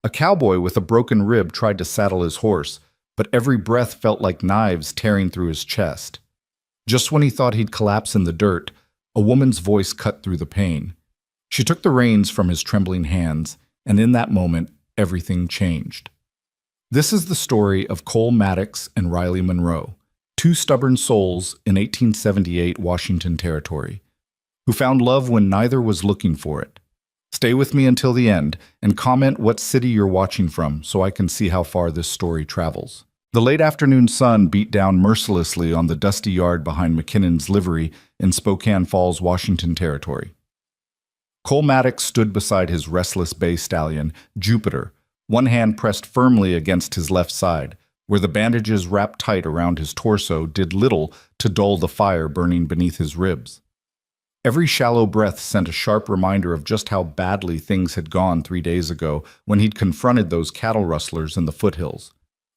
A cowboy with a broken rib tried to saddle his horse, but every breath felt like knives tearing through his chest. Just when he thought he'd collapse in the dirt, a woman's voice cut through the pain. She took the reins from his trembling hands, and in that moment, everything changed. This is the story of Cole Maddox and Riley Monroe, two stubborn souls in 1878 Washington Territory, who found love when neither was looking for it. Stay with me until the end and comment what city you're watching from so I can see how far this story travels. The late afternoon sun beat down mercilessly on the dusty yard behind McKinnon's livery in Spokane Falls, Washington Territory. Cole Maddox stood beside his restless bay stallion, Jupiter, one hand pressed firmly against his left side, where the bandages wrapped tight around his torso did little to dull the fire burning beneath his ribs. Every shallow breath sent a sharp reminder of just how badly things had gone 3 days ago when he'd confronted those cattle rustlers in the foothills.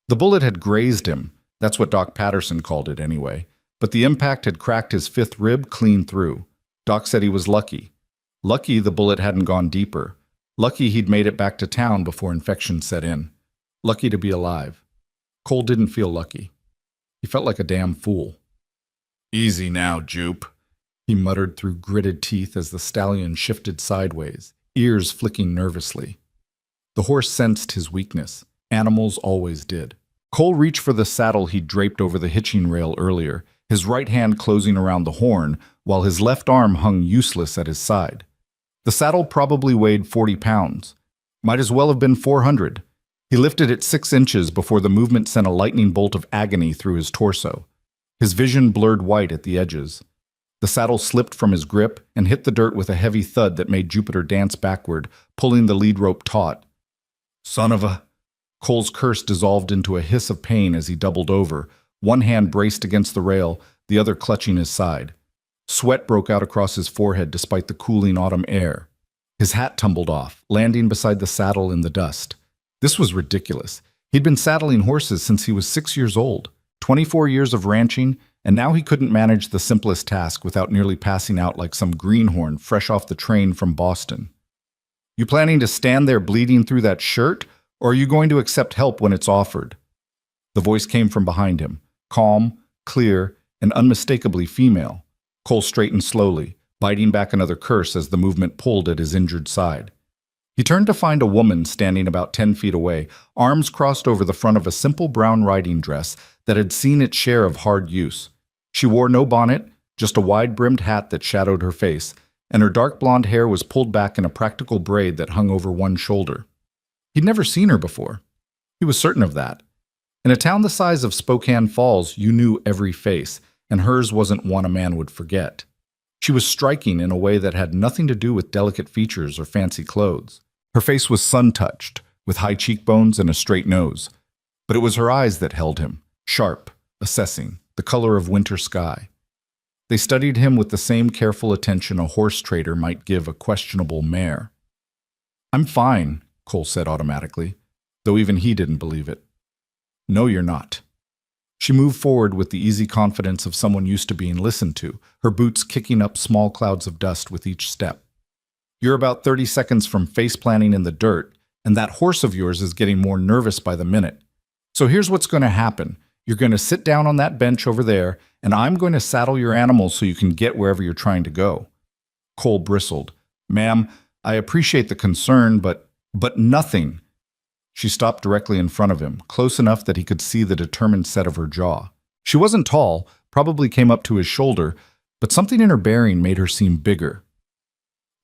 The bullet had grazed him, that's what Doc Patterson called it anyway, but the impact had cracked his fifth rib clean through. Doc said he was lucky. Lucky the bullet hadn't gone deeper. Lucky he'd made it back to town before infection set in. Lucky to be alive. Cole didn't feel lucky. He felt like a damn fool. "Easy now, Jupe," he muttered through gritted teeth as the stallion shifted sideways, ears flicking nervously. The horse sensed his weakness. Animals always did. Cole reached for the saddle he'd draped over the hitching rail earlier, his right hand closing around the horn, while his left arm hung useless at his side. The saddle probably weighed 40 pounds. Might as well have been 400. He lifted it 6 inches before the movement sent a lightning bolt of agony through his torso. His vision blurred white at the edges. The saddle slipped from his grip and hit the dirt with a heavy thud that made Jupiter dance backward, pulling the lead rope taut. "Son of a..." Cole's curse dissolved into a hiss of pain as he doubled over, one hand braced against the rail, the other clutching his side. Sweat broke out across his forehead despite the cooling autumn air. His hat tumbled off, landing beside the saddle in the dust. This was ridiculous. He'd been saddling horses since he was 6 years old, 24 years of ranching, and now he couldn't manage the simplest task without nearly passing out like some greenhorn fresh off the train from Boston. "You planning to stand there bleeding through that shirt, or are you going to accept help when it's offered?" The voice came from behind him, calm, clear, and unmistakably female. Cole straightened slowly, biting back another curse as the movement pulled at his injured side. He turned to find a woman standing about 10 feet away, arms crossed over the front of a simple brown riding dress that had seen its share of hard use. She wore no bonnet, just a wide-brimmed hat that shadowed her face, and her dark blonde hair was pulled back in a practical braid that hung over one shoulder. He'd never seen her before. He was certain of that. In a town the size of Spokane Falls, you knew every face, and hers wasn't one a man would forget. She was striking in a way that had nothing to do with delicate features or fancy clothes. Her face was sun-touched, with high cheekbones and a straight nose. But it was her eyes that held him, sharp, assessing, the color of winter sky. They studied him with the same careful attention a horse trader might give a questionable mare. "I'm fine," Cole said automatically, though even he didn't believe it. "No, you're not." She moved forward with the easy confidence of someone used to being listened to, her boots kicking up small clouds of dust with each step. "You're about 30 seconds from face-planting in the dirt, and that horse of yours is getting more nervous by the minute. So here's what's going to happen. You're going to sit down on that bench over there, and I'm going to saddle your animal so you can get wherever you're trying to go." Cole bristled. "Ma'am, I appreciate the concern, but nothing." She stopped directly in front of him, close enough that he could see the determined set of her jaw. She wasn't tall, probably came up to his shoulder, but something in her bearing made her seem bigger.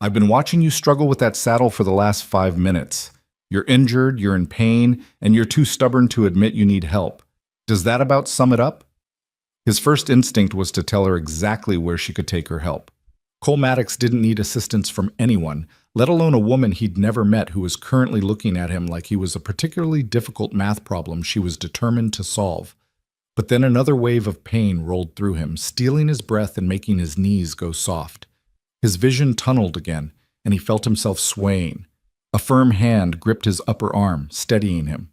"I've been watching you struggle with that saddle for the last 5 minutes. You're injured, you're in pain, and you're too stubborn to admit you need help. Does that about sum it up?" His first instinct was to tell her exactly where she could take her help. Cole Maddox didn't need assistance from anyone, let alone a woman he'd never met who was currently looking at him like he was a particularly difficult math problem she was determined to solve. But then another wave of pain rolled through him, stealing his breath and making his knees go soft. His vision tunneled again, and he felt himself swaying. A firm hand gripped his upper arm, steadying him.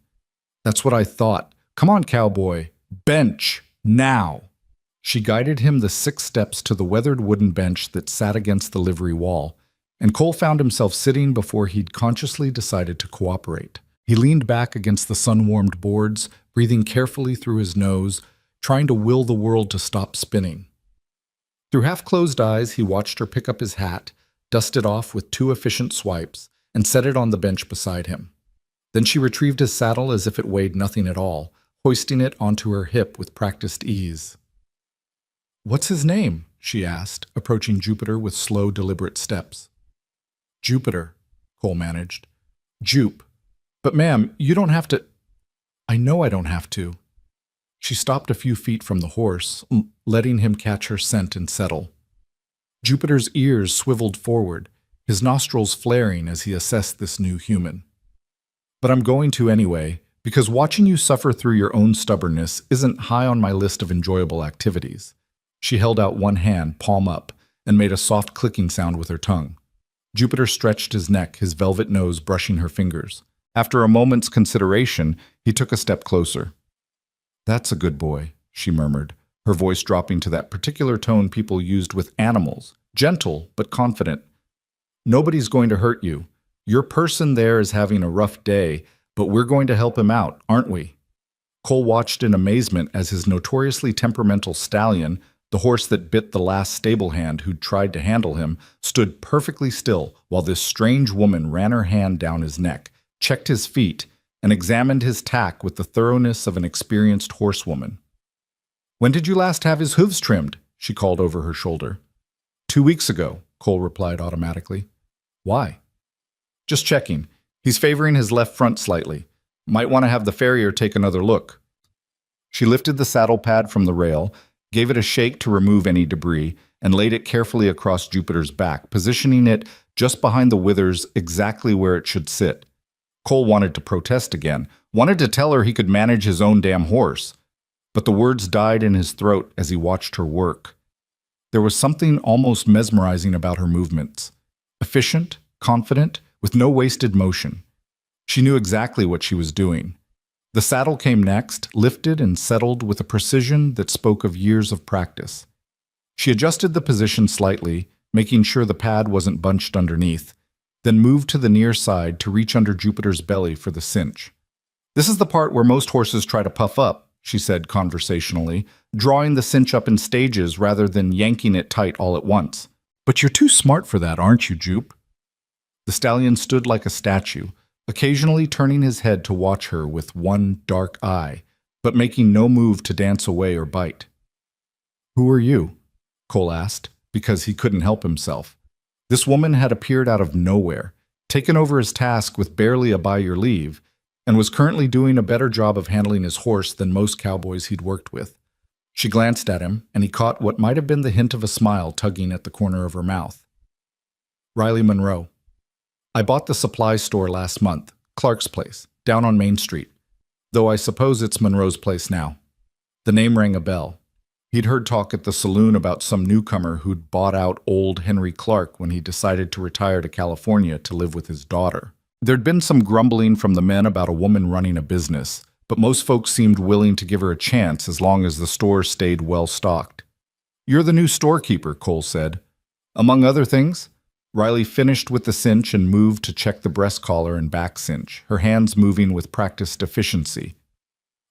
"That's what I thought. Come on, cowboy. Bench! Now!" She guided him the 6 steps to the weathered wooden bench that sat against the livery wall, and Cole found himself sitting before he'd consciously decided to cooperate. He leaned back against the sun-warmed boards, breathing carefully through his nose, trying to will the world to stop spinning. Through half-closed eyes, he watched her pick up his hat, dust it off with 2 efficient swipes, and set it on the bench beside him. Then she retrieved his saddle as if it weighed nothing at all, hoisting it onto her hip with practiced ease. "What's his name?" she asked, approaching Jupiter with slow, deliberate steps. "Jupiter," Cole managed. "Jupe. But ma'am, you don't have to—" "I know I don't have to." She stopped a few feet from the horse, letting him catch her scent and settle. Jupiter's ears swiveled forward, his nostrils flaring as he assessed this new human. "But I'm going to anyway, because watching you suffer through your own stubbornness isn't high on my list of enjoyable activities." She held out one hand, palm up, and made a soft clicking sound with her tongue. Jupiter stretched his neck, his velvet nose brushing her fingers. After a moment's consideration, he took a step closer. "That's a good boy," she murmured, her voice dropping to that particular tone people used with animals, gentle but confident. "Nobody's going to hurt you. Your person there is having a rough day, but we're going to help him out, aren't we?" Cole watched in amazement as his notoriously temperamental stallion, the horse that bit the last stable hand who'd tried to handle him, stood perfectly still while this strange woman ran her hand down his neck, checked his feet, and examined his tack with the thoroughness of an experienced horsewoman. "When did you last have his hooves trimmed?" she called over her shoulder. 2 weeks ago, Cole replied automatically. "Why?" "Just checking. He's favoring his left front slightly. Might want to have the farrier take another look." She lifted the saddle pad from the rail, gave it a shake to remove any debris, and laid it carefully across Jupiter's back, positioning it just behind the withers exactly where it should sit. Cole wanted to protest again, wanted to tell her he could manage his own damn horse. But the words died in his throat as he watched her work. There was something almost mesmerizing about her movements. Efficient, confident, with no wasted motion. She knew exactly what she was doing. The saddle came next, lifted and settled with a precision that spoke of years of practice. She adjusted the position slightly, making sure the pad wasn't bunched underneath, then moved to the near side to reach under Jupiter's belly for the cinch. "This is the part where most horses try to puff up," she said conversationally, drawing the cinch up in stages rather than yanking it tight all at once. "But you're too smart for that, aren't you, Jupe?" The stallion stood like a statue, occasionally turning his head to watch her with one dark eye, but making no move to dance away or bite. "Who are you?" Cole asked, because he couldn't help himself. This woman had appeared out of nowhere, taken over his task with barely a by your leave, and was currently doing a better job of handling his horse than most cowboys he'd worked with. She glanced at him, and he caught what might have been the hint of a smile tugging at the corner of her mouth. "Riley Monroe. I bought the supply store last month, Clark's place, down on Main Street, though I suppose it's Monroe's place now." The name rang a bell. He'd heard talk at the saloon about some newcomer who'd bought out old Henry Clark when he decided to retire to California to live with his daughter. There'd been some grumbling from the men about a woman running a business, but most folks seemed willing to give her a chance as long as the store stayed well stocked. "You're the new storekeeper," Cole said. Among other things, Riley finished with the cinch and moved to check the breast collar and back cinch, her hands moving with practiced efficiency.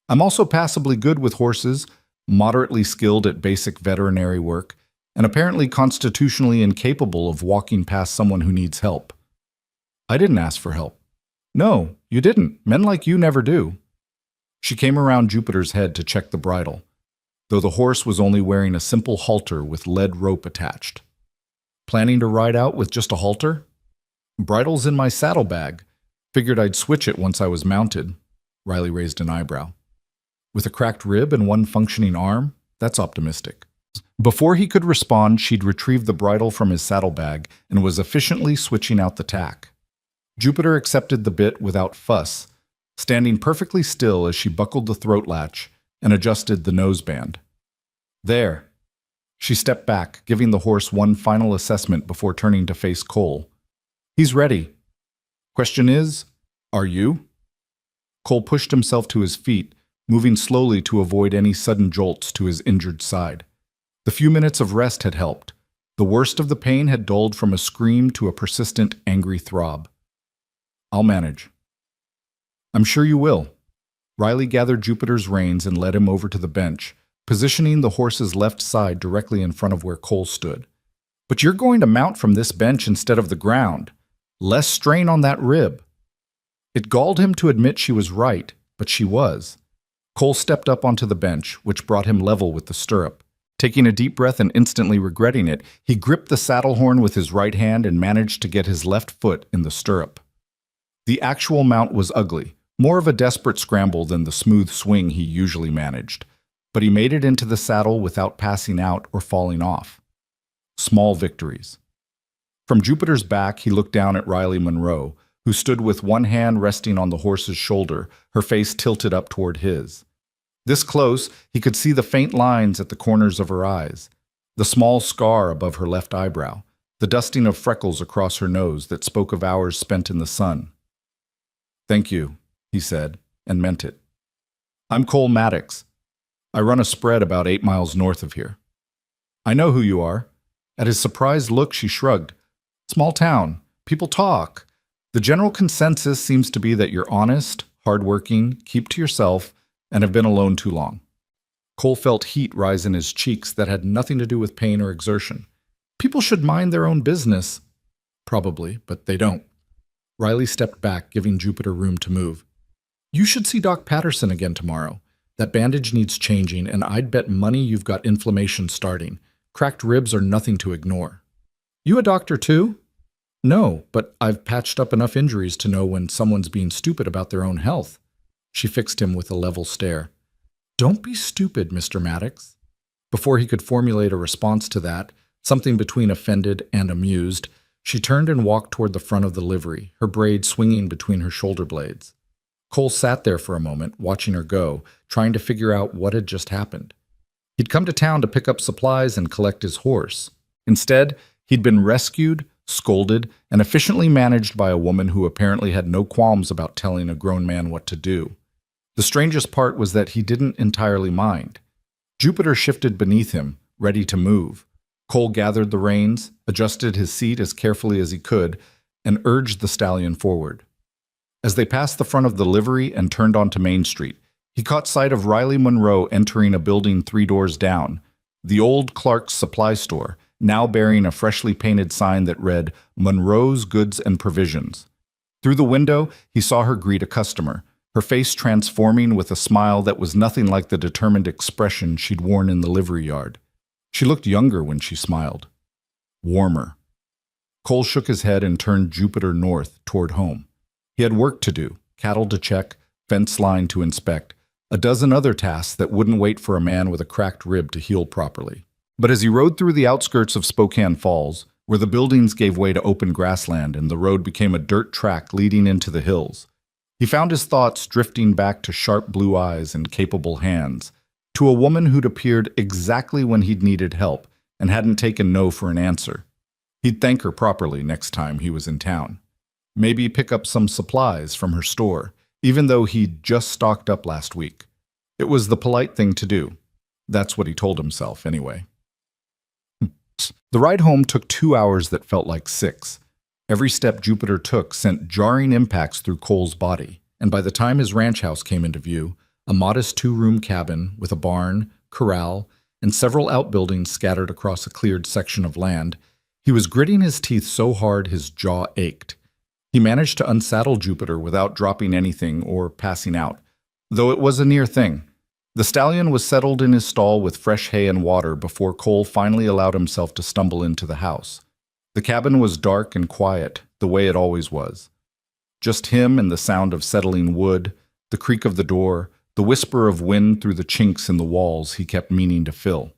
"I'm also passably good with horses, moderately skilled at basic veterinary work, and apparently constitutionally incapable of walking past someone who needs help." "I didn't ask for help." "No, you didn't. Men like you never do." She came around Jupiter's head to check the bridle, though the horse was only wearing a simple halter with lead rope attached. "Planning to ride out with just a halter?" "Bridle's in my saddlebag. Figured I'd switch it once I was mounted." Riley raised an eyebrow. "With a cracked rib and one functioning arm? That's optimistic." Before he could respond, she'd retrieved the bridle from his saddlebag and was efficiently switching out the tack. Jupiter accepted the bit without fuss, standing perfectly still as she buckled the throat latch and adjusted the noseband. "There." She stepped back, giving the horse one final assessment before turning to face Cole. "He's ready. Question is, are you?" Cole pushed himself to his feet, moving slowly to avoid any sudden jolts to his injured side. The few minutes of rest had helped. The worst of the pain had dulled from a scream to a persistent, angry throb. "I'll manage." I'm sure you will. Riley gathered Jupiter's reins and led him over to the bench, positioning the horse's left side directly in front of where Cole stood. But you're going to mount from this bench instead of the ground. Less strain on that rib. It galled him to admit she was right, but she was. Cole stepped up onto the bench, which brought him level with the stirrup. Taking a deep breath and instantly regretting it, he gripped the saddle horn with his right hand and managed to get his left foot in the stirrup. The actual mount was ugly, more of a desperate scramble than the smooth swing he usually managed, but he made it into the saddle without passing out or falling off. Small victories. From Jupiter's back, he looked down at Riley Monroe, who stood with one hand resting on the horse's shoulder, her face tilted up toward his. This close, he could see the faint lines at the corners of her eyes, the small scar above her left eyebrow, the dusting of freckles across her nose that spoke of hours spent in the sun. "Thank you," he said, and meant it. "I'm Cole Maddox. I run a spread about 8 miles north of here." "I know who you are." At his surprised look, she shrugged. "Small town. People talk. The general consensus seems to be that you're honest, hardworking, keep to yourself, and have been alone too long." Cole felt heat rise in his cheeks that had nothing to do with pain or exertion. People should mind their own business. Probably, but they don't. Riley stepped back, giving Jupiter room to move. "You should see Doc Patterson again tomorrow. That bandage needs changing, and I'd bet money you've got inflammation starting. Cracked ribs are nothing to ignore." "You a doctor too?" "No, but I've patched up enough injuries to know when someone's being stupid about their own health." She fixed him with a level stare. "Don't be stupid, Mr. Maddox." Before he could formulate a response to that, something between offended and amused, she turned and walked toward the front of the livery, her braid swinging between her shoulder blades. Cole sat there for a moment, watching her go, trying to figure out what had just happened. He'd come to town to pick up supplies and collect his horse. Instead, he'd been rescued, scolded, and efficiently managed by a woman who apparently had no qualms about telling a grown man what to do. The strangest part was that he didn't entirely mind. Jupiter shifted beneath him, ready to move. Cole gathered the reins, adjusted his seat as carefully as he could, and urged the stallion forward. As they passed the front of the livery and turned onto Main Street, he caught sight of Riley Monroe entering a building 3 doors down, the old Clark's Supply Store, now bearing a freshly painted sign that read, "Monroe's Goods and Provisions." Through the window, he saw her greet a customer, her face transforming with a smile that was nothing like the determined expression she'd worn in the livery yard. She looked younger when she smiled. Warmer. Cole shook his head and turned Jupiter north toward home. He had work to do, cattle to check, fence line to inspect, a dozen other tasks that wouldn't wait for a man with a cracked rib to heal properly. But as he rode through the outskirts of Spokane Falls, where the buildings gave way to open grassland and the road became a dirt track leading into the hills, he found his thoughts drifting back to sharp blue eyes and capable hands, to a woman who'd appeared exactly when he'd needed help and hadn't taken no for an answer. He'd thank her properly next time he was in town. Maybe pick up some supplies from her store, even though he'd just stocked up last week. It was the polite thing to do. That's what he told himself, anyway. The ride home took 2 hours that felt like 6. Every step Jupiter took sent jarring impacts through Cole's body, and by the time his ranch house came into view, a modest 2-room cabin with a barn, corral, and several outbuildings scattered across a cleared section of land, he was gritting his teeth so hard his jaw ached. He managed to unsaddle Jupiter without dropping anything or passing out, though it was a near thing. The stallion was settled in his stall with fresh hay and water before Cole finally allowed himself to stumble into the house. The cabin was dark and quiet, the way it always was. Just him and the sound of settling wood, the creak of the door, the whisper of wind through the chinks in the walls he kept meaning to fill.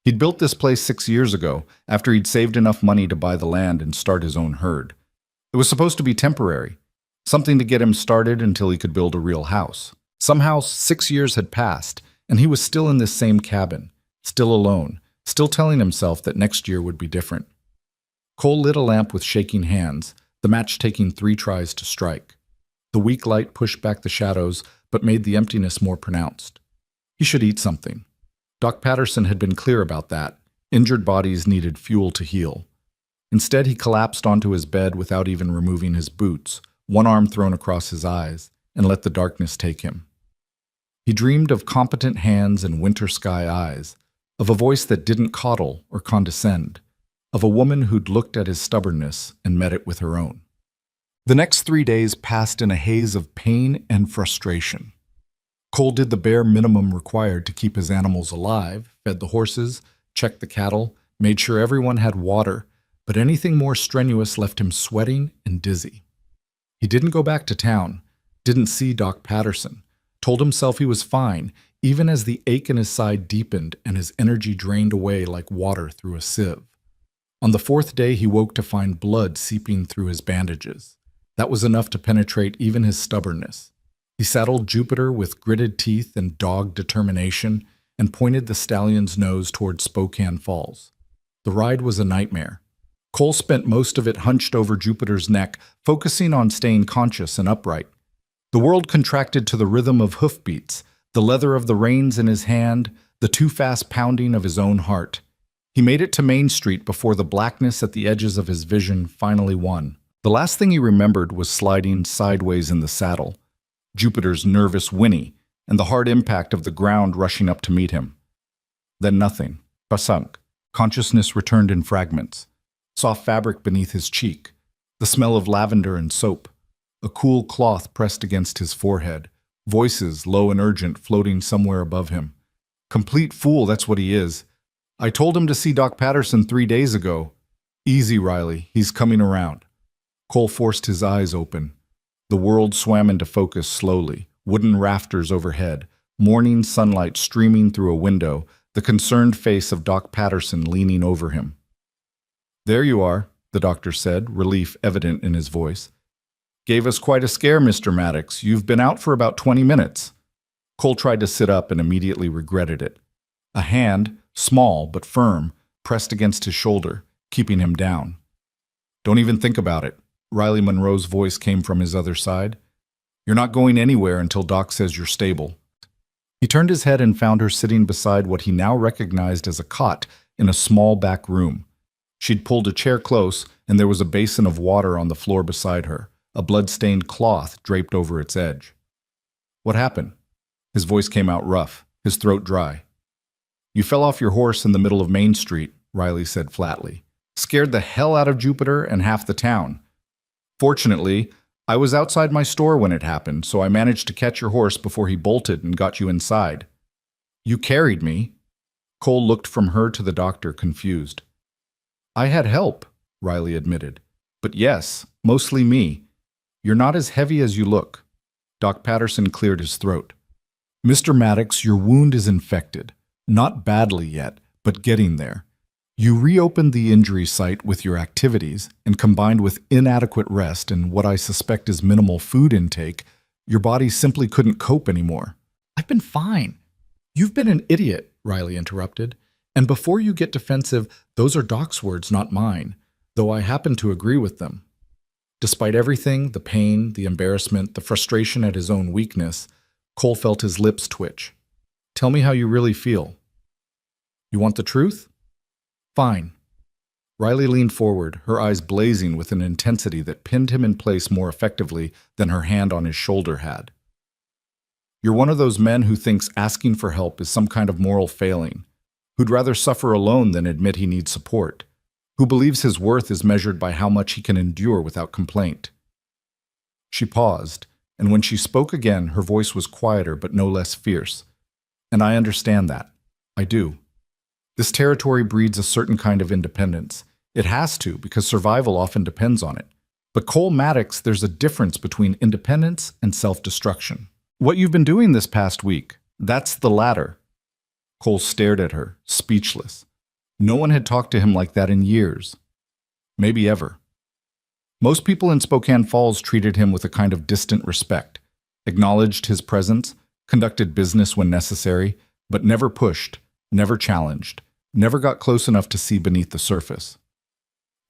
He'd built this place 6 years ago, after he'd saved enough money to buy the land and start his own herd. It was supposed to be temporary, something to get him started until he could build a real house. Somehow, 6 years had passed, and he was still in this same cabin, still alone, still telling himself that next year would be different. Cole lit a lamp with shaking hands, the match taking 3 tries to strike. The weak light pushed back the shadows, but made the emptiness more pronounced. He should eat something. Doc Patterson had been clear about that. Injured bodies needed fuel to heal. Instead, he collapsed onto his bed without even removing his boots, one arm thrown across his eyes, and let the darkness take him. He dreamed of competent hands and winter sky eyes, of a voice that didn't coddle or condescend, of a woman who'd looked at his stubbornness and met it with her own. The next 3 days passed in a haze of pain and frustration. Cole did the bare minimum required to keep his animals alive, fed the horses, checked the cattle, made sure everyone had water, but anything more strenuous left him sweating and dizzy. He didn't go back to town, didn't see Doc Patterson, told himself he was fine, even as the ache in his side deepened and his energy drained away like water through a sieve. On the 4th day, he woke to find blood seeping through his bandages. That was enough to penetrate even his stubbornness. He saddled Jupiter with gritted teeth and dogged determination and pointed the stallion's nose toward Spokane Falls. The ride was a nightmare. Cole spent most of it hunched over Jupiter's neck, focusing on staying conscious and upright. The world contracted to the rhythm of hoofbeats, the leather of the reins in his hand, the too-fast pounding of his own heart. He made it to Main Street before the blackness at the edges of his vision finally won. The last thing he remembered was sliding sideways in the saddle, Jupiter's nervous whinny, and the hard impact of the ground rushing up to meet him. Then nothing. Pasunk. Consciousness returned in fragments. Soft fabric beneath his cheek, the smell of lavender and soap, a cool cloth pressed against his forehead, voices low and urgent floating somewhere above him. Complete fool, that's what he is. I told him to see Doc Patterson 3 days ago. Easy, Riley, he's coming around. Cole forced his eyes open. The world swam into focus slowly, wooden rafters overhead, morning sunlight streaming through a window, the concerned face of Doc Patterson leaning over him. There you are, the doctor said, relief evident in his voice. Gave us quite a scare, Mr. Maddox. You've been out for about 20 minutes. Cole tried to sit up and immediately regretted it. A hand, small but firm, pressed against his shoulder, keeping him down. Don't even think about it. Riley Monroe's voice came from his other side. You're not going anywhere until Doc says you're stable. He turned his head and found her sitting beside what he now recognized as a cot in a small back room. She'd pulled a chair close, and there was a basin of water on the floor beside her, a blood-stained cloth draped over its edge. What happened? His voice came out rough, his throat dry. You fell off your horse in the middle of Main Street, Riley said flatly. Scared the hell out of Jupiter and half the town. Fortunately, I was outside my store when it happened, so I managed to catch your horse before he bolted and got you inside. You carried me. Cole looked from her to the doctor, confused. I had help, Riley admitted. But yes, mostly me. You're not as heavy as you look. Doc Patterson cleared his throat. Mr. Maddox, your wound is infected. Not badly yet, but getting there. You reopened the injury site with your activities, and combined with inadequate rest and what I suspect is minimal food intake, your body simply couldn't cope anymore. I've been fine. You've been an idiot, Riley interrupted. And before you get defensive, those are Doc's words, not mine, though I happen to agree with them. Despite everything, the pain, the embarrassment, the frustration at his own weakness, Cole felt his lips twitch. Tell me how you really feel. You want the truth? Fine. Riley leaned forward, her eyes blazing with an intensity that pinned him in place more effectively than her hand on his shoulder had. You're one of those men who thinks asking for help is some kind of moral failing, who'd rather suffer alone than admit he needs support, who believes his worth is measured by how much he can endure without complaint. She paused, and when she spoke again, her voice was quieter but no less fierce. And I understand that. I do. This territory breeds a certain kind of independence. It has to, because survival often depends on it. But Cole Maddox, there's a difference between independence and self-destruction. What you've been doing this past week, that's the latter. Cole stared at her, speechless. No one had talked to him like that in years. Maybe ever. Most people in Spokane Falls treated him with a kind of distant respect, acknowledged his presence, conducted business when necessary, but never pushed, never challenged, never got close enough to see beneath the surface.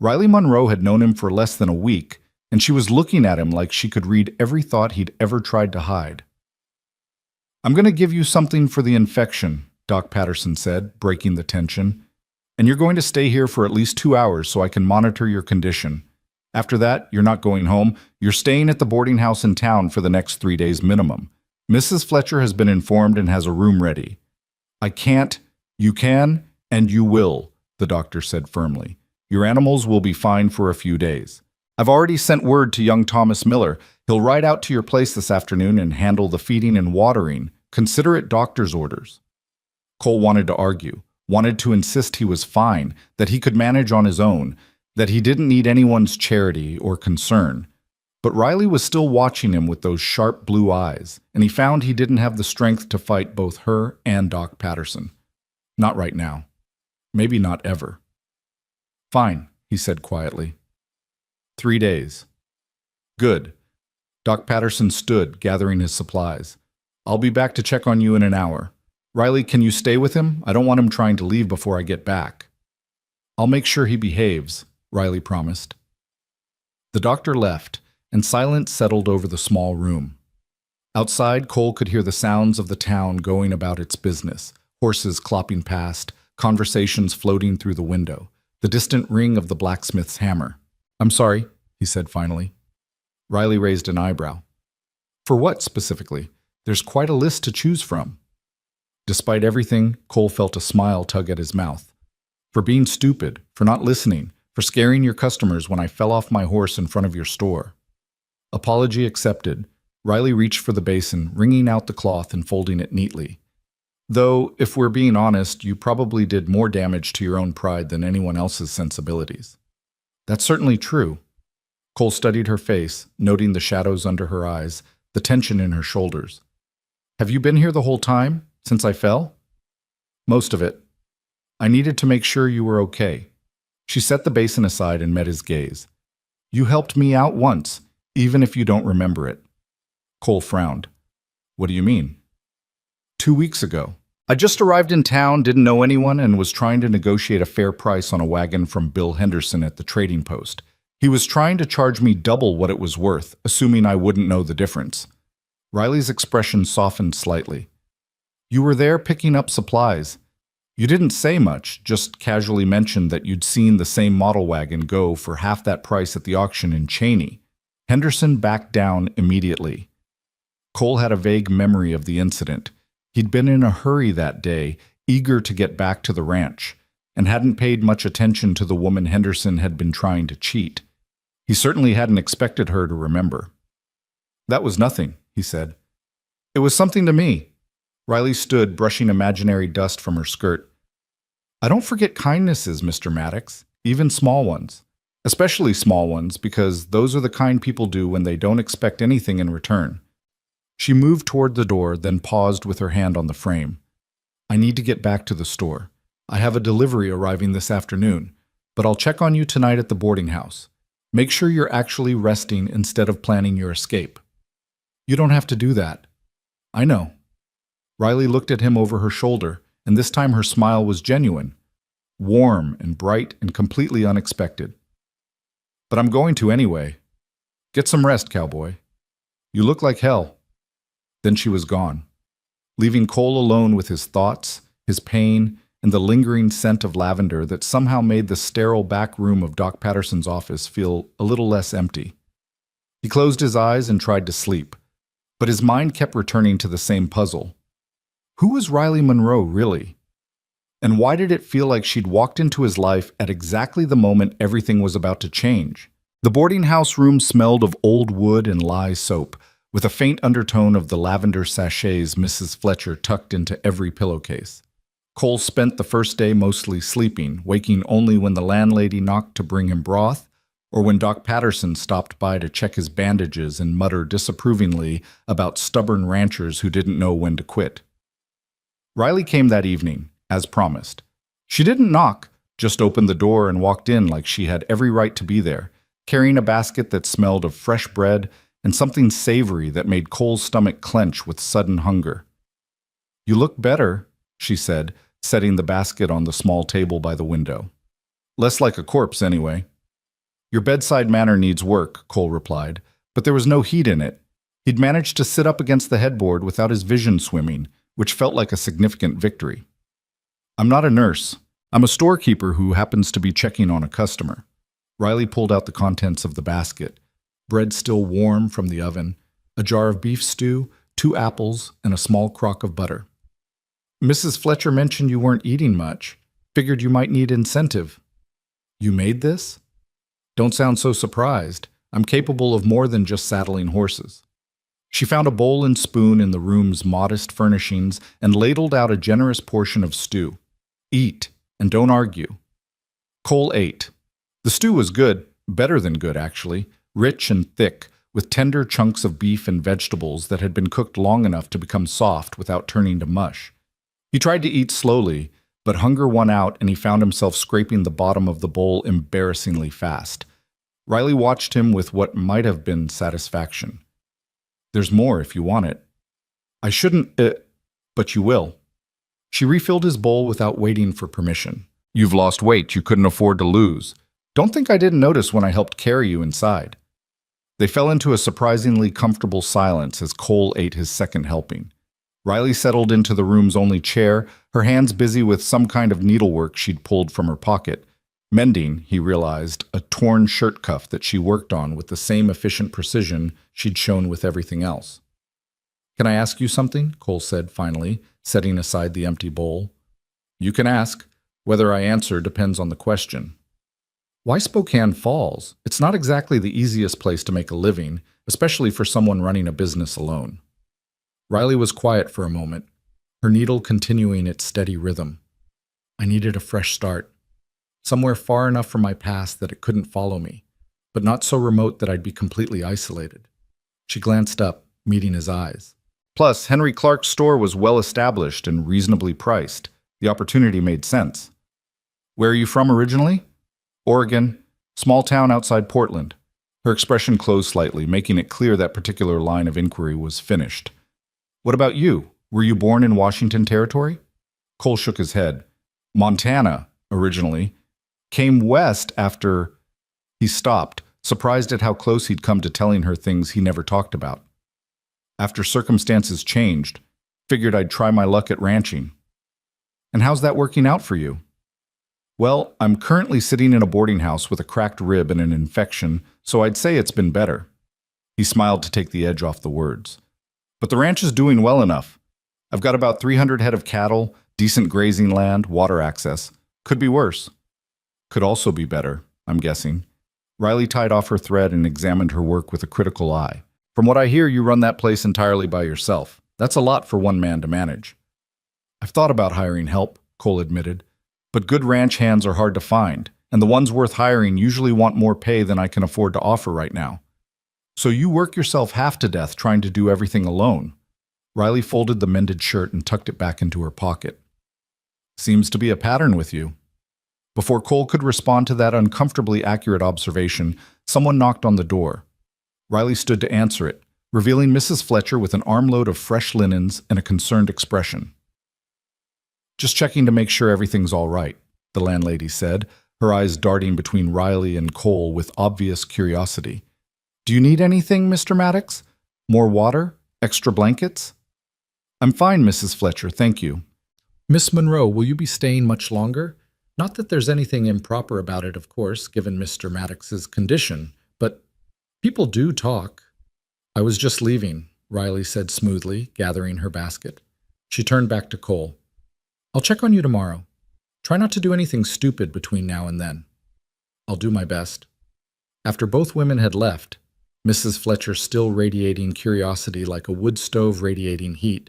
Riley Monroe had known him for less than a week, and she was looking at him like she could read every thought he'd ever tried to hide. I'm going to give you something for the infection, Doc Patterson said, breaking the tension. And you're going to stay here for at least 2 hours so I can monitor your condition. After that, you're not going home. You're staying at the boarding house in town for the next 3 days minimum. Mrs. Fletcher has been informed and has a room ready. I can't. You can, and you will, the doctor said firmly. Your animals will be fine for a few days. I've already sent word to young Thomas Miller. He'll ride out to your place this afternoon and handle the feeding and watering. Consider it doctor's orders. Cole wanted to argue, wanted to insist he was fine, that he could manage on his own, that he didn't need anyone's charity or concern. But Riley was still watching him with those sharp blue eyes, and he found he didn't have the strength to fight both her and Doc Patterson. Not right now. Maybe not ever. Fine, he said quietly. 3 days. Good. Doc Patterson stood, gathering his supplies. I'll be back to check on you in an hour. Riley, can you stay with him? I don't want him trying to leave before I get back. I'll make sure he behaves, Riley promised. The doctor left, and silence settled over the small room. Outside, Cole could hear the sounds of the town going about its business, horses clopping past, conversations floating through the window, the distant ring of the blacksmith's hammer. I'm sorry, he said finally. Riley raised an eyebrow. For what specifically? There's quite a list to choose from. Despite everything, Cole felt a smile tug at his mouth. For being stupid, for not listening, for scaring your customers when I fell off my horse in front of your store. Apology accepted. Riley reached for the basin, wringing out the cloth and folding it neatly. Though, if we're being honest, you probably did more damage to your own pride than anyone else's sensibilities. That's certainly true. Cole studied her face, noting the shadows under her eyes, the tension in her shoulders. Have you been here the whole time, since I fell? Most of it. I needed to make sure you were okay. She set the basin aside and met his gaze. You helped me out once, even if you don't remember it. Cole frowned. What do you mean? 2 weeks ago. I just arrived in town, didn't know anyone, and was trying to negotiate a fair price on a wagon from Bill Henderson at the trading post. He was trying to charge me double what it was worth, assuming I wouldn't know the difference. Riley's expression softened slightly. You were there picking up supplies. You didn't say much, just casually mentioned that you'd seen the same model wagon go for half that price at the auction in Cheney. Henderson backed down immediately. Cole had a vague memory of the incident. He'd been in a hurry that day, eager to get back to the ranch, and hadn't paid much attention to the woman Henderson had been trying to cheat. He certainly hadn't expected her to remember. That was nothing, he said. It was something to me. Riley stood, brushing imaginary dust from her skirt. I don't forget kindnesses, Mr. Maddox, even small ones. Especially small ones, because those are the kind people do when they don't expect anything in return. She moved toward the door, then paused with her hand on the frame. I need to get back to the store. I have a delivery arriving this afternoon, but I'll check on you tonight at the boarding house. Make sure you're actually resting instead of planning your escape. You don't have to do that. I know. Riley looked at him over her shoulder, and this time her smile was genuine, warm and bright and completely unexpected. But I'm going to anyway. Get some rest, Cowboy. You look like hell. Then she was gone, leaving Cole alone with his thoughts, his pain, and the lingering scent of lavender that somehow made the sterile back room of Doc Patterson's office feel a little less empty. He closed his eyes and tried to sleep, but his mind kept returning to the same puzzle. Who was Riley Monroe, really? And why did it feel like she'd walked into his life at exactly the moment everything was about to change? The boarding house room smelled of old wood and lye soap, with a faint undertone of the lavender sachets Mrs. Fletcher tucked into every pillowcase. Cole spent the first day mostly sleeping, waking only when the landlady knocked to bring him broth, or when Doc Patterson stopped by to check his bandages and mutter disapprovingly about stubborn ranchers who didn't know when to quit. Riley came that evening, as promised. She didn't knock, just opened the door and walked in like she had every right to be there, carrying a basket that smelled of fresh bread and something savory that made Cole's stomach clench with sudden hunger. You look better, she said, setting the basket on the small table by the window. Less like a corpse, anyway. Your bedside manner needs work, Cole replied, but there was no heat in it. He'd managed to sit up against the headboard without his vision swimming, which felt like a significant victory. I'm not a nurse. I'm a storekeeper who happens to be checking on a customer. Riley pulled out the contents of the basket. Bread still warm from the oven, a jar of beef stew, 2 apples, and a small crock of butter. Mrs. Fletcher mentioned you weren't eating much. Figured you might need incentive. You made this? Don't sound so surprised. I'm capable of more than just saddling horses. She found a bowl and spoon in the room's modest furnishings and ladled out a generous portion of stew. Eat, and don't argue. Cole ate. The stew was good, better than good actually, rich and thick, with tender chunks of beef and vegetables that had been cooked long enough to become soft without turning to mush. He tried to eat slowly, but hunger won out and he found himself scraping the bottom of the bowl embarrassingly fast. Riley watched him with what might have been satisfaction. There's more if you want it. I shouldn't, but you will. She refilled his bowl without waiting for permission. You've lost weight you couldn't afford to lose. Don't think I didn't notice when I helped carry you inside. They fell into a surprisingly comfortable silence as Cole ate his second helping. Riley settled into the room's only chair, her hands busy with some kind of needlework she'd pulled from her pocket. Mending, he realized, a torn shirt cuff that she worked on with the same efficient precision she'd shown with everything else. Can I ask you something? Cole said finally, setting aside the empty bowl. You can ask. Whether I answer depends on the question. Why Spokane Falls? It's not exactly the easiest place to make a living, especially for someone running a business alone. Riley was quiet for a moment, her needle continuing its steady rhythm. I needed a fresh start. Somewhere far enough from my past that it couldn't follow me, but not so remote that I'd be completely isolated. She glanced up, meeting his eyes. Plus, Henry Clark's store was well established and reasonably priced. The opportunity made sense. Where are you from originally? Oregon, small town outside Portland. Her expression closed slightly, making it clear that particular line of inquiry was finished. What about you? Were you born in Washington Territory? Cole shook his head. Montana, originally. Came west after... He stopped, surprised at how close he'd come to telling her things he never talked about. After circumstances changed, figured I'd try my luck at ranching. And how's that working out for you? Well, I'm currently sitting in a boarding house with a cracked rib and an infection, so I'd say it's been better. He smiled to take the edge off the words. But the ranch is doing well enough. I've got about 300 head of cattle, decent grazing land, water access. Could be worse. Could also be better, I'm guessing. Riley tied off her thread and examined her work with a critical eye. From what I hear, you run that place entirely by yourself. That's a lot for one man to manage. I've thought about hiring help, Cole admitted. But good ranch hands are hard to find, and the ones worth hiring usually want more pay than I can afford to offer right now. So you work yourself half to death trying to do everything alone. Riley folded the mended shirt and tucked it back into her pocket. Seems to be a pattern with you. Before Cole could respond to that uncomfortably accurate observation, someone knocked on the door. Riley stood to answer it, revealing Mrs. Fletcher with an armload of fresh linens and a concerned expression. Just checking to make sure everything's all right, the landlady said, her eyes darting between Riley and Cole with obvious curiosity. Do you need anything, Mr. Maddox? More water? Extra blankets? I'm fine, Mrs. Fletcher, thank you. Miss Monroe, will you be staying much longer? Not that there's anything improper about it, of course, given Mr. Maddox's condition, but people do talk. I was just leaving, Riley said smoothly, gathering her basket. She turned back to Cole. I'll check on you tomorrow. Try not to do anything stupid between now and then. I'll do my best. After both women had left, Mrs. Fletcher still radiating curiosity like a wood stove radiating heat,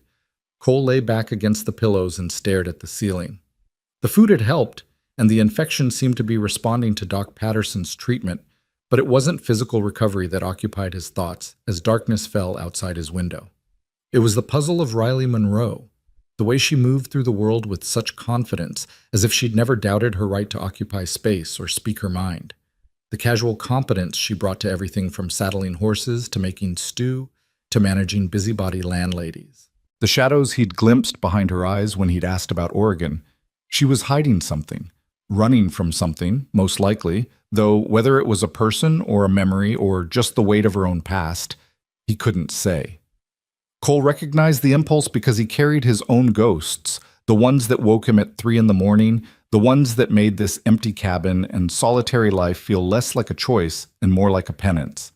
Cole lay back against the pillows and stared at the ceiling. The food had helped, and the infection seemed to be responding to Doc Patterson's treatment, but it wasn't physical recovery that occupied his thoughts as darkness fell outside his window. It was the puzzle of Riley Monroe. The way she moved through the world with such confidence, as if she'd never doubted her right to occupy space or speak her mind. The casual competence she brought to everything from saddling horses to making stew to managing busybody landladies. The shadows he'd glimpsed behind her eyes when he'd asked about Oregon. She was hiding something, running from something, most likely, though whether it was a person or a memory or just the weight of her own past, he couldn't say. Cole recognized the impulse because he carried his own ghosts, the ones that woke him at 3 in the morning, The ones that made this empty cabin and solitary life feel less like a choice and more like a penance.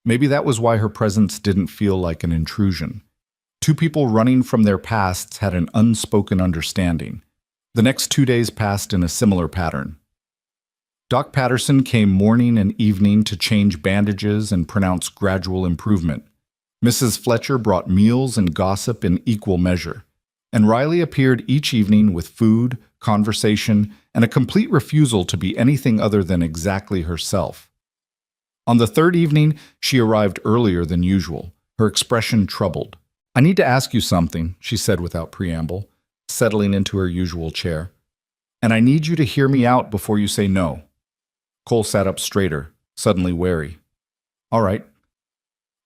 Maybe that was why her presence didn't feel like an intrusion. Two people running from their pasts had an unspoken understanding. The next 2 days passed in a similar pattern. Doc Patterson came morning and evening to change bandages and pronounce gradual improvement. Mrs. Fletcher brought meals and gossip in equal measure. And Riley appeared each evening with food, conversation, and a complete refusal to be anything other than exactly herself. On the third evening, she arrived earlier than usual, her expression troubled. "I need to ask you something," she said without preamble, settling into her usual chair. "And I need you to hear me out before you say no." Cole sat up straighter, suddenly wary. "All right.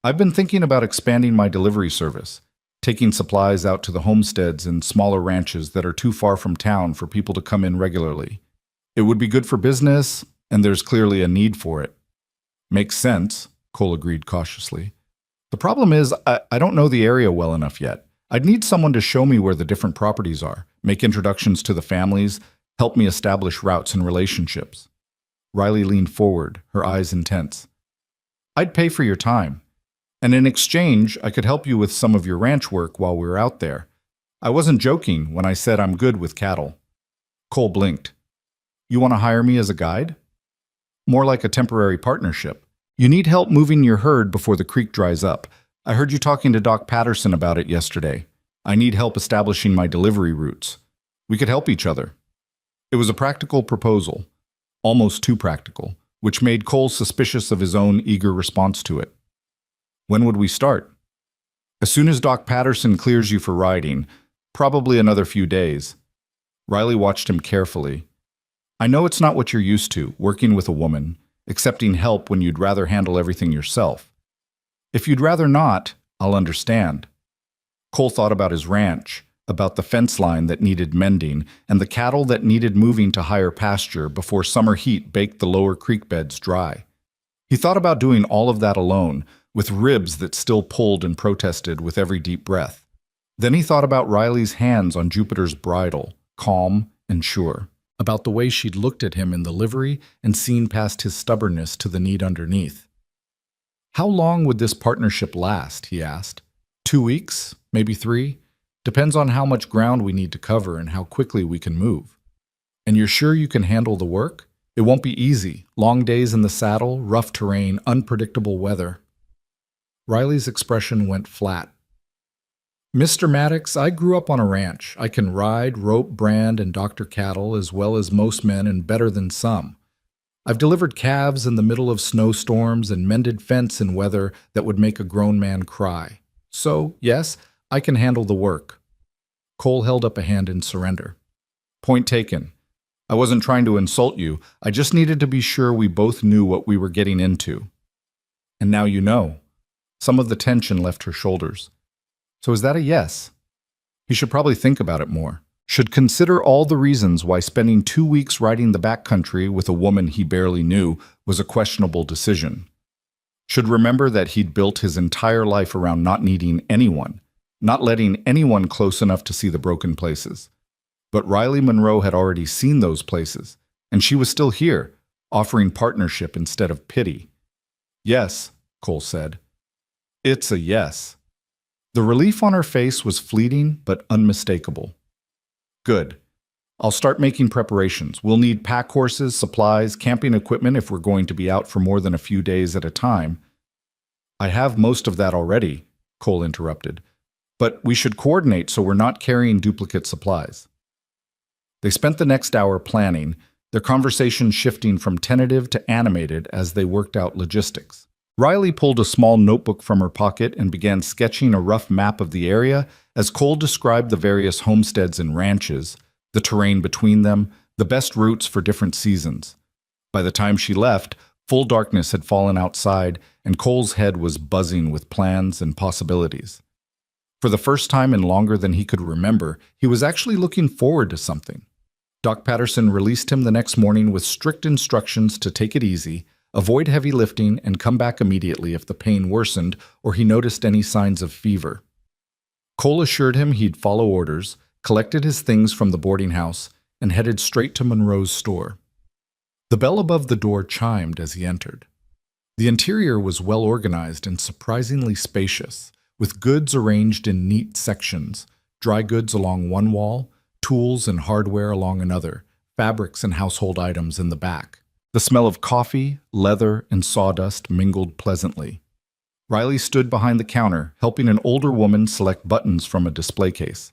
I've been thinking about expanding my delivery service, taking supplies out to the homesteads and smaller ranches that are too far from town for people to come in regularly. It would be good for business, and there's clearly a need for it." "Makes sense," Cole agreed cautiously. "The problem is, I don't know the area well enough yet. I'd need someone to show me where the different properties are, make introductions to the families, help me establish routes and relationships." Riley leaned forward, her eyes intense. "I'd pay for your time. And in exchange, I could help you with some of your ranch work while we're out there. I wasn't joking when I said I'm good with cattle." Cole blinked. "You want to hire me as a guide?" "More like a temporary partnership. You need help moving your herd before the creek dries up. I heard you talking to Doc Patterson about it yesterday. I need help establishing my delivery routes. We could help each other." It was a practical proposal, almost too practical, which made Cole suspicious of his own eager response to it. "When would we start?" "As soon as Doc Patterson clears you for riding, probably another few days." Riley watched him carefully. "I know it's not what you're used to, working with a woman, accepting help when you'd rather handle everything yourself. If you'd rather not, I'll understand." Cole thought about his ranch, about the fence line that needed mending, and the cattle that needed moving to higher pasture before summer heat baked the lower creek beds dry. He thought about doing all of that alone, with ribs that still pulled and protested with every deep breath. Then he thought about Riley's hands on Jupiter's bridle, calm and sure, about the way she'd looked at him in the livery and seen past his stubbornness to the need underneath. "How long would this partnership last?" he asked. 2 weeks? Maybe 3? Depends on how much ground we need to cover and how quickly we can move. And you're sure you can handle the work? It won't be easy. Long days in the saddle, rough terrain, unpredictable weather." Riley's expression went flat. "Mr. Maddox, I grew up on a ranch. I can ride, rope, brand, and doctor cattle as well as most men and better than some. I've delivered calves in the middle of snowstorms and mended fence in weather that would make a grown man cry. So, yes, I can handle the work." Cole held up a hand in surrender. "Point taken. I wasn't trying to insult you. I just needed to be sure we both knew what we were getting into." "And now you know." Some of the tension left her shoulders. "So is that a yes?" He should probably think about it more. Should consider all the reasons why spending 2 weeks riding the backcountry with a woman he barely knew was a questionable decision. Should remember that he'd built his entire life around not needing anyone, not letting anyone close enough to see the broken places. But Riley Monroe had already seen those places, and she was still here, offering partnership instead of pity. "Yes," Cole said. "It's a yes." The relief on her face was fleeting but unmistakable. "Good. I'll start making preparations. We'll need pack horses, supplies, camping equipment if we're going to be out for more than a few days at a time." "I have most of that already," Cole interrupted. "But we should coordinate so we're not carrying duplicate supplies." They spent the next hour planning, their conversation shifting from tentative to animated as they worked out logistics. Riley pulled a small notebook from her pocket and began sketching a rough map of the area as Cole described the various homesteads and ranches, the terrain between them, the best routes for different seasons. By the time she left, full darkness had fallen outside, and Cole's head was buzzing with plans and possibilities. For the first time in longer than he could remember, he was actually looking forward to something. Doc Patterson released him the next morning with strict instructions to take it easy, avoid heavy lifting, and come back immediately if the pain worsened or he noticed any signs of fever. Cole assured him he'd follow orders, collected his things from the boarding house, and headed straight to Monroe's store. The bell above the door chimed as he entered. The interior was well organized and surprisingly spacious, with goods arranged in neat sections, dry goods along one wall, tools and hardware along another, fabrics and household items in the back. The smell of coffee, leather, and sawdust mingled pleasantly. Riley stood behind the counter, helping an older woman select buttons from a display case.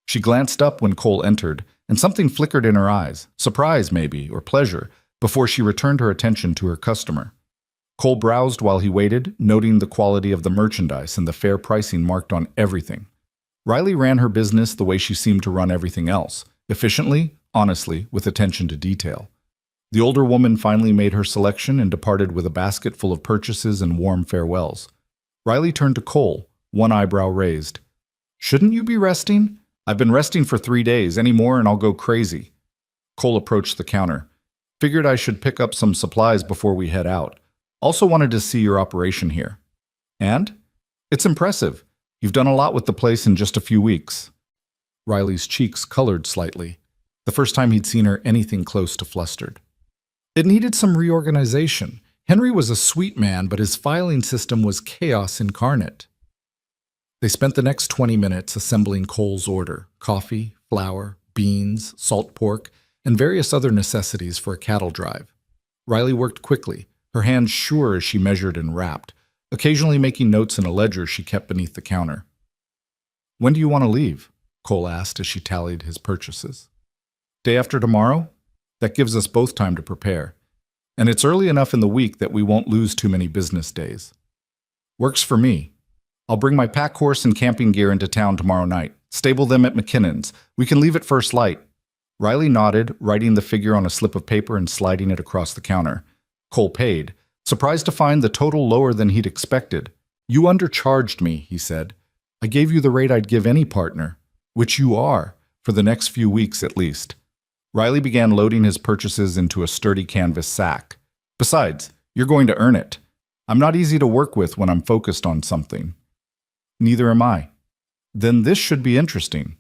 She glanced up when Cole entered, and something flickered in her eyes, surprise maybe, or pleasure, before she returned her attention to her customer. Cole browsed while he waited, noting the quality of the merchandise and the fair pricing marked on everything. Riley ran her business the way she seemed to run everything else, efficiently, honestly, with attention to detail. The older woman finally made her selection and departed with a basket full of purchases and warm farewells. Riley turned to Cole, one eyebrow raised. "Shouldn't you be resting? I've been resting for 3 days. Any more and I'll go crazy." Cole approached the counter. "Figured I should pick up some supplies before we head out. Also wanted to see your operation here." "And? It's impressive. You've done a lot with the place in just a few weeks." Riley's cheeks colored slightly, the first time he'd seen her anything close to flustered. "It needed some reorganization. Henry was a sweet man, but his filing system was chaos incarnate." They spent the next 20 minutes assembling Cole's order: coffee, flour, beans, salt pork, and various other necessities for a cattle drive. Riley worked quickly, her hands sure as she measured and wrapped, occasionally making notes in a ledger she kept beneath the counter. "When do you want to leave?" Cole asked as she tallied his purchases. "Day after tomorrow? That gives us both time to prepare. And it's early enough in the week that we won't lose too many business days." "Works for me. I'll bring my pack horse and camping gear into town tomorrow night. Stable them at McKinnon's. We can leave at first light." Riley nodded, writing the figure on a slip of paper and sliding it across the counter. Cole paid, surprised to find the total lower than he'd expected. "You undercharged me," he said. "I gave you the rate I'd give any partner, which you are, for the next few weeks at least." Riley began loading his purchases into a sturdy canvas sack. "Besides, you're going to earn it. I'm not easy to work with when I'm focused on something." "Neither am I." "Then this should be interesting."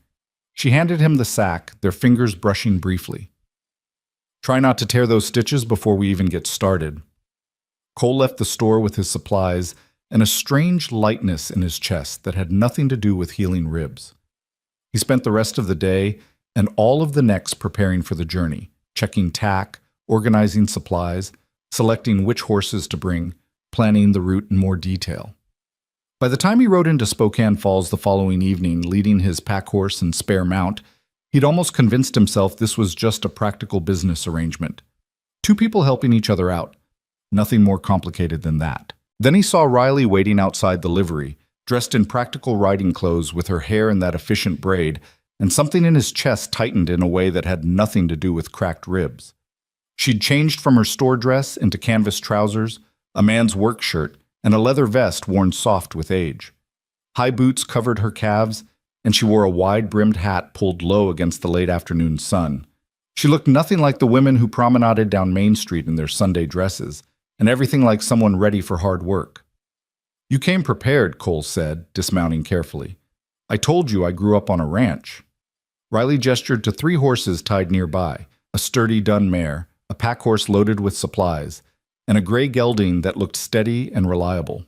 She handed him the sack, their fingers brushing briefly. "Try not to tear those stitches before we even get started." Cole left the store with his supplies and a strange lightness in his chest that had nothing to do with healing ribs. He spent the rest of the day and all of the next preparing for the journey, checking tack, organizing supplies, selecting which horses to bring, planning the route in more detail. By the time he rode into Spokane Falls the following evening, leading his pack horse and spare mount, he'd almost convinced himself this was just a practical business arrangement. Two people helping each other out. Nothing more complicated than that. Then he saw Riley waiting outside the livery, dressed in practical riding clothes with her hair in that efficient braid, and something in his chest tightened in a way that had nothing to do with cracked ribs. She'd changed from her store dress into canvas trousers, a man's work shirt, and a leather vest worn soft with age. High boots covered her calves, and she wore a wide-brimmed hat pulled low against the late afternoon sun. She looked nothing like the women who promenaded down Main Street in their Sunday dresses, and everything like someone ready for hard work. "You came prepared," Cole said, dismounting carefully. "I told you I grew up on a ranch." Riley gestured to 3 horses tied nearby, a sturdy dun mare, a pack horse loaded with supplies, and a gray gelding that looked steady and reliable.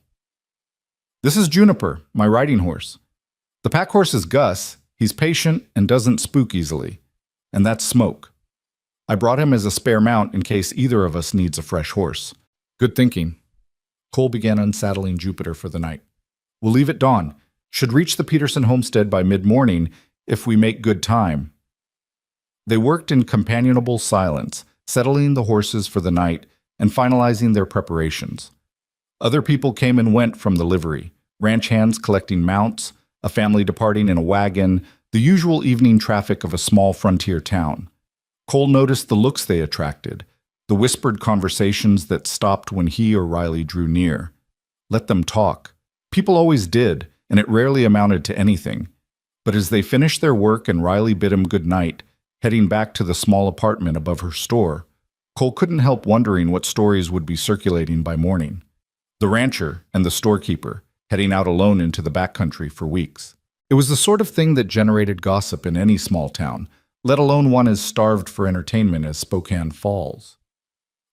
"This is Juniper, my riding horse. The pack horse is Gus. He's patient and doesn't spook easily. And that's Smoke. I brought him as a spare mount in case either of us needs a fresh horse." "Good thinking." Cole began unsaddling Jupiter for the night. "We'll leave at dawn. Should reach the Peterson homestead by mid-morning if we make good time." They worked in companionable silence, settling the horses for the night and finalizing their preparations. Other people came and went from the livery, ranch hands collecting mounts, a family departing in a wagon, the usual evening traffic of a small frontier town. Cole noticed the looks they attracted, the whispered conversations that stopped when he or Riley drew near. Let them talk. People always did, and it rarely amounted to anything. But as they finished their work and Riley bid him good night, heading back to the small apartment above her store, Cole couldn't help wondering what stories would be circulating by morning. The rancher and the storekeeper, heading out alone into the backcountry for weeks. It was the sort of thing that generated gossip in any small town, let alone one as starved for entertainment as Spokane Falls.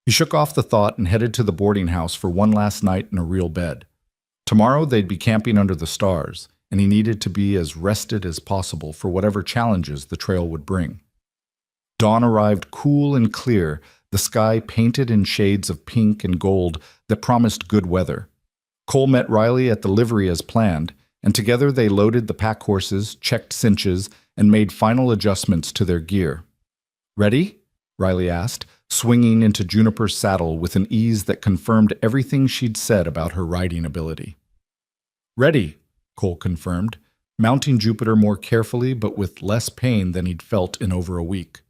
He shook off the thought and headed to the boarding house for one last night in a real bed. Tomorrow they'd be camping under the stars, and he needed to be as rested as possible for whatever challenges the trail would bring. Dawn arrived cool and clear, the sky painted in shades of pink and gold that promised good weather. Cole met Riley at the livery as planned, and together they loaded the pack horses, checked cinches, and made final adjustments to their gear. "Ready?" Riley asked, swinging into Juniper's saddle with an ease that confirmed everything she'd said about her riding ability. "Ready," Cole confirmed, mounting Jupiter more carefully but with less pain than he'd felt in over a week.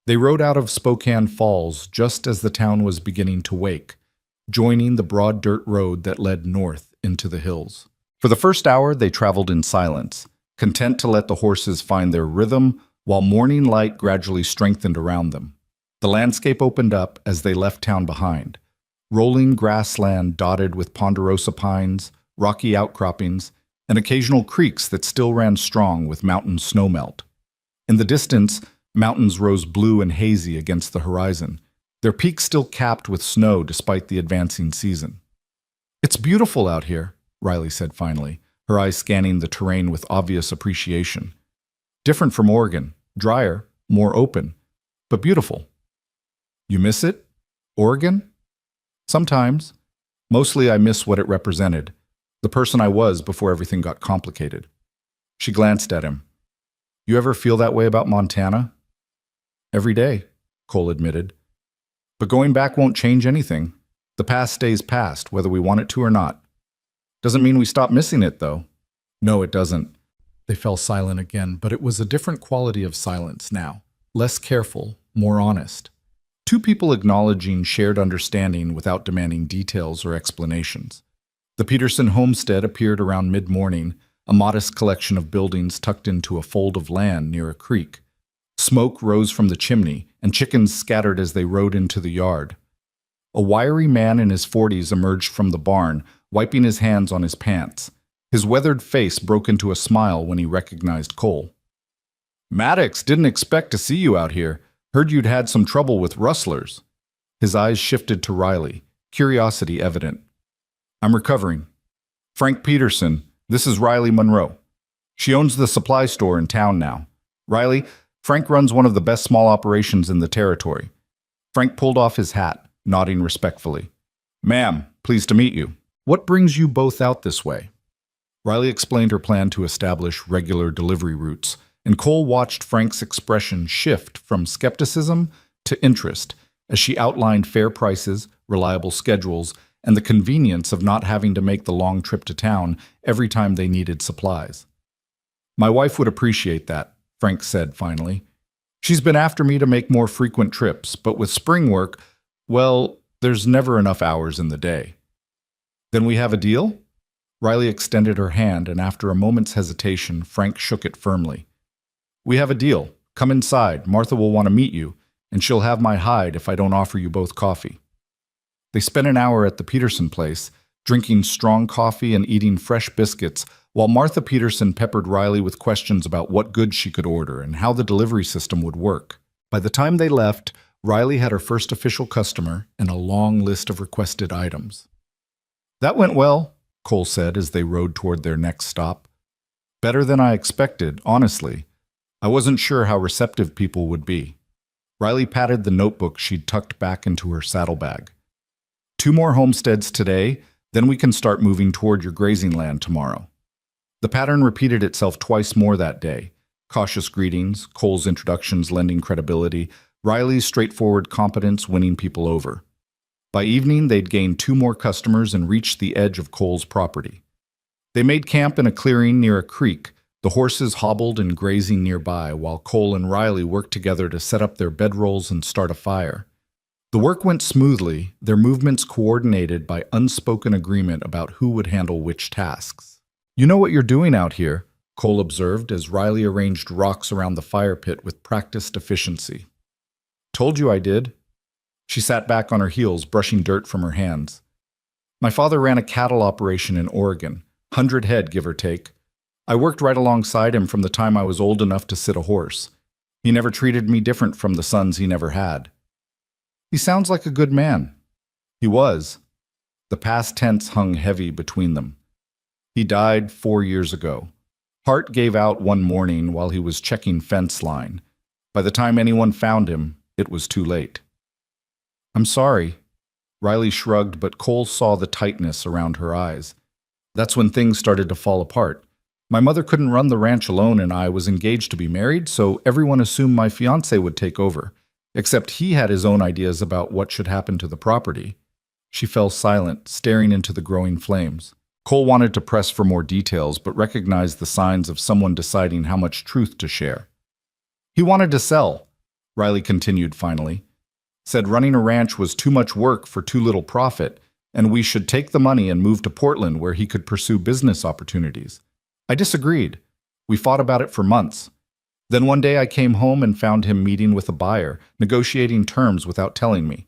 They rode out of Spokane Falls just as the town was beginning to wake, joining the broad dirt road that led north into the hills. For the first hour, they traveled in silence, content to let the horses find their rhythm while morning light gradually strengthened around them. The landscape opened up as they left town behind, rolling grassland dotted with ponderosa pines, rocky outcroppings, and occasional creeks that still ran strong with mountain snowmelt. In the distance, mountains rose blue and hazy against the horizon, their peaks still capped with snow despite the advancing season. "It's beautiful out here," Riley said finally, her eyes scanning the terrain with obvious appreciation. "Different from Oregon, drier, more open, but beautiful." "You miss it? Oregon?" "Sometimes. Mostly I miss what it represented, the person I was before everything got complicated." She glanced at him. "You ever feel that way about Montana?" "Every day," Cole admitted. "But going back won't change anything. The past stays past, whether we want it to or not. Doesn't mean we stop missing it, though." "No, it doesn't." They fell silent again, but it was a different quality of silence now, less careful, more honest. Two people acknowledging shared understanding without demanding details or explanations. The Peterson homestead appeared around mid-morning, a modest collection of buildings tucked into a fold of land near a creek. Smoke rose from the chimney, and chickens scattered as they rode into the yard. A wiry man in his 40s emerged from the barn, wiping his hands on his pants. His weathered face broke into a smile when he recognized Cole. "Maddox, didn't expect to see you out here. Heard you'd had some trouble with rustlers." His eyes shifted to Riley, curiosity evident. "I'm recovering. Frank Peterson, this is Riley Monroe. She owns the supply store in town now. Riley, Frank runs one of the best small operations in the territory." Frank pulled off his hat, nodding respectfully. "Ma'am, pleased to meet you. What brings you both out this way?" Riley explained her plan to establish regular delivery routes, and Cole watched Frank's expression shift from skepticism to interest as she outlined fair prices, reliable schedules, and the convenience of not having to make the long trip to town every time they needed supplies. "My wife would appreciate that," Frank said finally. "She's been after me to make more frequent trips, but with spring work, well, there's never enough hours in the day." "Then we have a deal?" Riley extended her hand, and after a moment's hesitation, Frank shook it firmly. "We have a deal. Come inside. Martha will want to meet you, and she'll have my hide if I don't offer you both coffee." They spent an hour at the Peterson place, drinking strong coffee and eating fresh biscuits, while Martha Peterson peppered Riley with questions about what goods she could order and how the delivery system would work. By the time they left, Riley had her first official customer and a long list of requested items. "That went well," Cole said as they rode toward their next stop. "Better than I expected, honestly. I wasn't sure how receptive people would be." Riley patted the notebook she'd tucked back into her saddlebag. "2 more homesteads today, then we can start moving toward your grazing land tomorrow." The pattern repeated itself twice more that day. Cautious greetings, Cole's introductions lending credibility, Riley's straightforward competence winning people over. By evening, they'd gained 2 more customers and reached the edge of Cole's property. They made camp in a clearing near a creek, the horses hobbled and grazing nearby, while Cole and Riley worked together to set up their bedrolls and start a fire. The work went smoothly, their movements coordinated by unspoken agreement about who would handle which tasks. "You know what you're doing out here," Cole observed as Riley arranged rocks around the fire pit with practiced efficiency. "Told you I did." She sat back on her heels, brushing dirt from her hands. "My father ran a cattle operation in Oregon, 100 head, give or take. I worked right alongside him from the time I was old enough to sit a horse. He never treated me different from the sons he never had. He sounds like a good man. He was. The past tense hung heavy between them. He died 4 years ago. Heart gave out one morning while he was checking fence line. By the time anyone found him, it was too late. I'm sorry. Riley shrugged, but Cole saw the tightness around her eyes. That's when things started to fall apart. My mother couldn't run the ranch alone and I was engaged to be married, so everyone assumed my fiancé would take over. Except he had his own ideas about what should happen to the property. She fell silent, staring into the growing flames. Cole wanted to press for more details, but recognized the signs of someone deciding how much truth to share. He wanted to sell, Riley continued finally. Said running a ranch was too much work for too little profit, and we should take the money and move to Portland where he could pursue business opportunities. I disagreed. We fought about it for months. Then one day I came home and found him meeting with a buyer, negotiating terms without telling me.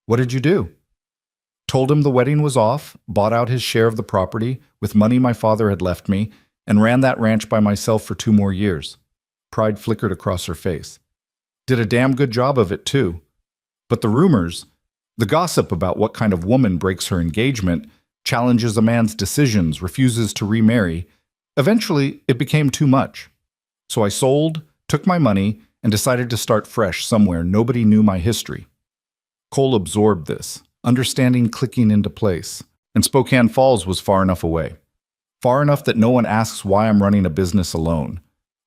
What did you do? Told him the wedding was off, bought out his share of the property with money my father had left me, and ran that ranch by myself for 2 more years. Pride flickered across her face. Did a damn good job of it, too. But the rumors, the gossip about what kind of woman breaks her engagement, challenges a man's decisions, refuses to remarry, eventually it became too much. So I sold, took my money, and decided to start fresh somewhere nobody knew my history. Cole absorbed this, understanding clicking into place, and Spokane Falls was far enough away. Far enough that no one asks why I'm running a business alone.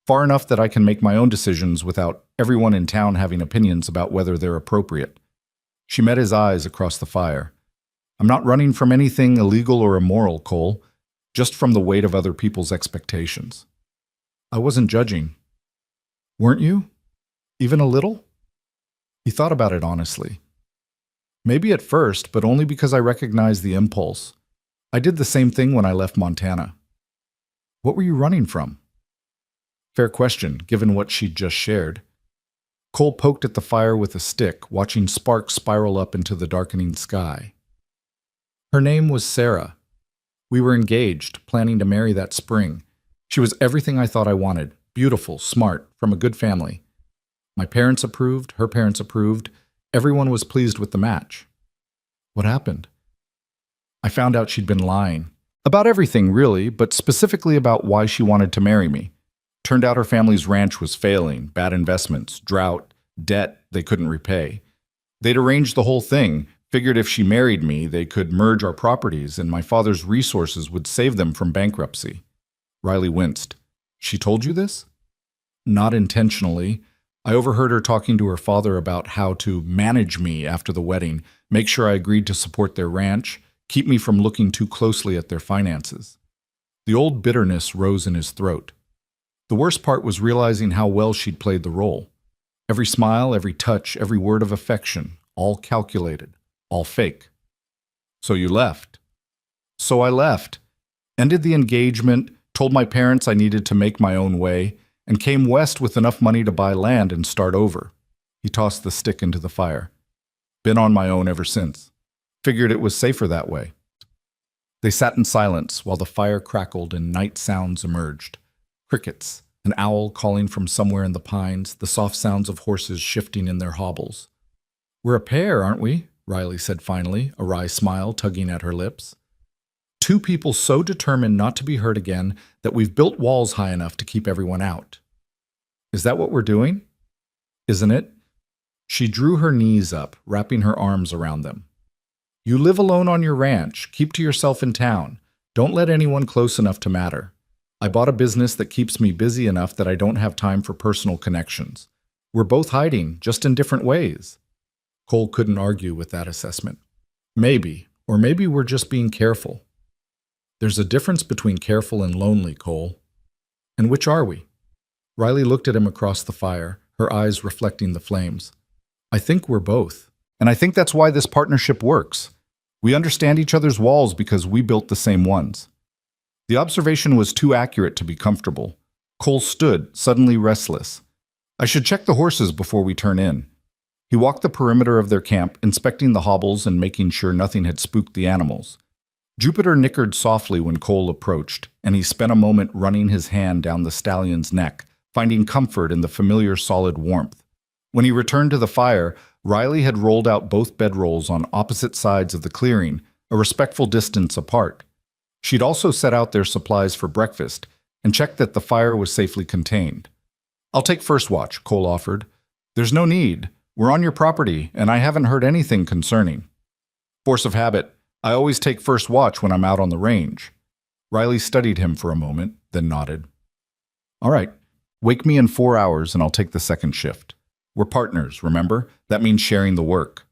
Far enough that I can make my own decisions without everyone in town having opinions about whether they're appropriate. She met his eyes across the fire. I'm not running from anything illegal or immoral, Cole, just from the weight of other people's expectations. I wasn't judging. Weren't you? Even a little? He thought about it honestly. Maybe at first, but only because I recognized the impulse. I did the same thing when I left Montana. What were you running from? Fair question, given what she'd just shared. Cole poked at the fire with a stick, watching sparks spiral up into the darkening sky. Her name was Sarah. We were engaged, planning to marry that spring. She was everything I thought I wanted, beautiful, smart, from a good family. My parents approved, her parents approved, everyone was pleased with the match. What happened? I found out she'd been lying. About everything, really, but specifically about why she wanted to marry me. Turned out her family's ranch was failing, bad investments, drought, debt they couldn't repay. They'd arranged the whole thing, figured if she married me, they could merge our properties and my father's resources would save them from bankruptcy. Riley winced. She told you this? Not intentionally. I overheard her talking to her father about how to manage me after the wedding, make sure I agreed to support their ranch, keep me from looking too closely at their finances. The old bitterness rose in his throat. The worst part was realizing how well she'd played the role. Every smile, every touch, every word of affection, all calculated, all fake. So you left. So I left. Ended the engagement, told my parents I needed to make my own way, and came west with enough money to buy land and start over. He tossed the stick into the fire. Been on my own ever since. Figured it was safer that way. They sat in silence while the fire crackled and night sounds emerged. Crickets, an owl calling from somewhere in the pines, the soft sounds of horses shifting in their hobbles. We're a pair, aren't we? Riley said finally, a wry smile tugging at her lips. 2 people so determined not to be hurt again that we've built walls high enough to keep everyone out. Is that what we're doing? Isn't it? She drew her knees up, wrapping her arms around them. You live alone on your ranch. Keep to yourself in town. Don't let anyone close enough to matter. I bought a business that keeps me busy enough that I don't have time for personal connections. We're both hiding, just in different ways. Cole couldn't argue with that assessment. Maybe, or maybe we're just being careful. There's a difference between careful and lonely, Cole. And which are we? Riley looked at him across the fire, her eyes reflecting the flames. I think we're both. And I think that's why this partnership works. We understand each other's walls because we built the same ones. The observation was too accurate to be comfortable. Cole stood, suddenly restless. I should check the horses before we turn in. He walked the perimeter of their camp, inspecting the hobbles and making sure nothing had spooked the animals. Jupiter nickered softly when Cole approached, and he spent a moment running his hand down the stallion's neck, finding comfort in the familiar solid warmth. When he returned to the fire, Riley had rolled out both bedrolls on opposite sides of the clearing, a respectful distance apart. She'd also set out their supplies for breakfast and checked that the fire was safely contained. "I'll take first watch," Cole offered. "There's no need. We're on your property, and I haven't heard anything concerning." "Force of habit. I always take first watch when I'm out on the range." Riley studied him for a moment, then nodded. "All right. Wake me in 4 hours and I'll take the second shift. We're partners, remember? That means sharing the work."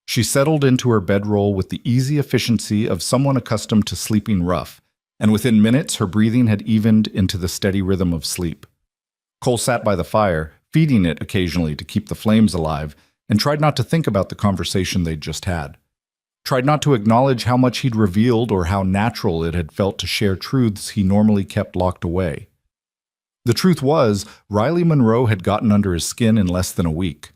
She settled into her bedroll with the easy efficiency of someone accustomed to sleeping rough, and within minutes her breathing had evened into the steady rhythm of sleep. Cole sat by the fire, feeding it occasionally to keep the flames alive, and tried not to think about the conversation they'd just had. Tried not to acknowledge how much he'd revealed or how natural it had felt to share truths he normally kept locked away. The truth was, Riley Monroe had gotten under his skin in less than a week,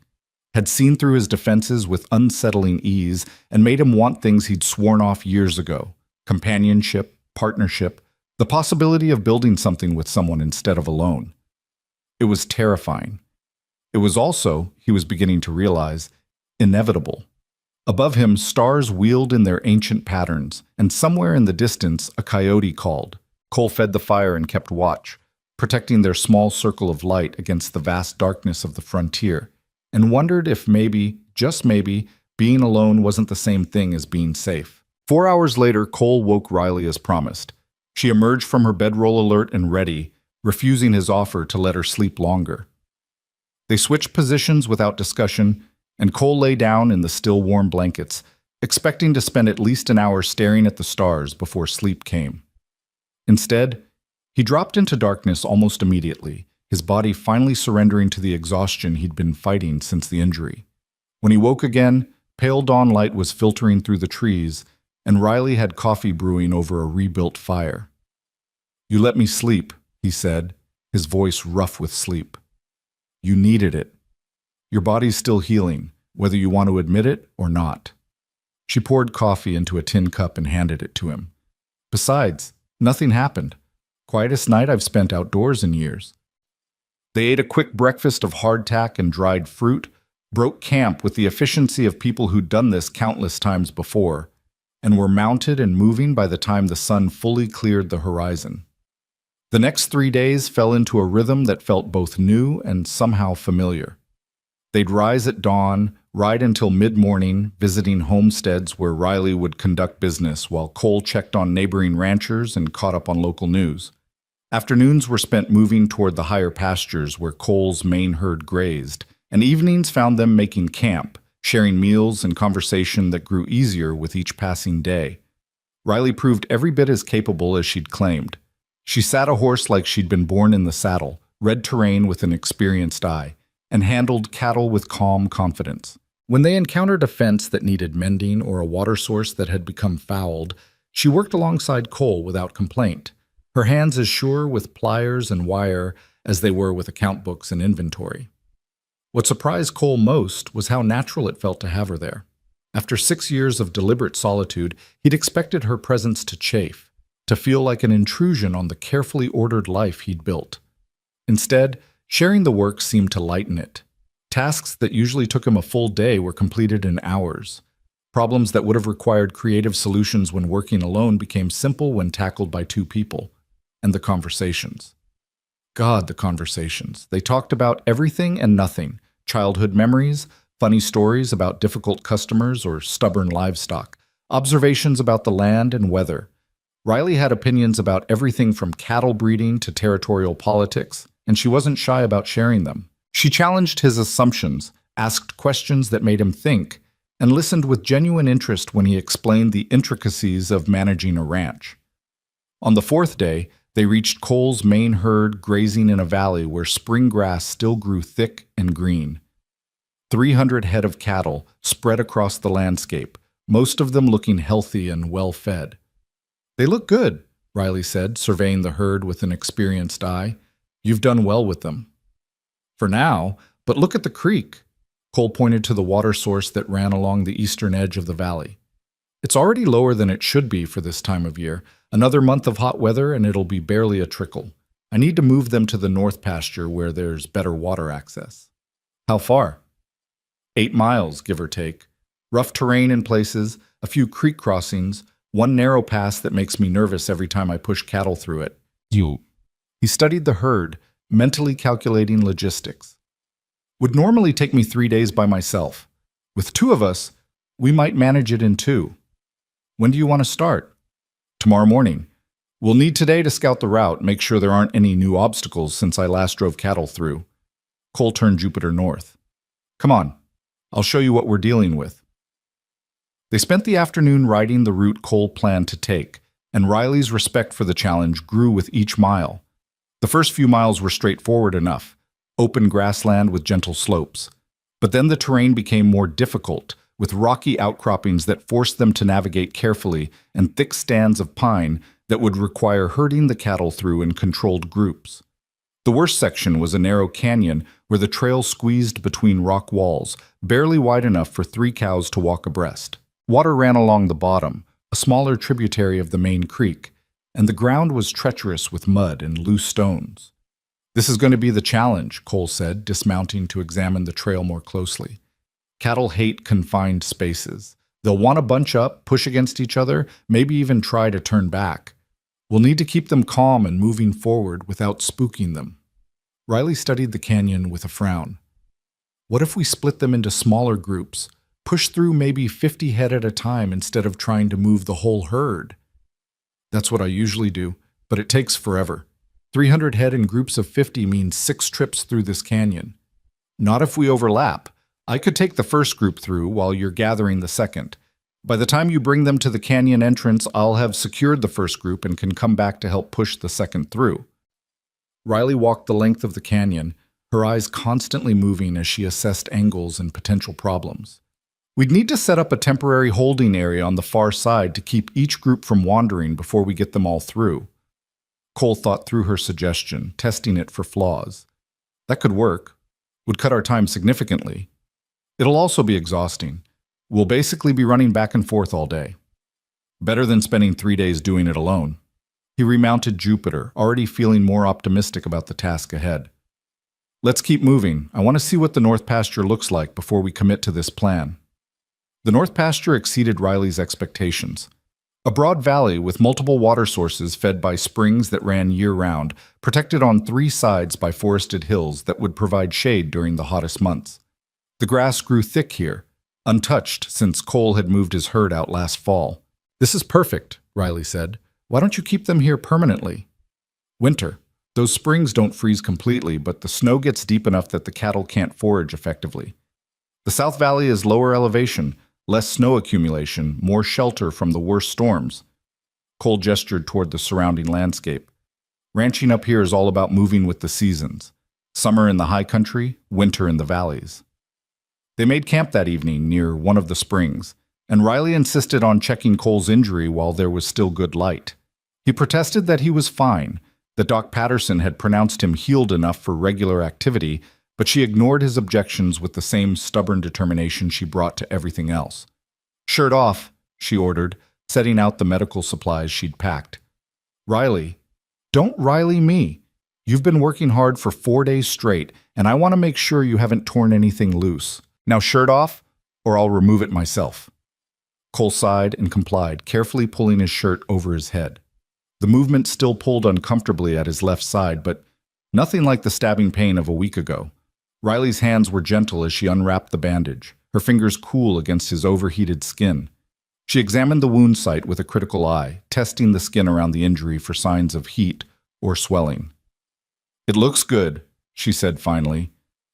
had seen through his defenses with unsettling ease, and made him want things he'd sworn off years ago: companionship, partnership, the possibility of building something with someone instead of alone. It was terrifying. It was also, he was beginning to realize, inevitable. Above him, stars wheeled in their ancient patterns, and somewhere in the distance, a coyote called. Cole fed the fire and kept watch, protecting their small circle of light against the vast darkness of the frontier, and wondered if maybe, just maybe, being alone wasn't the same thing as being safe. 4 hours later, Cole woke Riley as promised. She emerged from her bedroll alert and ready, refusing his offer to let her sleep longer. They switched positions without discussion, and Cole lay down in the still warm blankets, expecting to spend at least an hour staring at the stars before sleep came. Instead, he dropped into darkness almost immediately, his body finally surrendering to the exhaustion he'd been fighting since the injury. When he woke again, pale dawn light was filtering through the trees, and Riley had coffee brewing over a rebuilt fire. "You let me sleep," he said, his voice rough with sleep. "You needed it. Your body's still healing, whether you want to admit it or not." She poured coffee into a tin cup and handed it to him. "Besides, nothing happened. Quietest night I've spent outdoors in years." They ate a quick breakfast of hardtack and dried fruit, broke camp with the efficiency of people who'd done this countless times before, and were mounted and moving by the time the sun fully cleared the horizon. The next 3 days fell into a rhythm that felt both new and somehow familiar. They'd rise at dawn, ride until mid-morning, visiting homesteads where Riley would conduct business while Cole checked on neighboring ranchers and caught up on local news. Afternoons were spent moving toward the higher pastures where Cole's main herd grazed, and evenings found them making camp, sharing meals and conversation that grew easier with each passing day. Riley proved every bit as capable as she'd claimed. She sat a horse like she'd been born in the saddle, read terrain with an experienced eye, and handled cattle with calm confidence. When they encountered a fence that needed mending or a water source that had become fouled, she worked alongside Cole without complaint, her hands as sure with pliers and wire as they were with account books and inventory. What surprised Cole most was how natural it felt to have her there. After 6 years of deliberate solitude, he'd expected her presence to chafe, to feel like an intrusion on the carefully ordered life he'd built. Instead, sharing the work seemed to lighten it. Tasks that usually took him a full day were completed in hours. Problems that would have required creative solutions when working alone became simple when tackled by two people. And the conversations. God, the conversations. They talked about everything and nothing. Childhood memories, funny stories about difficult customers or stubborn livestock, observations about the land and weather. Riley had opinions about everything from cattle breeding to territorial politics, and she wasn't shy about sharing them. She challenged his assumptions, asked questions that made him think, and listened with genuine interest when he explained the intricacies of managing a ranch. On the 4th day, they reached Cole's main herd grazing in a valley where spring grass still grew thick and green. 300 head of cattle spread across the landscape, most of them looking healthy and well-fed. "They look good," Riley said, surveying the herd with an experienced eye. "You've done well with them." "For now, but look at the creek." Cole pointed to the water source that ran along the eastern edge of the valley. "It's already lower than it should be for this time of year. Another month of hot weather and it'll be barely a trickle. I need to move them to the north pasture where there's better water access. How far? 8 miles, give or take. Rough terrain in places, a few creek crossings, one narrow pass that makes me nervous every time I push cattle through it. You. He studied the herd, mentally calculating logistics. Would normally take me 3 days by myself. With two of us, we might manage it in 2. When do you want to start? Tomorrow morning. We'll need today to scout the route, make sure there aren't any new obstacles since I last drove cattle through. Cole turned Jupiter north. Come on, I'll show you what we're dealing with. They spent the afternoon riding the route Cole planned to take, and Riley's respect for the challenge grew with each mile. The first few miles were straightforward enough, open grassland with gentle slopes. But then the terrain became more difficult, with rocky outcroppings that forced them to navigate carefully and thick stands of pine that would require herding the cattle through in controlled groups. The worst section was a narrow canyon where the trail squeezed between rock walls, barely wide enough for 3 cows to walk abreast. Water ran along the bottom, a smaller tributary of the main creek, and the ground was treacherous with mud and loose stones. This is going to be the challenge, Cole said, dismounting to examine the trail more closely. Cattle hate confined spaces. They'll want to bunch up, push against each other, maybe even try to turn back. We'll need to keep them calm and moving forward without spooking them. Riley studied the canyon with a frown. What if we split them into smaller groups, push through maybe 50 head at a time instead of trying to move the whole herd? That's what I usually do, but it takes forever. 300 head in groups of 50 means 6 trips through this canyon. Not if we overlap. I could take the first group through while you're gathering the second. By the time you bring them to the canyon entrance, I'll have secured the first group and can come back to help push the second through. Riley walked the length of the canyon, her eyes constantly moving as she assessed angles and potential problems. We'd need to set up a temporary holding area on the far side to keep each group from wandering before we get them all through. Cole thought through her suggestion, testing it for flaws. That could work. Would cut our time significantly. It'll also be exhausting. We'll basically be running back and forth all day. Better than spending 3 days doing it alone. He remounted Jupiter, already feeling more optimistic about the task ahead. Let's keep moving. I want to see what the North Pasture looks like before we commit to this plan. The North Pasture exceeded Riley's expectations. A broad valley with multiple water sources fed by springs that ran year-round, protected on 3 sides by forested hills that would provide shade during the hottest months. The grass grew thick here, untouched since Cole had moved his herd out last fall. This is perfect, Riley said. Why don't you keep them here permanently? Winter. Those springs don't freeze completely, but the snow gets deep enough that the cattle can't forage effectively. The South Valley is lower elevation, less snow accumulation, more shelter from the worst storms. Cole gestured toward the surrounding landscape. Ranching up here is all about moving with the seasons. Summer in the high country, winter in the valleys. They made camp that evening near one of the springs, and Riley insisted on checking Cole's injury while there was still good light. He protested that he was fine, that Doc Patterson had pronounced him healed enough for regular activity, but she ignored his objections with the same stubborn determination she brought to everything else. Shirt off, she ordered, setting out the medical supplies she'd packed. Riley, don't Riley me. You've been working hard for 4 days straight, and I want to make sure you haven't torn anything loose. Now shirt off, or I'll remove it myself. Cole sighed and complied, carefully pulling his shirt over his head. The movement still pulled uncomfortably at his left side, but nothing like the stabbing pain of a week ago. Riley's hands were gentle as she unwrapped the bandage, her fingers cool against his overheated skin. She examined the wound site with a critical eye, testing the skin around the injury for signs of heat or swelling. It looks good, she said finally.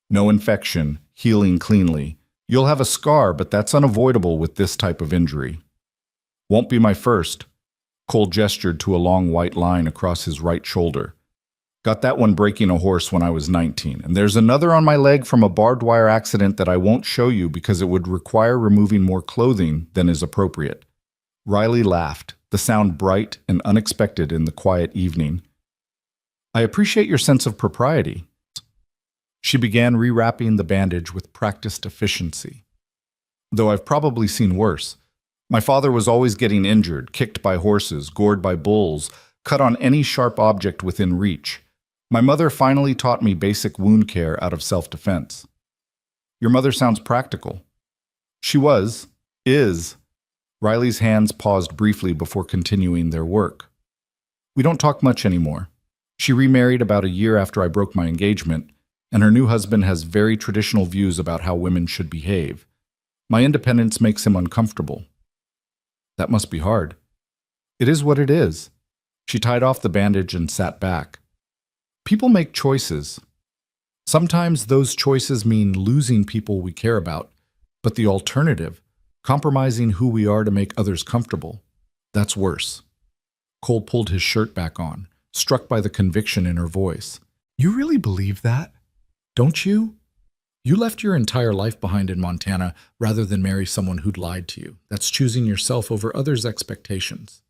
No infection, healing cleanly. You'll have a scar, but that's unavoidable with this type of injury. Won't be my first. Cole gestured to a long white line across his right shoulder. Got that one breaking a horse when I was 19, and there's another on my leg from a barbed wire accident that I won't show you because it would require removing more clothing than is appropriate. Riley laughed, the sound bright and unexpected in the quiet evening. I appreciate your sense of propriety. She began rewrapping the bandage with practiced efficiency. Though I've probably seen worse. My father was always getting injured, kicked by horses, gored by bulls, cut on any sharp object within reach. My mother finally taught me basic wound care out of self-defense. Your mother sounds practical. She is. Riley's hands paused briefly before continuing their work. We don't talk much anymore. She remarried about a year after I broke my engagement, and her new husband has very traditional views about how women should behave. My independence makes him uncomfortable. That must be hard. It is what it is. She tied off the bandage and sat back. People make choices. Sometimes those choices mean losing people we care about, but the alternative, compromising who we are to make others comfortable, that's worse. Cole pulled his shirt back on, struck by the conviction in her voice. You really believe that? Don't you? You left your entire life behind in Montana rather than marry someone who'd lied to you. That's choosing yourself over others' expectations.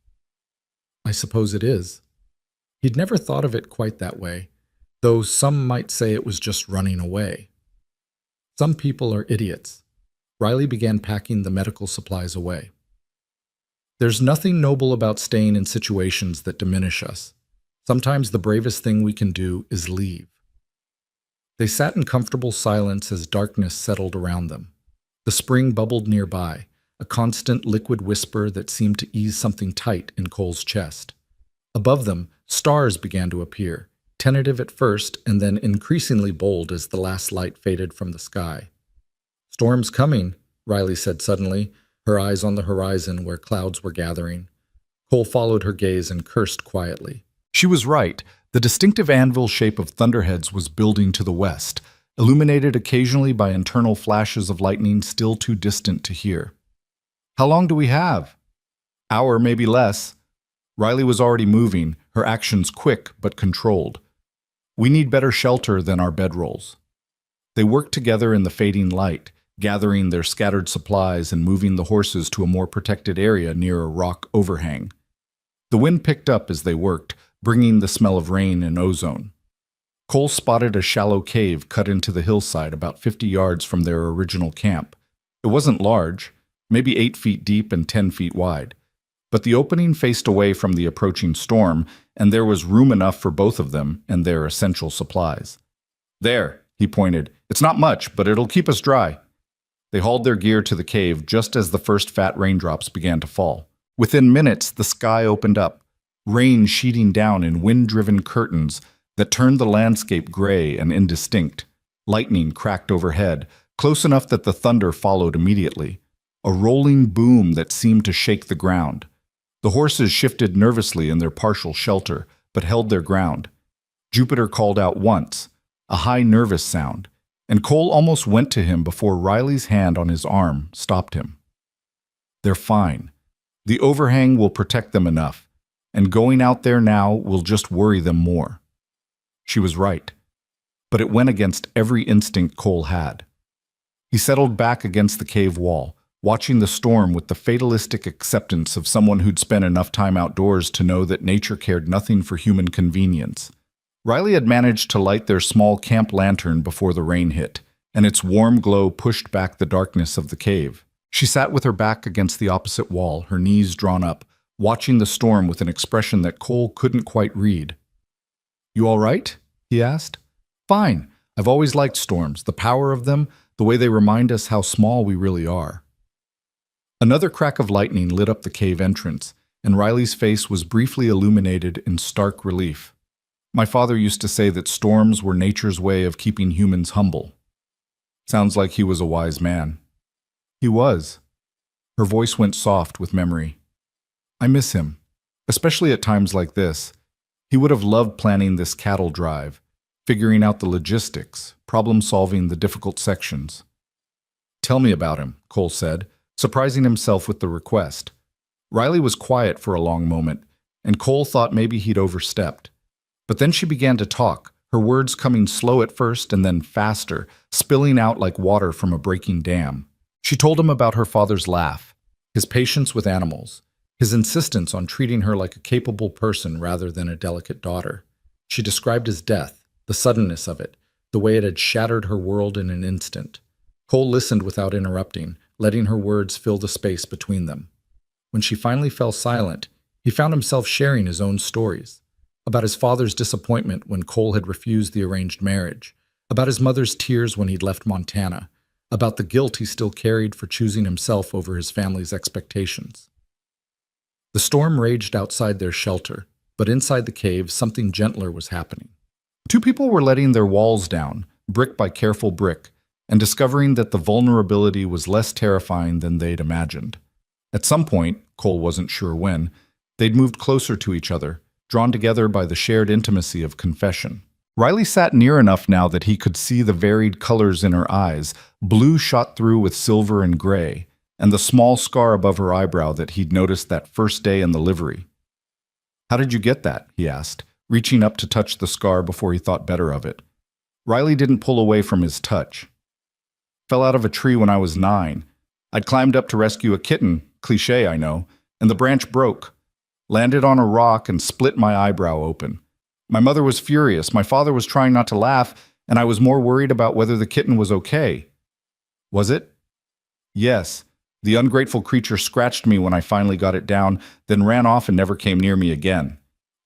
I suppose it is. He'd never thought of it quite that way, though some might say it was just running away. Some people are idiots. Riley began packing the medical supplies away. There's nothing noble about staying in situations that diminish us. Sometimes the bravest thing we can do is leave. They sat in comfortable silence as darkness settled around them. The spring bubbled nearby, a constant liquid whisper that seemed to ease something tight in Cole's chest. Above them, stars began to appear, tentative at first and then increasingly bold as the last light faded from the sky. Storm's coming, Riley said suddenly, her eyes on the horizon where clouds were gathering. Cole followed her gaze and cursed quietly. She was right. The distinctive anvil shape of thunderheads was building to the west, illuminated occasionally by internal flashes of lightning still too distant to hear. How long do we have? Hour, maybe less. Riley was already moving, her actions quick but controlled. We need better shelter than our bedrolls. They worked together in the fading light, gathering their scattered supplies and moving the horses to a more protected area near a rock overhang. The wind picked up as they worked, bringing the smell of rain and ozone. Cole spotted a shallow cave cut into the hillside about 50 yards from their original camp. It wasn't large, maybe 8 feet deep and 10 feet wide, but the opening faced away from the approaching storm, and there was room enough for both of them and their essential supplies. There, he pointed. It's not much, but it'll keep us dry. They hauled their gear to the cave just as the first fat raindrops began to fall. Within minutes, the sky opened up, rain sheeting down in wind-driven curtains that turned the landscape gray and indistinct. Lightning cracked overhead, close enough that the thunder followed immediately, a rolling boom that seemed to shake the ground. The horses shifted nervously in their partial shelter, but held their ground. Jupiter called out once, a high nervous sound, and Cole almost went to him before Riley's hand on his arm stopped him. They're fine. The overhang will protect them enough, and going out there now will just worry them more. She was right, but it went against every instinct Cole had. He settled back against the cave wall, watching the storm with the fatalistic acceptance of someone who'd spent enough time outdoors to know that nature cared nothing for human convenience. Riley had managed to light their small camp lantern before the rain hit, and its warm glow pushed back the darkness of the cave. She sat with her back against the opposite wall, her knees drawn up, watching the storm with an expression that Cole couldn't quite read. "You all right?" he asked. "Fine. I've always liked storms, the power of them, the way they remind us how small we really are." Another crack of lightning lit up the cave entrance, and Riley's face was briefly illuminated in stark relief. My father used to say that storms were nature's way of keeping humans humble. Sounds like he was a wise man. He was. Her voice went soft with memory. I miss him, especially at times like this. He would have loved planning this cattle drive, figuring out the logistics, problem-solving the difficult sections. "Tell me about him," Cole said, surprising himself with the request. Riley was quiet for a long moment, and Cole thought maybe he'd overstepped. But then she began to talk, her words coming slow at first and then faster, spilling out like water from a breaking dam. She told him about her father's laugh, his patience with animals, his insistence on treating her like a capable person rather than a delicate daughter. She described his death, the suddenness of it, the way it had shattered her world in an instant. Cole listened without interrupting, letting her words fill the space between them. When she finally fell silent, he found himself sharing his own stories. About his father's disappointment when Cole had refused the arranged marriage, about his mother's tears when he'd left Montana, about the guilt he still carried for choosing himself over his family's expectations. The storm raged outside their shelter, but inside the cave, something gentler was happening. Two people were letting their walls down, brick by careful brick, and discovering that the vulnerability was less terrifying than they'd imagined. At some point, Cole wasn't sure when, they'd moved closer to each other, drawn together by the shared intimacy of confession. Riley sat near enough now that he could see the varied colors in her eyes, blue shot through with silver and gray, and the small scar above her eyebrow that he'd noticed that first day in the livery. "How did you get that?" he asked, reaching up to touch the scar before he thought better of it. Riley didn't pull away from his touch. "Fell out of a tree when I was 9. I'd climbed up to rescue a kitten, cliché I know, and the branch broke. Landed on a rock and split my eyebrow open. My mother was furious, my father was trying not to laugh, and I was more worried about whether the kitten was okay." "Was it?" "Yes. The ungrateful creature scratched me when I finally got it down, then ran off and never came near me again."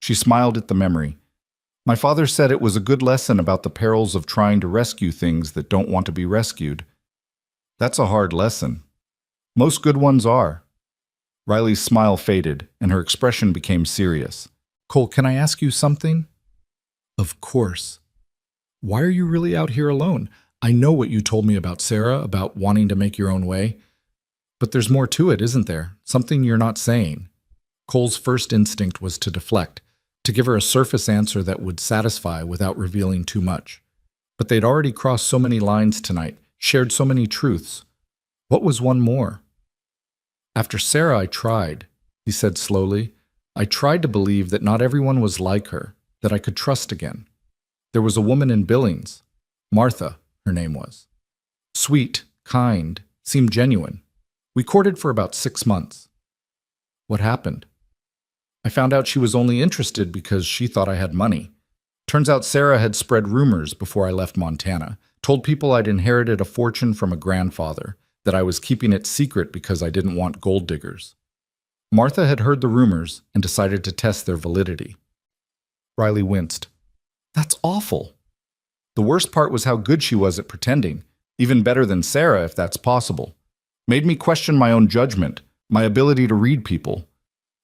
She smiled at the memory. "My father said it was a good lesson about the perils of trying to rescue things that don't want to be rescued." "That's a hard lesson." "Most good ones are." Riley's smile faded, and her expression became serious. "Cole, can I ask you something?" "Of course." "Why are you really out here alone? I know what you told me about Sarah, about wanting to make your own way. But there's more to it, isn't there? Something you're not saying." Cole's first instinct was to deflect, to give her a surface answer that would satisfy without revealing too much. But they'd already crossed so many lines tonight, shared so many truths. What was one more? "After Sarah, I tried," he said slowly. "I tried to believe that not everyone was like her, that I could trust again. There was a woman in Billings. Martha, her name was. Sweet, kind, seemed genuine. We courted for about 6 months. What happened? I found out she was only interested because she thought I had money. Turns out Sarah had spread rumors before I left Montana, told people I'd inherited a fortune from a grandfather, that I was keeping it secret because I didn't want gold diggers. Martha had heard the rumors and decided to test their validity." Riley winced. "That's awful." "The worst part was how good she was at pretending, even better than Sarah if that's possible. Made me question my own judgment, my ability to read people."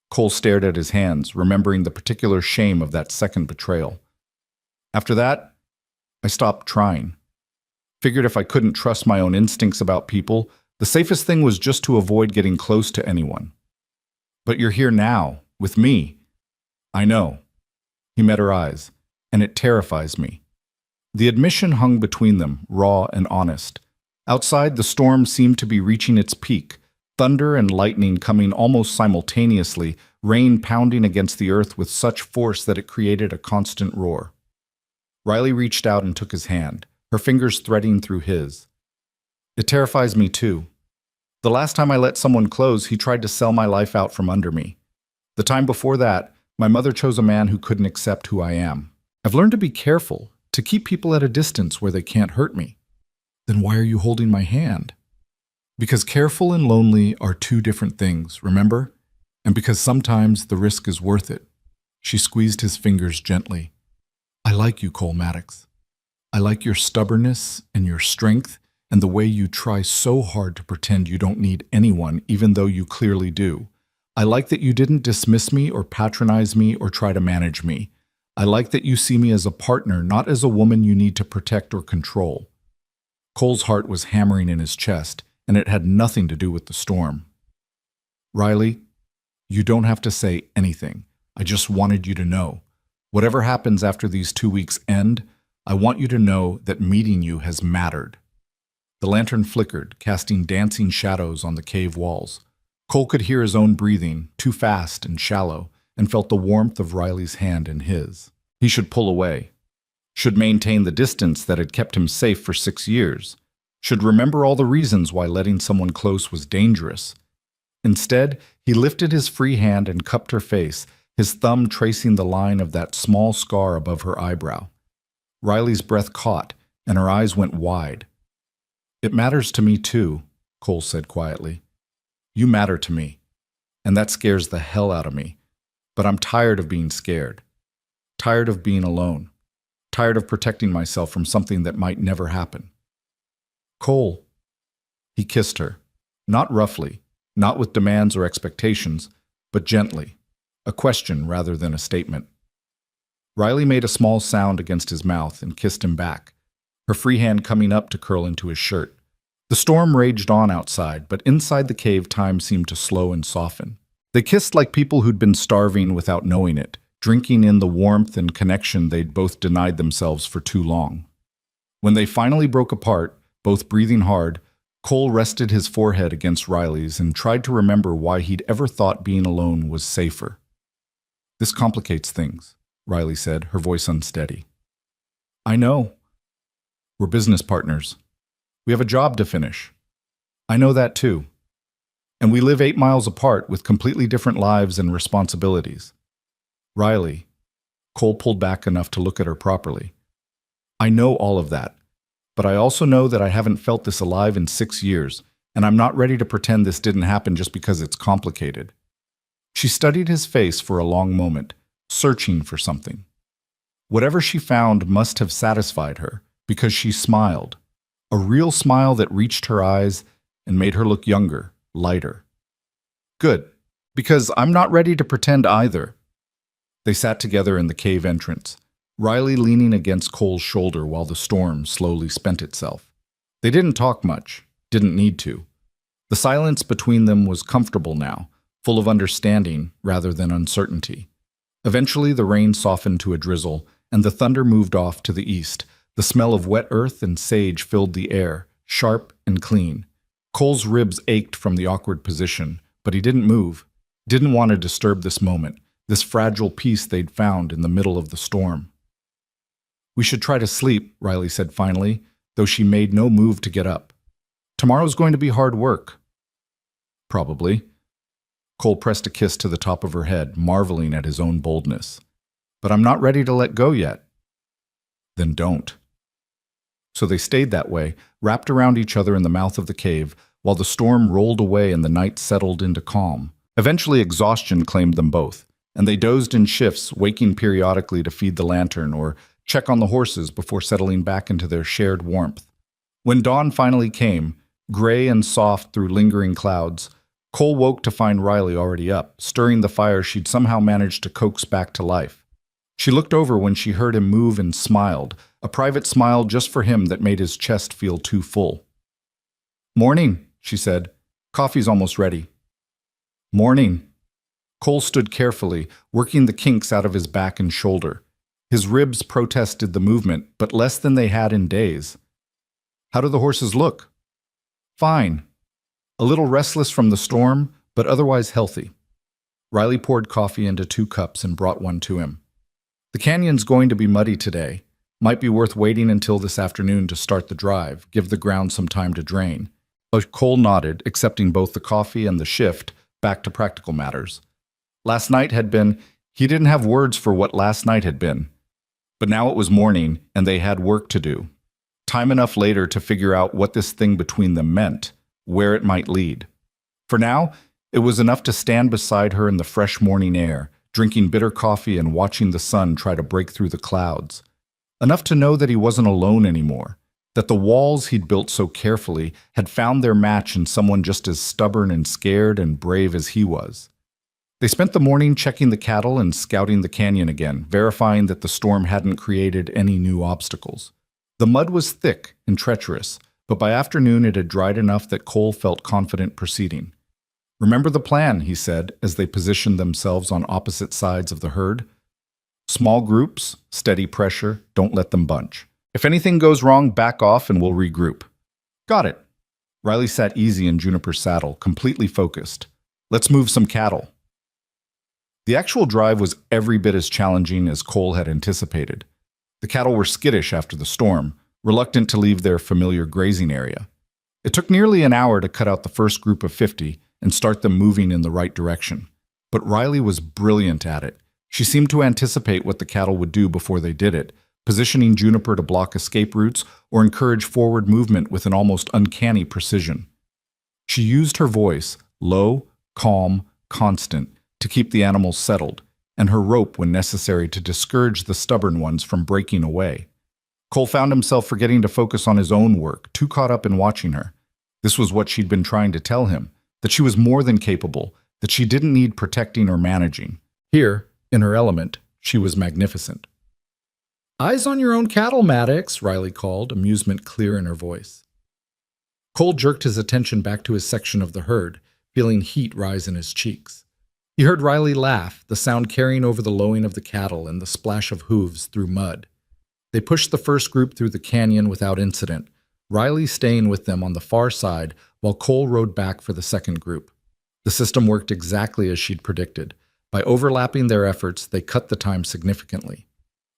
Cole stared at his hands, remembering the particular shame of that second betrayal. "After that, I stopped trying. Figured if I couldn't trust my own instincts about people, the safest thing was just to avoid getting close to anyone. But you're here now, with me." "I know." He met her eyes, "and it terrifies me." The admission hung between them, raw and honest. Outside, the storm seemed to be reaching its peak, thunder and lightning coming almost simultaneously, rain pounding against the earth with such force that it created a constant roar. Riley reached out and took his hand, her fingers threading through his. "It terrifies me too. The last time I let someone close, he tried to sell my life out from under me. The time before that, my mother chose a man who couldn't accept who I am. I've learned to be careful, to keep people at a distance where they can't hurt me." "Then why are you holding my hand?" "Because careful and lonely are two different things, remember? And because sometimes the risk is worth it." She squeezed his fingers gently. "I like you, Cole Maddox. I like your stubbornness and your strength and the way you try so hard to pretend you don't need anyone even though you clearly do. I like that you didn't dismiss me or patronize me or try to manage me. I like that you see me as a partner, not as a woman you need to protect or control." Cole's heart was hammering in his chest, and it had nothing to do with the storm. "Riley, you don't have to say anything. I just wanted you to know. Whatever happens after these 2 weeks end, I want you to know that meeting you has mattered." The lantern flickered, casting dancing shadows on the cave walls. Cole could hear his own breathing, too fast and shallow, and felt the warmth of Riley's hand in his. He should pull away. Should maintain the distance that had kept him safe for 6 years. Should remember all the reasons why letting someone close was dangerous. Instead, he lifted his free hand and cupped her face, his thumb tracing the line of that small scar above her eyebrow. Riley's breath caught, and her eyes went wide. "It matters to me too," Cole said quietly. "You matter to me, and that scares the hell out of me. But I'm tired of being scared. tired of being alone, tired of protecting myself from something that might never happen. Cole. He kissed her, not roughly, not with demands or expectations, but gently, a question rather than a statement. Riley made a small sound against his mouth and kissed him back, her free hand coming up to curl into his shirt. The storm raged on outside, but inside the cave time seemed to slow and soften. They kissed like people who'd been starving without knowing it, drinking in the warmth and connection they'd both denied themselves for too long. When they finally broke apart, both breathing hard, Cole rested his forehead against Riley's and tried to remember why he'd ever thought being alone was safer. "This complicates things," Riley said, her voice unsteady. "I know. We're business partners. We have a job to finish. I know that too. And we live 8 miles apart with completely different lives and responsibilities. Riley," Cole pulled back enough to look at her properly, "I know all of that, but I also know that I haven't felt this alive in 6 years, and I'm not ready to pretend this didn't happen just because it's complicated." She studied his face for a long moment, searching for something. Whatever she found must have satisfied her, because she smiled, a real smile that reached her eyes and made her look younger, lighter. "Good, because I'm not ready to pretend either." They sat together in the cave entrance, Riley leaning against Cole's shoulder while the storm slowly spent itself. They didn't talk much, didn't need to. The silence between them was comfortable now, full of understanding rather than uncertainty. Eventually the rain softened to a drizzle, and the thunder moved off to the east. The smell of wet earth and sage filled the air, sharp and clean. Cole's ribs ached from the awkward position, but he didn't move, didn't want to disturb this moment, this fragile peace they'd found in the middle of the storm. "We should try to sleep," Riley said finally, though she made no move to get up. "Tomorrow's going to be hard work." "Probably." Cole pressed a kiss to the top of her head, marveling at his own boldness. "But I'm not ready to let go yet." "Then don't." So they stayed that way, wrapped around each other in the mouth of the cave, while the storm rolled away and the night settled into calm. Eventually exhaustion claimed them both, and they dozed in shifts, waking periodically to feed the lantern or check on the horses before settling back into their shared warmth. When dawn finally came, gray and soft through lingering clouds, Cole woke to find Riley already up, stirring the fire she'd somehow managed to coax back to life. She looked over when she heard him move and smiled, a private smile just for him that made his chest feel too full. "Morning," she said. "Coffee's almost ready." "Morning." Cole stood carefully, working the kinks out of his back and shoulder. His ribs protested the movement, but less than they had in days. "How do the horses look?" "Fine. A little restless from the storm, but otherwise healthy." Riley poured coffee into 2 cups and brought one to him. "The canyon's going to be muddy today. Might be worth waiting until this afternoon to start the drive, give the ground some time to drain." But Cole nodded, accepting both the coffee and the shift, back to practical matters. Last night had been, he didn't have words for what last night had been. But now it was morning, and they had work to do. Time enough later to figure out what this thing between them meant, where it might lead. For now, it was enough to stand beside her in the fresh morning air, drinking bitter coffee and watching the sun try to break through the clouds. Enough to know that he wasn't alone anymore, that the walls he'd built so carefully had found their match in someone just as stubborn and scared and brave as he was. They spent the morning checking the cattle and scouting the canyon again, verifying that the storm hadn't created any new obstacles. The mud was thick and treacherous, but by afternoon it had dried enough that Cole felt confident proceeding. "Remember the plan," he said, as they positioned themselves on opposite sides of the herd. "Small groups, steady pressure, don't let them bunch. If anything goes wrong, back off and we'll regroup." "Got it." Riley sat easy in Juniper's saddle, completely focused. "Let's move some cattle." The actual drive was every bit as challenging as Cole had anticipated. The cattle were skittish after the storm, reluctant to leave their familiar grazing area. It took nearly an hour to cut out the first group of 50 and start them moving in the right direction. But Riley was brilliant at it. She seemed to anticipate what the cattle would do before they did it, positioning Juniper to block escape routes or encourage forward movement with an almost uncanny precision. She used her voice, low, calm, constant, to keep the animals settled, and her rope when necessary to discourage the stubborn ones from breaking away. Cole found himself forgetting to focus on his own work, too caught up in watching her. This was what she'd been trying to tell him, that she was more than capable, that she didn't need protecting or managing. Here, in her element, she was magnificent. "Eyes on your own cattle, Maddox," Riley called, amusement clear in her voice. Cole jerked his attention back to his section of the herd, feeling heat rise in his cheeks. He heard Riley laugh, the sound carrying over the lowing of the cattle and the splash of hooves through mud. They pushed the first group through the canyon without incident, Riley staying with them on the far side while Cole rode back for the second group. The system worked exactly as she'd predicted. By overlapping their efforts, they cut the time significantly.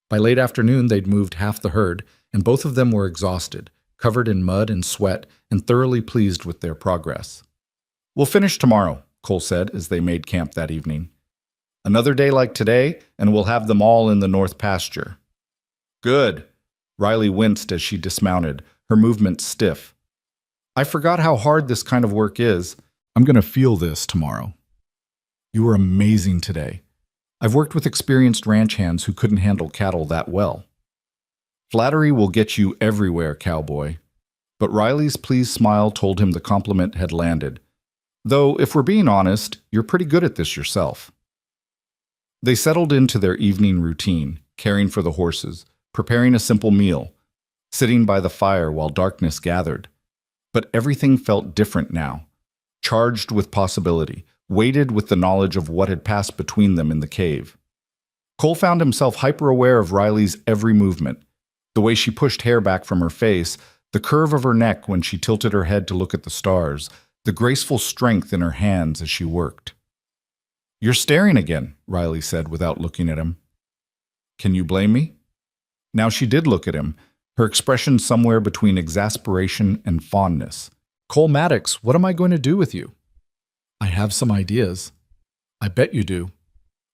By late afternoon, they'd moved half the herd, and both of them were exhausted, covered in mud and sweat, and thoroughly pleased with their progress. "We'll finish tomorrow," Cole said as they made camp that evening. "Another day like today, and we'll have them all in the north pasture." "Good." Riley winced as she dismounted, her movements stiff. "I forgot how hard this kind of work is. I'm going to feel this tomorrow." "You were amazing today. I've worked with experienced ranch hands who couldn't handle cattle that well." "Flattery will get you everywhere, Cowboy." But Riley's pleased smile told him the compliment had landed. "Though, if we're being honest, you're pretty good at this yourself." They settled into their evening routine, caring for the horses, preparing a simple meal, sitting by the fire while darkness gathered. But everything felt different now, charged with possibility, weighted with the knowledge of what had passed between them in the cave. Cole found himself hyper-aware of Riley's every movement, the way she pushed hair back from her face, the curve of her neck when she tilted her head to look at the stars, the graceful strength in her hands as she worked. "You're staring again," Riley said without looking at him. "Can you blame me?" Now she did look at him, her expression somewhere between exasperation and fondness. "Cole Maddox, what am I going to do with you?" "I have some ideas." "I bet you do."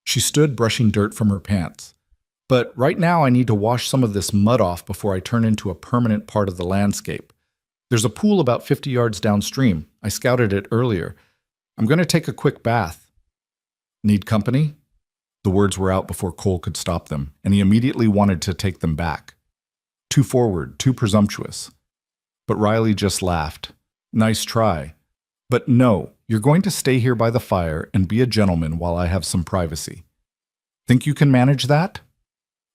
She stood brushing dirt from her pants. "But right now I need to wash some of this mud off before I turn into a permanent part of the landscape. There's a pool about 50 yards downstream. I scouted it earlier. I'm going to take a quick bath." "Need company?" The words were out before Cole could stop them, and he immediately wanted to take them back. Too forward, too presumptuous. But Riley just laughed. "Nice try. But no, you're going to stay here by the fire and be a gentleman while I have some privacy. Think you can manage that?"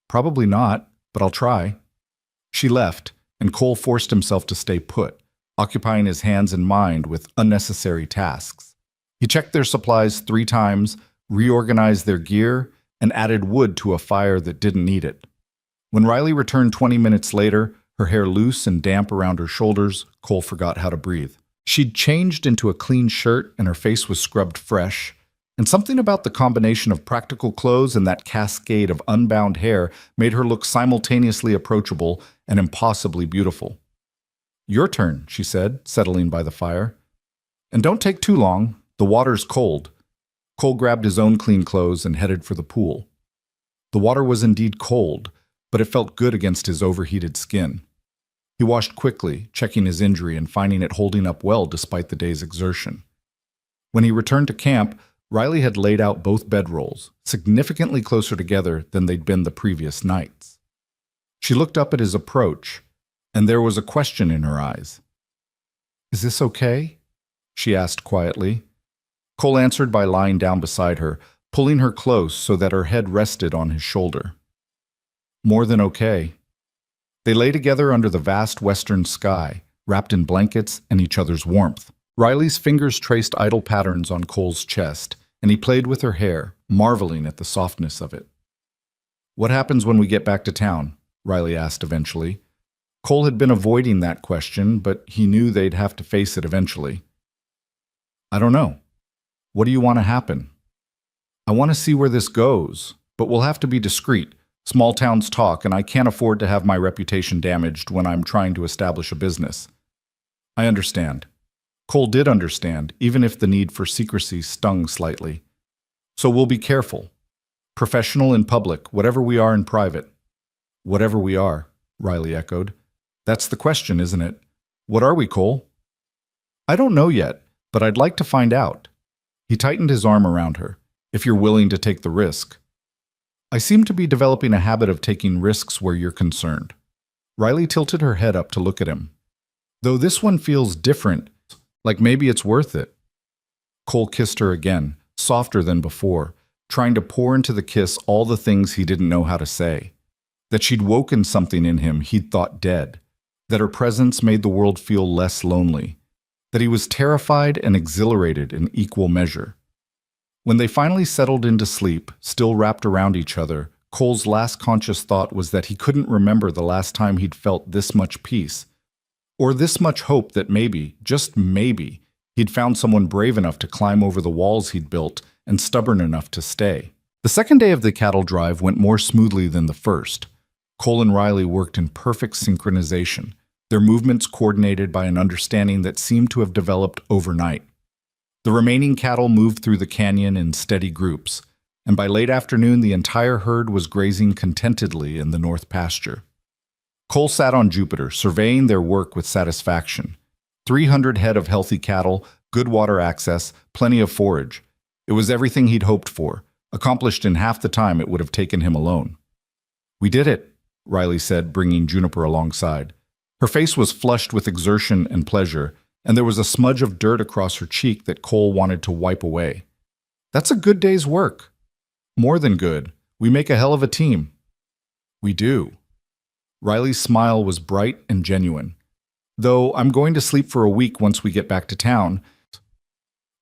"Probably not, but I'll try." She left, and Cole forced himself to stay put, occupying his hands and mind with unnecessary tasks. He checked their supplies 3 times, reorganized their gear, and added wood to a fire that didn't need it. When Riley returned 20 minutes later, her hair loose and damp around her shoulders, Cole forgot how to breathe. She'd changed into a clean shirt and her face was scrubbed fresh, and something about the combination of practical clothes and that cascade of unbound hair made her look simultaneously approachable and impossibly beautiful. "Your turn," she said, settling by the fire. "And don't take too long. The water's cold." Cole grabbed his own clean clothes and headed for the pool. The water was indeed cold, but it felt good against his overheated skin. He washed quickly, checking his injury and finding it holding up well despite the day's exertion. When he returned to camp, Riley had laid out both bedrolls, significantly closer together than they'd been the previous nights. She looked up at his approach, and there was a question in her eyes. "Is this okay?" she asked quietly. Cole answered by lying down beside her, pulling her close so that her head rested on his shoulder. "More than okay." They lay together under the vast western sky, wrapped in blankets and each other's warmth. Riley's fingers traced idle patterns on Cole's chest, and he played with her hair, marveling at the softness of it. "What happens when we get back to town?" Riley asked eventually. Cole had been avoiding that question, but he knew they'd have to face it eventually. "I don't know. What do you want to happen?" "I want to see where this goes, but we'll have to be discreet. Small towns talk, and I can't afford to have my reputation damaged when I'm trying to establish a business." "I understand." Cole did understand, even if the need for secrecy stung slightly. "So we'll be careful. Professional in public, whatever we are in private." "Whatever we are," Riley echoed. "That's the question, isn't it? What are we, Cole?" "I don't know yet, but I'd like to find out." He tightened his arm around her. "If you're willing to take the risk." I seem to be developing a habit of taking risks where you're concerned. Riley tilted her head up to look at him. Though this one feels different, like maybe it's worth it. Cole kissed her again, softer than before, trying to pour into the kiss all the things he didn't know how to say. That she'd woken something in him he'd thought dead. That her presence made the world feel less lonely. That he was terrified and exhilarated in equal measure. When they finally settled into sleep, still wrapped around each other, Cole's last conscious thought was that he couldn't remember the last time he'd felt this much peace. Or this much hope that maybe, just maybe, he'd found someone brave enough to climb over the walls he'd built and stubborn enough to stay. The second day of the cattle drive went more smoothly than the first. Cole and Riley worked in perfect synchronization, their movements coordinated by an understanding that seemed to have developed overnight. The remaining cattle moved through the canyon in steady groups, and by late afternoon the entire herd was grazing contentedly in the north pasture. Cole sat on Jupiter, surveying their work with satisfaction. 300 head of healthy cattle, good water access, plenty of forage. It was everything he'd hoped for, accomplished in half the time it would have taken him alone. "We did it," Riley said, bringing Juniper alongside. Her face was flushed with exertion and pleasure, and there was a smudge of dirt across her cheek that Cole wanted to wipe away. "That's a good day's work." "More than good. We make a hell of a team." "We do." Riley's smile was bright and genuine. "Though I'm going to sleep for a week once we get back to town."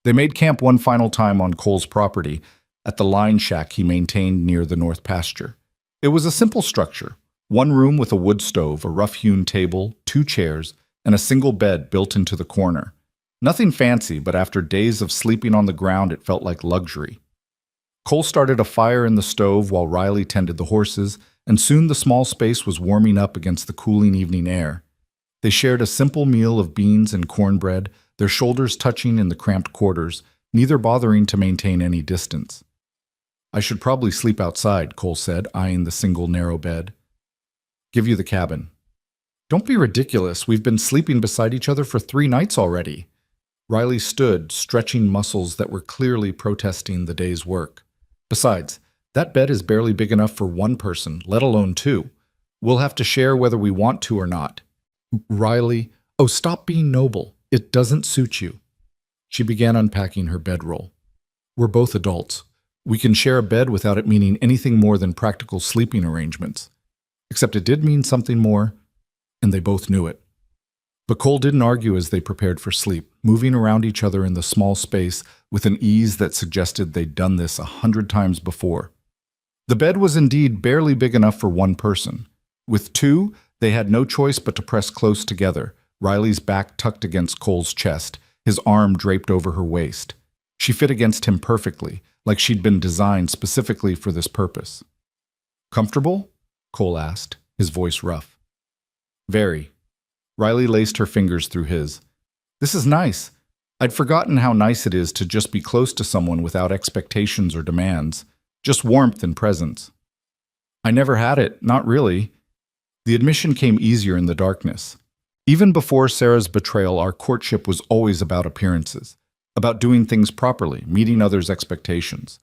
They made camp one final time on Cole's property, at the line shack he maintained near the north pasture. It was a simple structure. One room with a wood stove, a rough-hewn table, 2 chairs, and a single bed built into the corner. Nothing fancy, but after days of sleeping on the ground, it felt like luxury. Cole started a fire in the stove while Riley tended the horses, and soon the small space was warming up against the cooling evening air. They shared a simple meal of beans and cornbread, their shoulders touching in the cramped quarters, neither bothering to maintain any distance. "I should probably sleep outside," Cole said, eyeing the single narrow bed. "Give you the cabin." "Don't be ridiculous. We've been sleeping beside each other for 3 nights already." Riley stood, stretching muscles that were clearly protesting the day's work. "Besides, that bed is barely big enough for 1 person, let alone 2. We'll have to share whether we want to or not." "Riley, oh, stop being noble. It doesn't suit you." She began unpacking her bedroll. "We're both adults. We can share a bed without it meaning anything more than practical sleeping arrangements. Except it did mean something more, and they both knew it." But Cole didn't argue as they prepared for sleep, moving around each other in the small space with an ease that suggested they'd done this 100 times before. The bed was indeed barely big enough for 1 person. With 2, they had no choice but to press close together, Riley's back tucked against Cole's chest, his arm draped over her waist. She fit against him perfectly, like she'd been designed specifically for this purpose. "Comfortable?" Cole asked, his voice rough. "Very." Riley laced her fingers through his. "This is nice. I'd forgotten how nice it is to just be close to someone without expectations or demands, just warmth and presence." "I never had it, not really." The admission came easier in the darkness. Even before Sarah's betrayal, our courtship was always about appearances, about doing things properly, meeting others' expectations.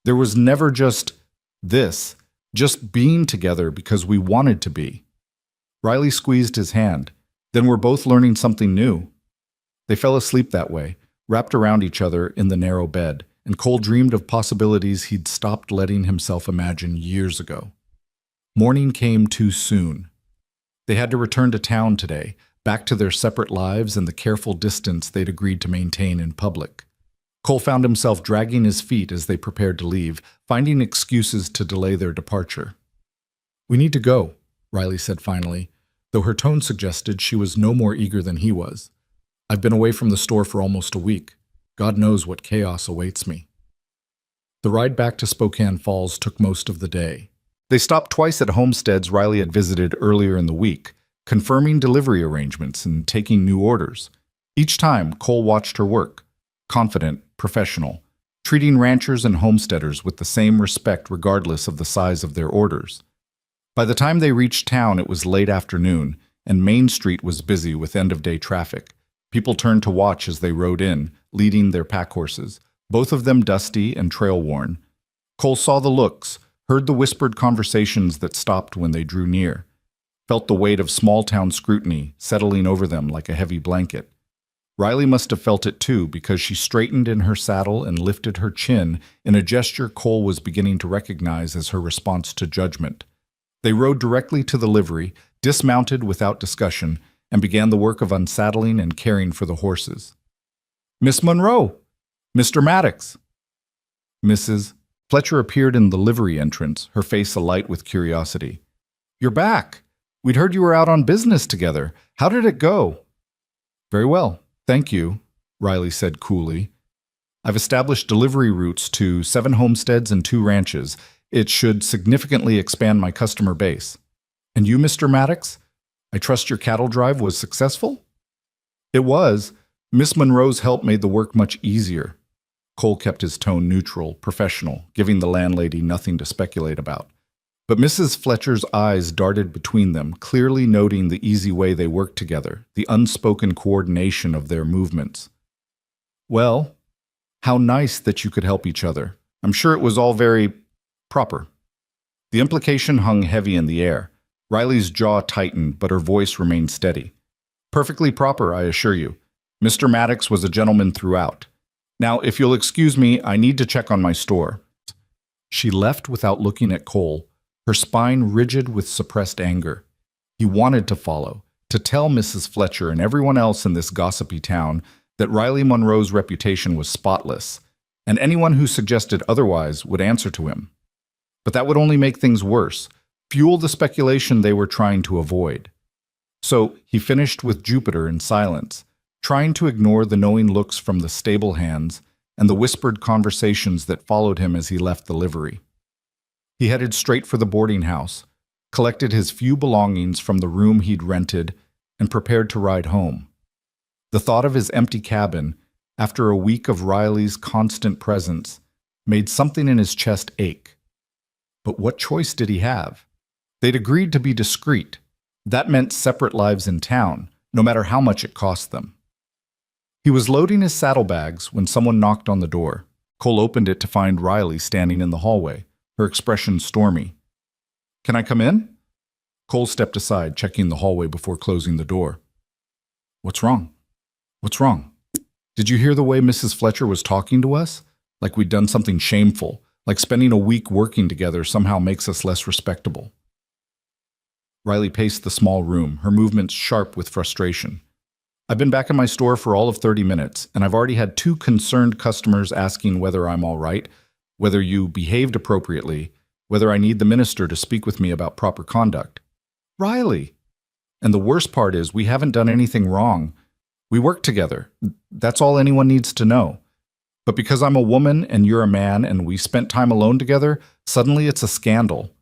There was never just this, just being together because we wanted to be. Riley squeezed his hand. Then we're both learning something new. They fell asleep that way, wrapped around each other in the narrow bed, and Cole dreamed of possibilities he'd stopped letting himself imagine years ago. Morning came too soon. They had to return to town today, back to their separate lives and the careful distance they'd agreed to maintain in public. Cole found himself dragging his feet as they prepared to leave, finding excuses to delay their departure. "We need to go," Riley said finally, though her tone suggested she was no more eager than he was. "I've been away from the store for almost a week. God knows what chaos awaits me." The ride back to Spokane Falls took most of the day. They stopped twice at homesteads Riley had visited earlier in the week, confirming delivery arrangements and taking new orders. Each time, Cole watched her work, confident, professional, treating ranchers and homesteaders with the same respect regardless of the size of their orders. By the time they reached town, it was late afternoon, and Main Street was busy with end-of-day traffic. People turned to watch as they rode in, leading their pack horses, both of them dusty and trail-worn. Cole saw the looks, heard the whispered conversations that stopped when they drew near, felt the weight of small-town scrutiny settling over them like a heavy blanket. Riley must have felt it too, because she straightened in her saddle and lifted her chin in a gesture Cole was beginning to recognize as her response to judgment. They rode directly to the livery, dismounted without discussion, and began the work of unsaddling and caring for the horses. "Miss Monroe! Mr. Maddox!" Mrs. Fletcher appeared in the livery entrance, her face alight with curiosity. "You're back! We'd heard you were out on business together. How did it go?" "Very well, thank you," Riley said coolly. "I've established delivery routes to 7 homesteads and 2 ranches. It should significantly expand my customer base. And you, Mr. Maddox? I trust your cattle drive was successful?" "It was. Miss Monroe's help made the work much easier." Cole kept his tone neutral, professional, giving the landlady nothing to speculate about. But Mrs. Fletcher's eyes darted between them, clearly noting the easy way they worked together, the unspoken coordination of their movements. "Well, how nice that you could help each other. I'm sure it was all very proper." The implication hung heavy in the air. Riley's jaw tightened, but her voice remained steady. "Perfectly proper, I assure you. Mr. Maddox was a gentleman throughout. Now, if you'll excuse me, I need to check on my store." She left without looking at Cole, her spine rigid with suppressed anger. He wanted to follow, to tell Mrs. Fletcher and everyone else in this gossipy town that Riley Monroe's reputation was spotless, and anyone who suggested otherwise would answer to him. But that would only make things worse, fuel the speculation they were trying to avoid. So he finished with Jupiter in silence, trying to ignore the knowing looks from the stable hands and the whispered conversations that followed him as he left the livery. He headed straight for the boarding house, collected his few belongings from the room he'd rented, and prepared to ride home. The thought of his empty cabin, after a week of Riley's constant presence, made something in his chest ache. But what choice did he have? They'd agreed to be discreet. That meant separate lives in town, no matter how much it cost them. He was loading his saddlebags when someone knocked on the door. Cole opened it to find Riley standing in the hallway, her expression stormy. "Can I come in?" Cole stepped aside, checking the hallway before closing the door. "What's wrong? What's wrong? Did you hear the way Mrs. Fletcher was talking to us? Like we'd done something shameful, like spending a week working together somehow makes us less respectable." Riley paced the small room, her movements sharp with frustration. "I've been back in my store for all of 30 minutes, and I've already had 2 concerned customers asking whether I'm all right, whether you behaved appropriately, whether I need the minister to speak with me about proper conduct." "Riley!" "And the worst part is we haven't done anything wrong. We work together. That's all anyone needs to know. But because I'm a woman and you're a man and we spent time alone together, suddenly it's a scandal."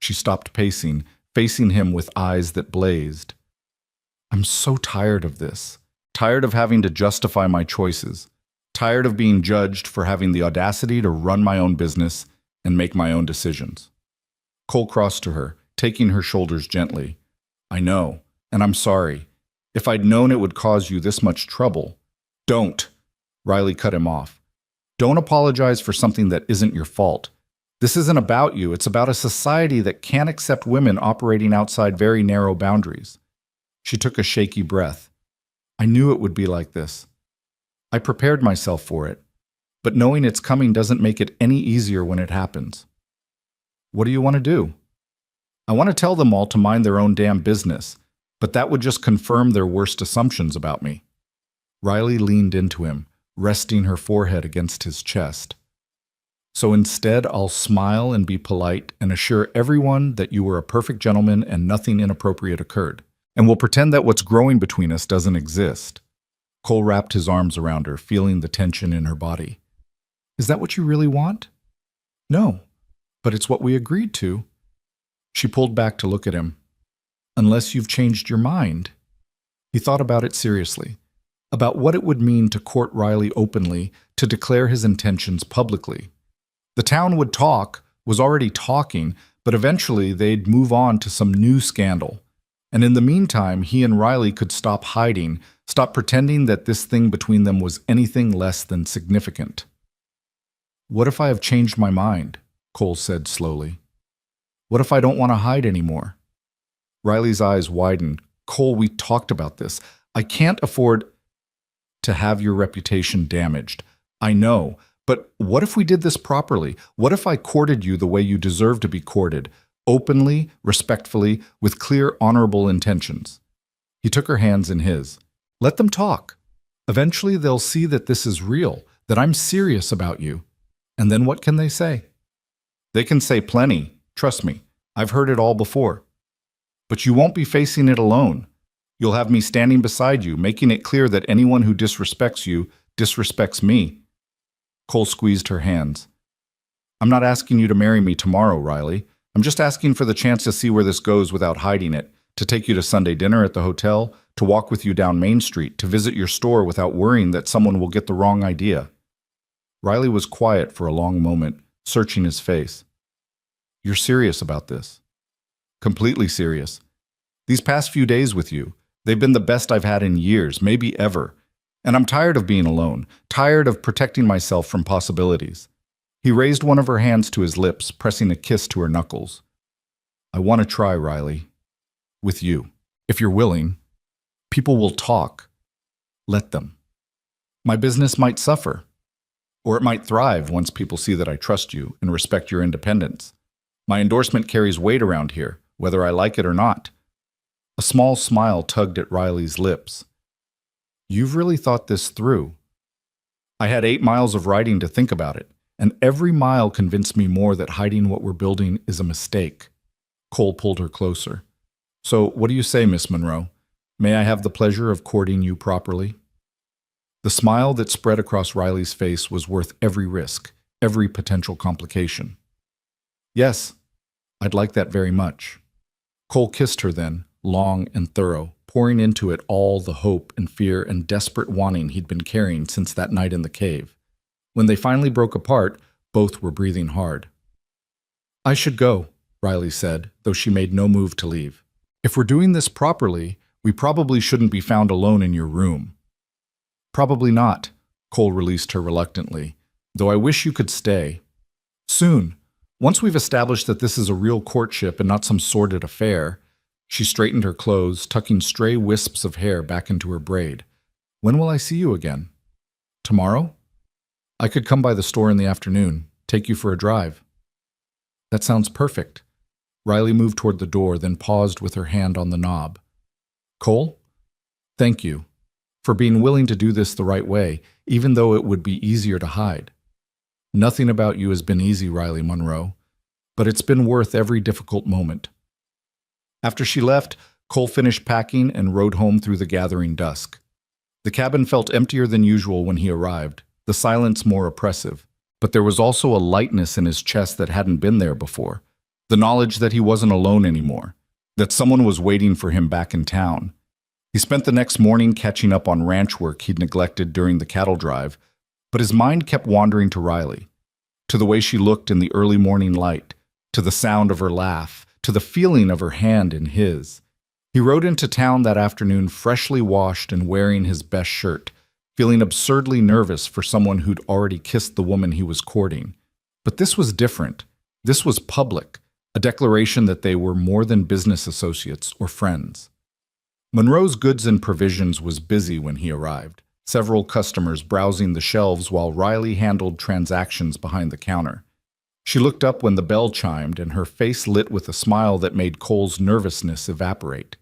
She stopped pacing, facing him with eyes that blazed. "I'm so tired of this. Tired of having to justify my choices. Tired of being judged for having the audacity to run my own business and make my own decisions." Cole crossed to her, taking her shoulders gently. "I know, and I'm sorry. If I'd known it would cause you this much trouble." "Don't!" Riley cut him off. "Don't apologize for something that isn't your fault. This isn't about you. It's about a society that can't accept women operating outside very narrow boundaries." She took a shaky breath. "I knew it would be like this. I prepared myself for it. But knowing it's coming doesn't make it any easier when it happens." "What do you want to do?" "I want to tell them all to mind their own damn business, but that would just confirm their worst assumptions about me." Riley leaned into him, resting her forehead against his chest. "So instead, I'll smile and be polite and assure everyone that you were a perfect gentleman and nothing inappropriate occurred. And we'll pretend that what's growing between us doesn't exist." Cole wrapped his arms around her, feeling the tension in her body. "Is that what you really want?" "No, but it's what we agreed to." She pulled back to look at him. "Unless you've changed your mind." He thought about it seriously, about what it would mean to court Riley openly, to declare his intentions publicly. The town would talk, was already talking, but eventually they'd move on to some new scandal. And in the meantime, he and Riley could stop hiding, stop pretending that this thing between them was anything less than significant. "What if I have changed my mind?" Cole said slowly. What if I don't want to hide anymore? Riley's eyes widened. Cole, we talked about this. I can't afford to have your reputation damaged. I know, but what if we did this properly? What if I courted you the way you deserve to be courted? Openly, respectfully, with clear, honorable intentions. He took her hands in his. Let them talk. Eventually they'll see that this is real, that I'm serious about you. And then what can they say? They can say plenty. Trust me, I've heard it all before. But you won't be facing it alone. You'll have me standing beside you, making it clear that anyone who disrespects you disrespects me. Cole squeezed her hands. I'm not asking you to marry me tomorrow, Riley. I'm just asking for the chance to see where this goes without hiding it, to take you to Sunday dinner at the hotel, to walk with you down Main Street, to visit your store without worrying that someone will get the wrong idea. Riley was quiet for a long moment, searching his face. You're serious about this? Completely serious. These past few days with you, they've been the best I've had in years, maybe ever. And I'm tired of being alone, tired of protecting myself from possibilities. He raised one of her hands to his lips, pressing a kiss to her knuckles. I want to try, Riley. With you. If you're willing. People will talk. Let them. My business might suffer. Or it might thrive once people see that I trust you and respect your independence. My endorsement carries weight around here, whether I like it or not. A small smile tugged at Riley's lips. You've really thought this through. I had 8 miles of riding to think about it, and every mile convinced me more that hiding what we're building is a mistake. Cole pulled her closer. So, what do you say, Miss Monroe? May I have the pleasure of courting you properly? The smile that spread across Riley's face was worth every risk, every potential complication. Yes, I'd like that very much. Cole kissed her then, long and thorough, pouring into it all the hope and fear and desperate wanting he'd been carrying since that night in the cave. When they finally broke apart, both were breathing hard. I should go, Riley said, though she made no move to leave. If we're doing this properly, we probably shouldn't be found alone in your room. Probably not, Cole released her reluctantly, though I wish you could stay. Soon, once we've established that this is a real courtship and not some sordid affair. She straightened her clothes, tucking stray wisps of hair back into her braid. When will I see you again? Tomorrow? I could come by the store in the afternoon, take you for a drive. That sounds perfect. Riley moved toward the door, then paused with her hand on the knob. Cole? Thank you for being willing to do this the right way, even though it would be easier to hide. Nothing about you has been easy, Riley Monroe, but it's been worth every difficult moment. After she left, Cole finished packing and rode home through the gathering dusk. The cabin felt emptier than usual when he arrived, the silence more oppressive, but there was also a lightness in his chest that hadn't been there before. The knowledge that he wasn't alone anymore, that someone was waiting for him back in town. He spent the next morning catching up on ranch work he'd neglected during the cattle drive, but his mind kept wandering to Riley, to the way she looked in the early morning light, to the sound of her laugh, to the feeling of her hand in his. He rode into town that afternoon freshly washed and wearing his best shirt, feeling absurdly nervous for someone who'd already kissed the woman he was courting. But this was different. This was public, a declaration that they were more than business associates or friends. Monroe's Goods and Provisions was busy when he arrived, several customers browsing the shelves while Riley handled transactions behind the counter. She looked up when the bell chimed, and her face lit with a smile that made Cole's nervousness evaporate.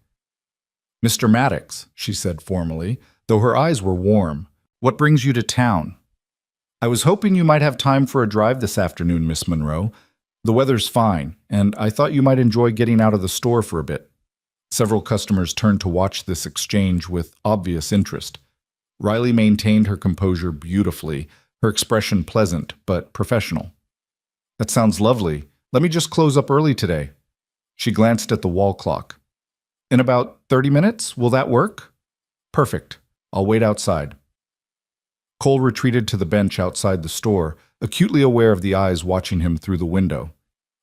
Mr. Maddox, she said formally, though her eyes were warm, what brings you to town? I was hoping you might have time for a drive this afternoon, Miss Monroe. The weather's fine, and I thought you might enjoy getting out of the store for a bit. Several customers turned to watch this exchange with obvious interest. Riley maintained her composure beautifully, her expression pleasant but professional. That sounds lovely. Let me just close up early today. She glanced at the wall clock. In about 30 minutes, will that work? Perfect. I'll wait outside. Cole retreated to the bench outside the store, acutely aware of the eyes watching him through the window.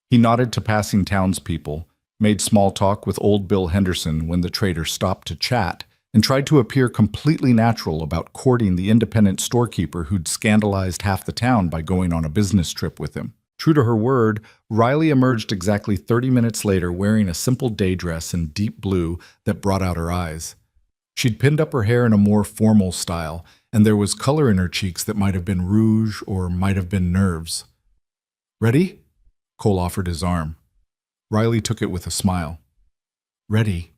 He nodded to passing townspeople, made small talk with old Bill Henderson when the trader stopped to chat, and tried to appear completely natural about courting the independent storekeeper who'd scandalized half the town by going on a business trip with him. True to her word, Riley emerged exactly 30 minutes later wearing a simple day dress in deep blue that brought out her eyes. She'd pinned up her hair in a more formal style, and there was color in her cheeks that might have been rouge or might have been nerves. "Ready?" Cole offered his arm. Riley took it with a smile. "Ready."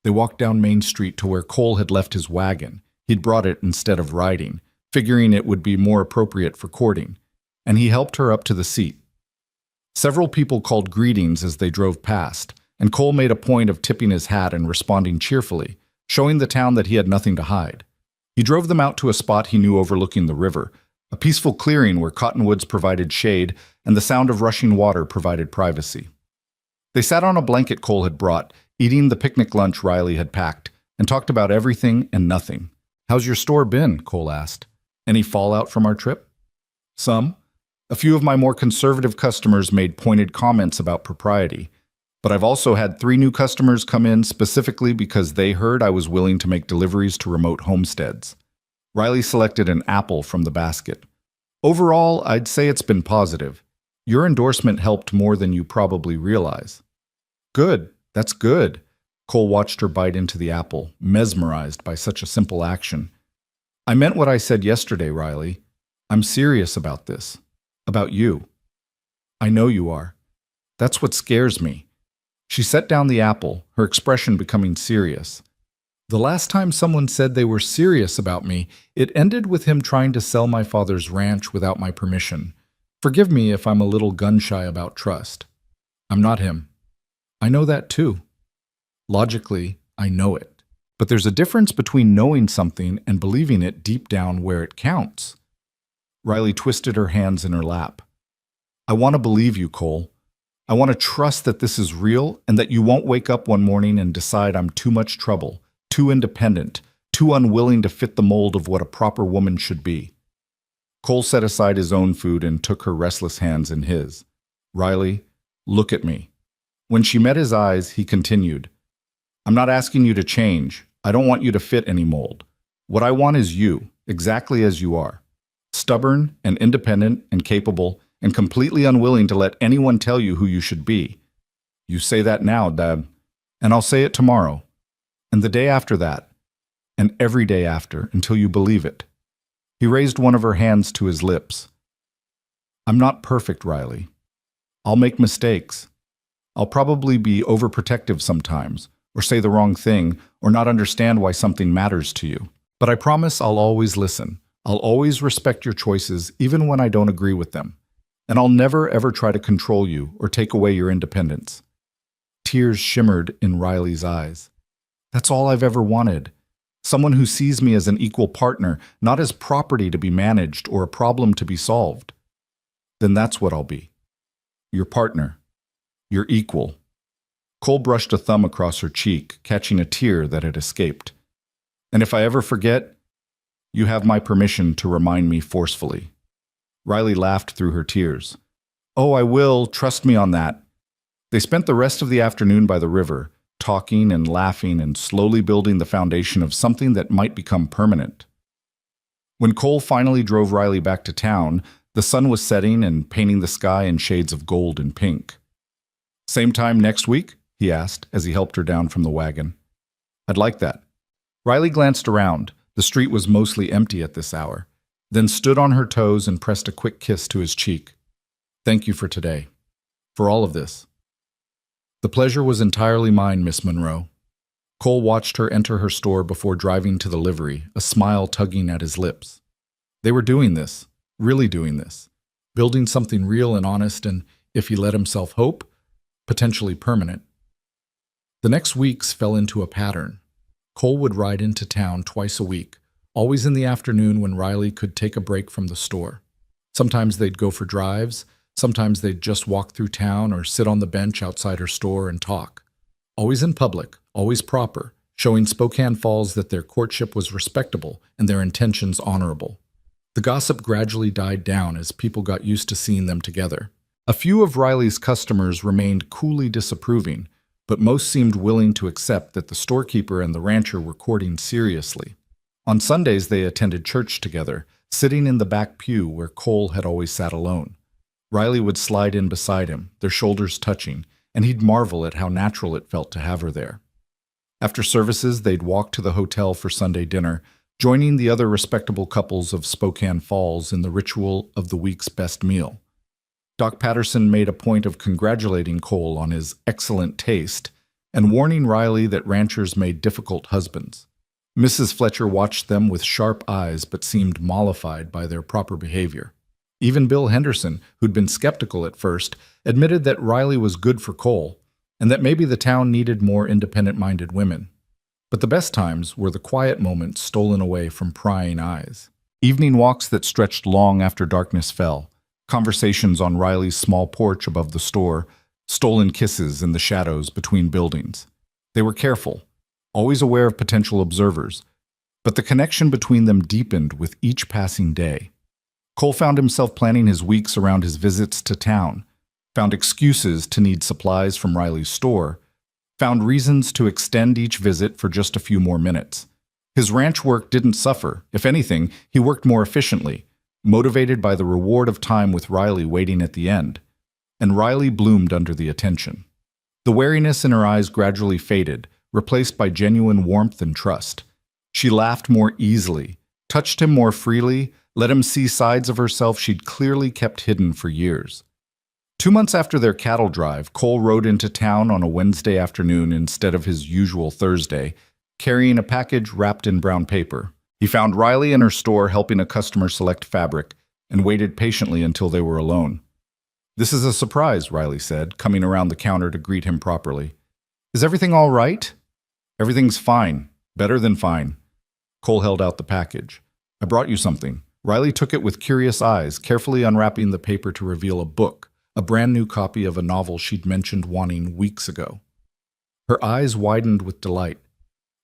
They walked down Main Street to where Cole had left his wagon. He'd brought it instead of riding, figuring it would be more appropriate for courting, and he helped her up to the seat. Several people called greetings as they drove past, and Cole made a point of tipping his hat and responding cheerfully, showing the town that he had nothing to hide. He drove them out to a spot he knew overlooking the river, a peaceful clearing where cottonwoods provided shade and the sound of rushing water provided privacy. They sat on a blanket Cole had brought, eating the picnic lunch Riley had packed, and talked about everything and nothing. "How's your store been?" Cole asked. "Any fallout from our trip?" "Some. A few of my more conservative customers made pointed comments about propriety, but I've also had 3 new customers come in specifically because they heard I was willing to make deliveries to remote homesteads." Riley selected an apple from the basket. "Overall, I'd say it's been positive. Your endorsement helped more than you probably realize." "Good. That's good." Cole watched her bite into the apple, mesmerized by such a simple action. "I meant what I said yesterday, Riley. I'm serious about this. About you." "I know you are. That's what scares me." She set down the apple, her expression becoming serious. "The last time someone said they were serious about me, it ended with him trying to sell my father's ranch without my permission. Forgive me if I'm a little gun-shy about trust. I'm not him. I know that too. Logically, I know it. But there's a difference between knowing something and believing it deep down where it counts." Riley twisted her hands in her lap. "I want to believe you, Cole. I want to trust that this is real and that you won't wake up one morning and decide I'm too much trouble, too independent, too unwilling to fit the mold of what a proper woman should be." Cole set aside his own food and took her restless hands in his. "Riley, look at me." When she met his eyes, he continued, "I'm not asking you to change. I don't want you to fit any mold. What I want is you, exactly as you are. Stubborn and independent and capable and completely unwilling to let anyone tell you who you should be. You say that now, Dad, and I'll say it tomorrow, and the day after that, and every day after, until you believe it." He raised one of her hands to his lips. "I'm not perfect, Riley. I'll make mistakes. I'll probably be overprotective sometimes, or say the wrong thing, or not understand why something matters to you. But I promise I'll always listen. I'll always respect your choices, even when I don't agree with them. And I'll never ever try to control you or take away your independence." Tears shimmered in Riley's eyes. "That's all I've ever wanted. Someone who sees me as an equal partner, not as property to be managed or a problem to be solved." "Then that's what I'll be. Your partner. Your equal." Cole brushed a thumb across her cheek, catching a tear that had escaped. "And if I ever forget, you have my permission to remind me forcefully." Riley laughed through her tears. "Oh, I will. Trust me on that." They spent the rest of the afternoon by the river, talking and laughing and slowly building the foundation of something that might become permanent. When Cole finally drove Riley back to town, the sun was setting and painting the sky in shades of gold and pink. "Same time next week?" he asked as he helped her down from the wagon. "I'd like that." Riley glanced around. The street was mostly empty at this hour, then stood on her toes and pressed a quick kiss to his cheek. "Thank you for today. For all of this." "The pleasure was entirely mine, Miss Monroe." Cole watched her enter her store before driving to the livery, a smile tugging at his lips. They were doing this, really doing this, building something real and honest and, if he let himself hope, potentially permanent. The next weeks fell into a pattern. Cole would ride into town twice a week, always in the afternoon when Riley could take a break from the store. Sometimes they'd go for drives, sometimes they'd just walk through town or sit on the bench outside her store and talk. Always in public, always proper, showing Spokane Falls that their courtship was respectable and their intentions honorable. The gossip gradually died down as people got used to seeing them together. A few of Riley's customers remained coolly disapproving, but most seemed willing to accept that the storekeeper and the rancher were courting seriously. On Sundays they attended church together, sitting in the back pew where Cole had always sat alone. Riley would slide in beside him, their shoulders touching, and he'd marvel at how natural it felt to have her there. After services, they'd walk to the hotel for Sunday dinner, joining the other respectable couples of Spokane Falls in the ritual of the week's best meal. Doc Patterson made a point of congratulating Cole on his excellent taste and warning Riley that ranchers made difficult husbands. Mrs. Fletcher watched them with sharp eyes but seemed mollified by their proper behavior. Even Bill Henderson, who'd been skeptical at first, admitted that Riley was good for Cole and that maybe the town needed more independent-minded women. But the best times were the quiet moments stolen away from prying eyes. Evening walks that stretched long after darkness fell, conversations on Riley's small porch above the store, stolen kisses in the shadows between buildings. They were careful, always aware of potential observers, but the connection between them deepened with each passing day. Cole found himself planning his weeks around his visits to town, found excuses to need supplies from Riley's store, found reasons to extend each visit for just a few more minutes. His ranch work didn't suffer. If anything, he worked more efficiently, motivated by the reward of time with Riley waiting at the end. And Riley bloomed under the attention. The wariness in her eyes gradually faded, replaced by genuine warmth and trust. She laughed more easily, touched him more freely, let him see sides of herself she'd clearly kept hidden for years. 2 months after their cattle drive, Cole rode into town on a Wednesday afternoon instead of his usual Thursday, carrying a package wrapped in brown paper. He found Riley in her store helping a customer select fabric and waited patiently until they were alone. "This is a surprise," Riley said, coming around the counter to greet him properly. "Is everything all right?" "Everything's fine. Better than fine." Cole held out the package. "I brought you something." Riley took it with curious eyes, carefully unwrapping the paper to reveal a book, a brand new copy of a novel she'd mentioned wanting weeks ago. Her eyes widened with delight.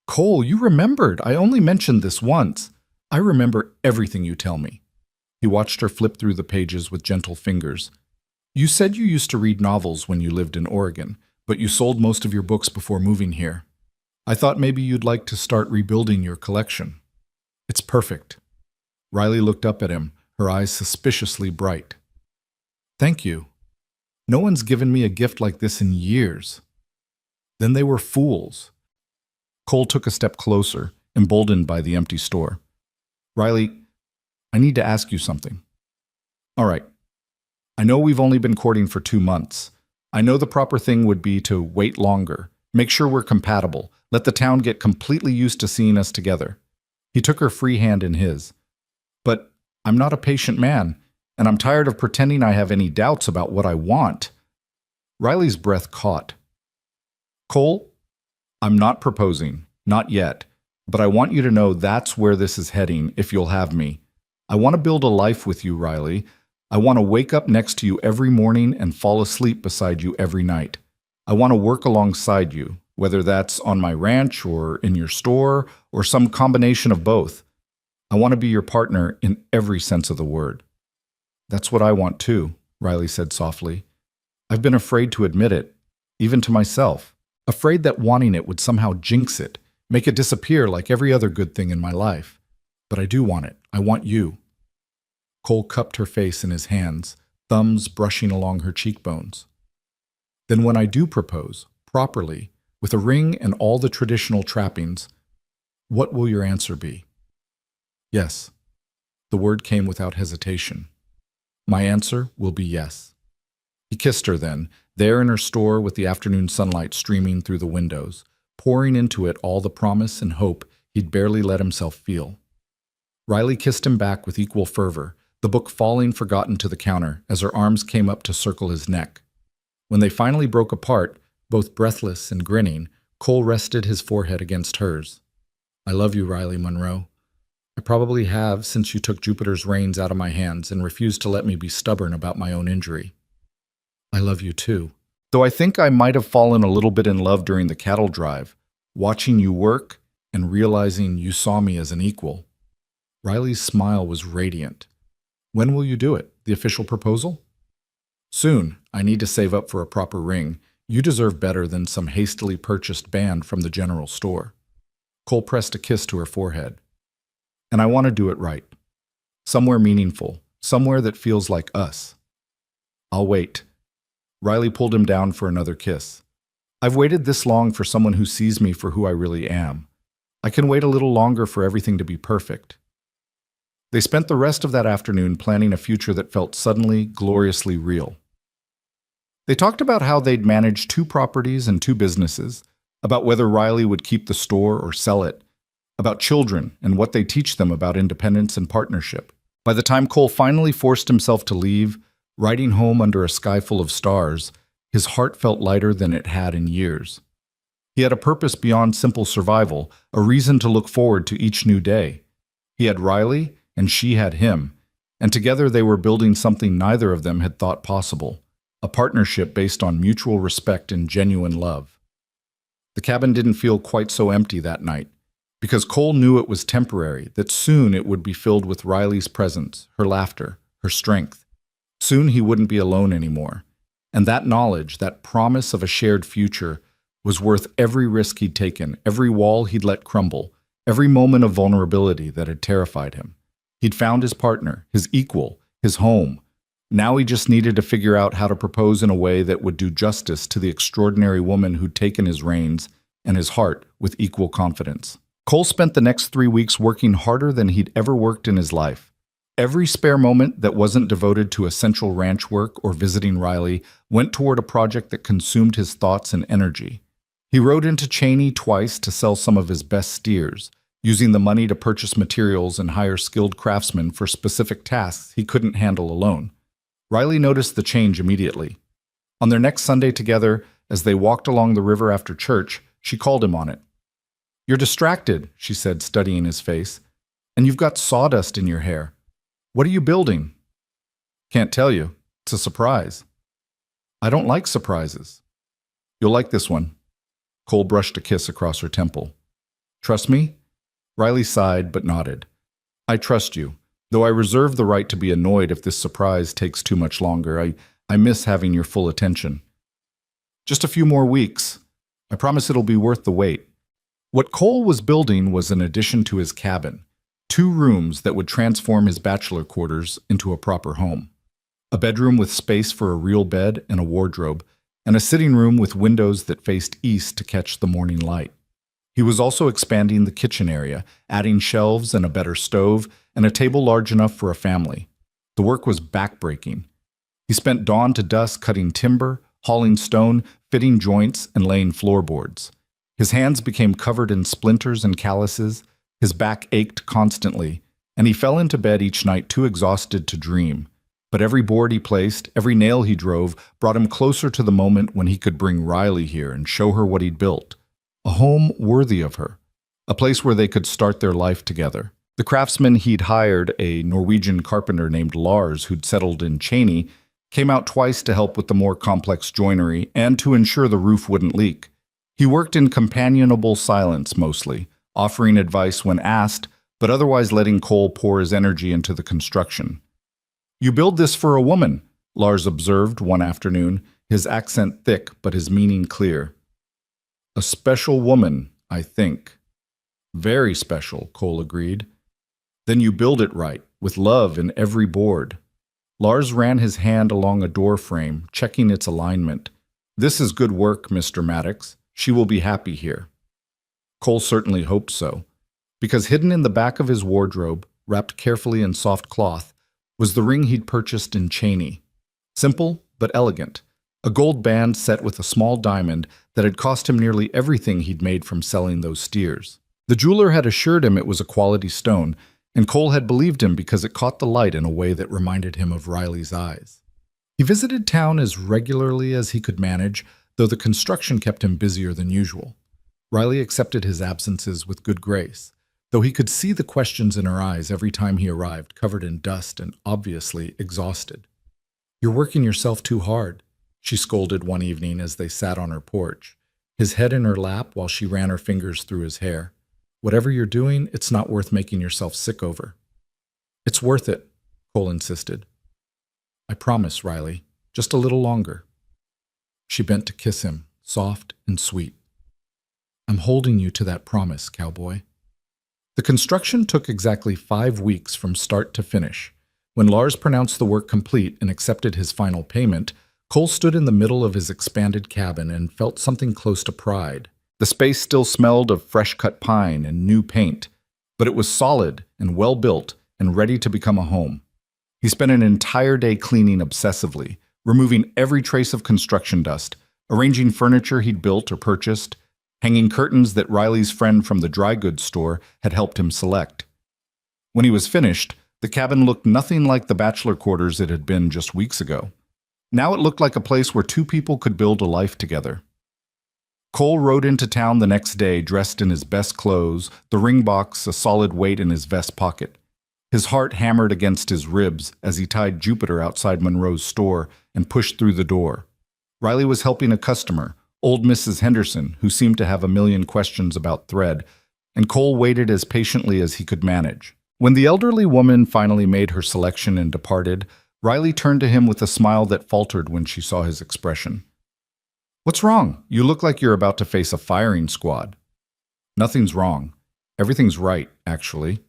"Cole, you remembered! I only mentioned this once. I remember everything you tell me." He watched her flip through the pages with gentle fingers. "You said you used to read novels when you lived in Oregon, but you sold most of your books before moving here. I thought maybe you'd like to start rebuilding your collection." "It's perfect." Riley looked up at him, her eyes suspiciously bright. "Thank you. No one's given me a gift like this in years." Then they were fools. Cole took a step closer, emboldened by the empty store. "Riley, I need to ask you something." "All right. I know we've only been courting for 2 months. I know the proper thing would be to wait longer, make sure we're compatible, let the town get completely used to seeing us together." He took her free hand in his. "But I'm not a patient man, and I'm tired of pretending I have any doubts about what I want." Riley's breath caught. "Cole, I'm not proposing, not yet, but I want you to know that's where this is heading if you'll have me. I want to build a life with you, Riley. I want to wake up next to you every morning and fall asleep beside you every night. I want to work alongside you, whether that's on my ranch or in your store or some combination of both. I want to be your partner in every sense of the word." "That's what I want too," Riley said softly. "I've been afraid to admit it, even to myself. Afraid that wanting it would somehow jinx it, make it disappear like every other good thing in my life. But I do want it. I want you." Cole cupped her face in his hands, thumbs brushing along her cheekbones. "Then when I do propose, properly, with a ring and all the traditional trappings, what will your answer be?" "Yes." The word came without hesitation. "My answer will be yes." He kissed her then, there in her store with the afternoon sunlight streaming through the windows, pouring into it all the promise and hope he'd barely let himself feel. Riley kissed him back with equal fervor, the book falling forgotten to the counter as her arms came up to circle his neck. When they finally broke apart, both breathless and grinning, Cole rested his forehead against hers. "I love you, Riley Monroe. I probably have since you took Jupiter's reins out of my hands and refused to let me be stubborn about my own injury. I love you too. Though I think I might have fallen a little bit in love during the cattle drive, watching you work and realizing you saw me as an equal." Riley's smile was radiant. "When will you do it? The official proposal?" "Soon. I need to save up for a proper ring. You deserve better than some hastily purchased band from the general store." Cole pressed a kiss to her forehead. "And I want to do it right. Somewhere meaningful. Somewhere that feels like us." I'll wait. Riley pulled him down for another kiss. I've waited this long for someone who sees me for who I really am. I can wait a little longer for everything to be perfect. They spent the rest of that afternoon planning a future that felt suddenly, gloriously real. They talked about how they'd manage 2 properties and 2 businesses, about whether Riley would keep the store or sell it, about children and what they teach them about independence and partnership. By the time Cole finally forced himself to leave, riding home under a sky full of stars, his heart felt lighter than it had in years. He had a purpose beyond simple survival, a reason to look forward to each new day. He had Riley, and she had him, and together they were building something neither of them had thought possible, a partnership based on mutual respect and genuine love. The cabin didn't feel quite so empty that night, because Cole knew it was temporary, that soon it would be filled with Riley's presence, her laughter, her strength. Soon he wouldn't be alone anymore, and that knowledge, that promise of a shared future, was worth every risk he'd taken, every wall he'd let crumble, every moment of vulnerability that had terrified him. He'd found his partner, his equal, his home. Now he just needed to figure out how to propose in a way that would do justice to the extraordinary woman who'd taken his reins and his heart with equal confidence. Cole spent the next 3 weeks working harder than he'd ever worked in his life. Every spare moment that wasn't devoted to essential ranch work or visiting Riley went toward a project that consumed his thoughts and energy. He rode into Cheney twice to sell some of his best steers, using the money to purchase materials and hire skilled craftsmen for specific tasks he couldn't handle alone. Riley noticed the change immediately. On their next Sunday together, as they walked along the river after church, she called him on it. "You're distracted," she said, studying his face, "and you've got sawdust in your hair. What are you building?" "Can't tell you. It's a surprise." "I don't like surprises." "You'll like this one." Cole brushed a kiss across her temple. "Trust me?" Riley sighed but nodded. "I trust you, though I reserve the right to be annoyed if this surprise takes too much longer. I miss having your full attention." "Just a few more weeks. I promise it'll be worth the wait." What Cole was building was an addition to his cabin, 2 rooms that would transform his bachelor quarters into a proper home. A bedroom with space for a real bed and a wardrobe, and a sitting room with windows that faced east to catch the morning light. He was also expanding the kitchen area, adding shelves and a better stove, and a table large enough for a family. The work was backbreaking. He spent dawn to dusk cutting timber, hauling stone, fitting joints, and laying floorboards. His hands became covered in splinters and calluses, his back ached constantly, and he fell into bed each night too exhausted to dream. But every board he placed, every nail he drove, brought him closer to the moment when he could bring Riley here and show her what he'd built. A home worthy of her, a place where they could start their life together. The craftsman he'd hired, a Norwegian carpenter named Lars who'd settled in Cheney, came out twice to help with the more complex joinery and to ensure the roof wouldn't leak. He worked in companionable silence mostly, offering advice when asked, but otherwise letting Cole pour his energy into the construction. "You build this for a woman," Lars observed one afternoon, his accent thick but his meaning clear. "A special woman, I think." "Very special," Cole agreed. "Then you build it right, with love in every board." Lars ran his hand along a door frame, checking its alignment. "This is good work, Mr. Maddox. She will be happy here." Cole certainly hoped so, because hidden in the back of his wardrobe, wrapped carefully in soft cloth, was the ring he'd purchased in Cheney. Simple but elegant, a gold band set with a small diamond that had cost him nearly everything he'd made from selling those steers. The jeweler had assured him it was a quality stone, and Cole had believed him because it caught the light in a way that reminded him of Riley's eyes. He visited town as regularly as he could manage, though the construction kept him busier than usual. Riley accepted his absences with good grace, though he could see the questions in her eyes every time he arrived, covered in dust and obviously exhausted. "You're working yourself too hard," she scolded one evening as they sat on her porch, his head in her lap while she ran her fingers through his hair. "Whatever you're doing, it's not worth making yourself sick over." "It's worth it," Cole insisted. "I promise, Riley. Just a little longer." She bent to kiss him, soft and sweet. "I'm holding you to that promise, Cowboy." The construction took exactly 5 weeks from start to finish, When Lars pronounced the work complete and accepted his final payment, Cole stood in the middle of his expanded cabin and felt something close to pride. The space still smelled of fresh-cut pine and new paint, but it was solid and well-built and ready to become a home. He spent an entire day cleaning obsessively, removing every trace of construction dust, arranging furniture he'd built or purchased, hanging curtains that Riley's friend from the dry goods store had helped him select. When he was finished, the cabin looked nothing like the bachelor quarters it had been just weeks ago. Now it looked like a place where two people could build a life together. Cole rode into town the next day dressed in his best clothes, the ring box a solid weight in his vest pocket. His heart hammered against his ribs as he tied Jupiter outside Monroe's store and pushed through the door. Riley was helping a customer, old Mrs. Henderson, who seemed to have a million questions about thread, and Cole waited as patiently as he could manage. When the elderly woman finally made her selection and departed, Riley turned to him with a smile that faltered when she saw his expression. "What's wrong? You look like you're about to face a firing squad." "Nothing's wrong. Everything's right, actually."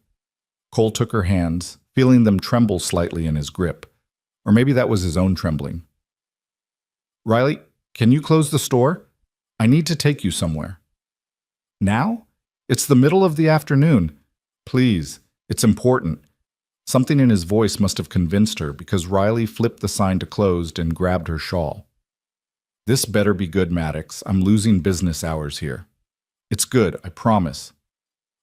Cole took her hands, feeling them tremble slightly in his grip. Or maybe that was his own trembling. "Riley, can you close the store? I need to take you somewhere." "Now? It's the middle of the afternoon. Please, it's important." Something in his voice must have convinced her because Riley flipped the sign to closed and grabbed her shawl. "This better be good, Maddox. I'm losing business hours here." "It's good, I promise."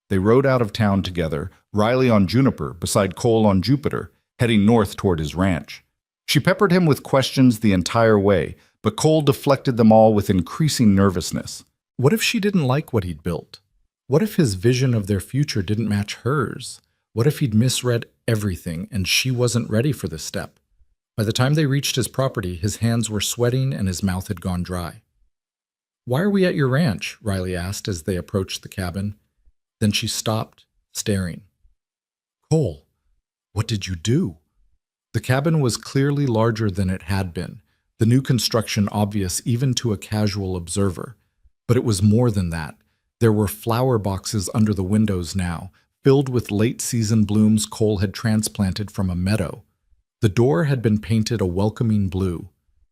They rode out of town together, Riley on Juniper beside Cole on Jupiter, heading north toward his ranch. She peppered him with questions the entire way, but Cole deflected them all with increasing nervousness. What if she didn't like what he'd built? What if his vision of their future didn't match hers? What if he'd misread everything and she wasn't ready for this step? By the time they reached his property, his hands were sweating and his mouth had gone dry. "Why are we at your ranch?" Riley asked as they approached the cabin. Then she stopped, staring. "Cole, what did you do?" The cabin was clearly larger than it had been, the new construction obvious even to a casual observer. But it was more than that. There were flower boxes under the windows now, filled with late-season blooms Cole had transplanted from a meadow. The door had been painted a welcoming blue.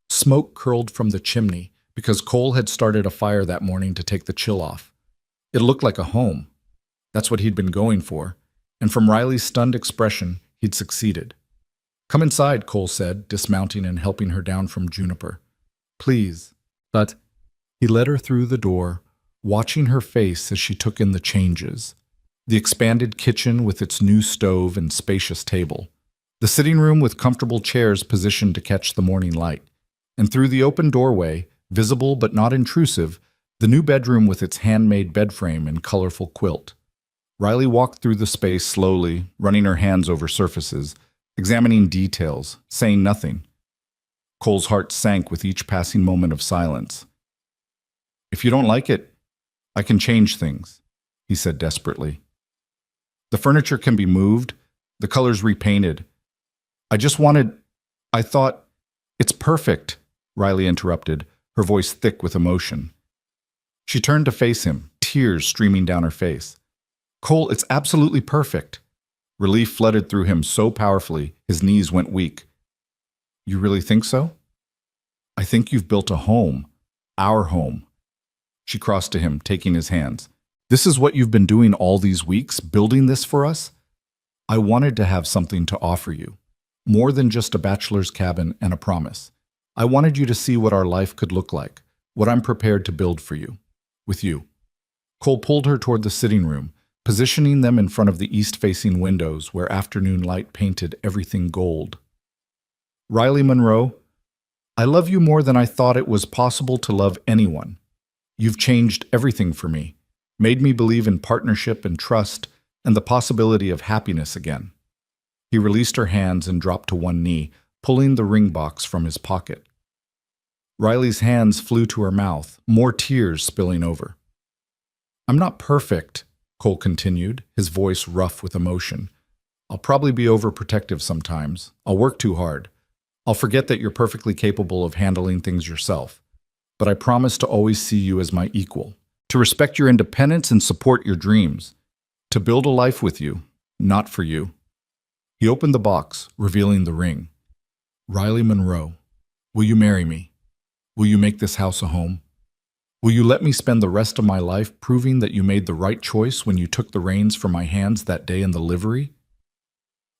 Smoke curled from the chimney because Cole had started a fire that morning to take the chill off. It looked like a home. That's what he'd been going for, and from Riley's stunned expression, he'd succeeded. "Come inside," Cole said, dismounting and helping her down from Juniper. "Please." But he led her through the door, watching her face as she took in the changes. The expanded kitchen with its new stove and spacious table. The sitting room with comfortable chairs positioned to catch the morning light. And through the open doorway, visible but not intrusive, the new bedroom with its handmade bed frame and colorful quilt. Riley walked through the space slowly, running her hands over surfaces, examining details, saying nothing. Cole's heart sank with each passing moment of silence. "If you don't like it, I can change things," he said desperately. "The furniture can be moved, the colors repainted. I thought, it's perfect," Riley interrupted, her voice thick with emotion. She turned to face him, tears streaming down her face. "Cole, it's absolutely perfect." Relief flooded through him so powerfully, his knees went weak. "You really think so?" "I think you've built a home. Our home." She crossed to him, taking his hands. "This is what you've been doing all these weeks, building this for us?" "I wanted to have something to offer you. More than just a bachelor's cabin and a promise. I wanted you to see what our life could look like, what I'm prepared to build for you. With you." Cole pulled her toward the sitting room, positioning them in front of the east-facing windows where afternoon light painted everything gold. "Riley Monroe, I love you more than I thought it was possible to love anyone. You've changed everything for me, made me believe in partnership and trust and the possibility of happiness again." He released her hands and dropped to one knee, pulling the ring box from his pocket. Riley's hands flew to her mouth, more tears spilling over. "I'm not perfect," Cole continued, his voice rough with emotion. "I'll probably be overprotective sometimes. I'll work too hard. I'll forget that you're perfectly capable of handling things yourself. But I promise to always see you as my equal, to respect your independence and support your dreams, to build a life with you, not for you." He opened the box, revealing the ring. Riley Monroe, will you marry me? Will you make this house a home? Will you let me spend the rest of my life proving that you made the right choice when you took the reins from my hands that day in the livery?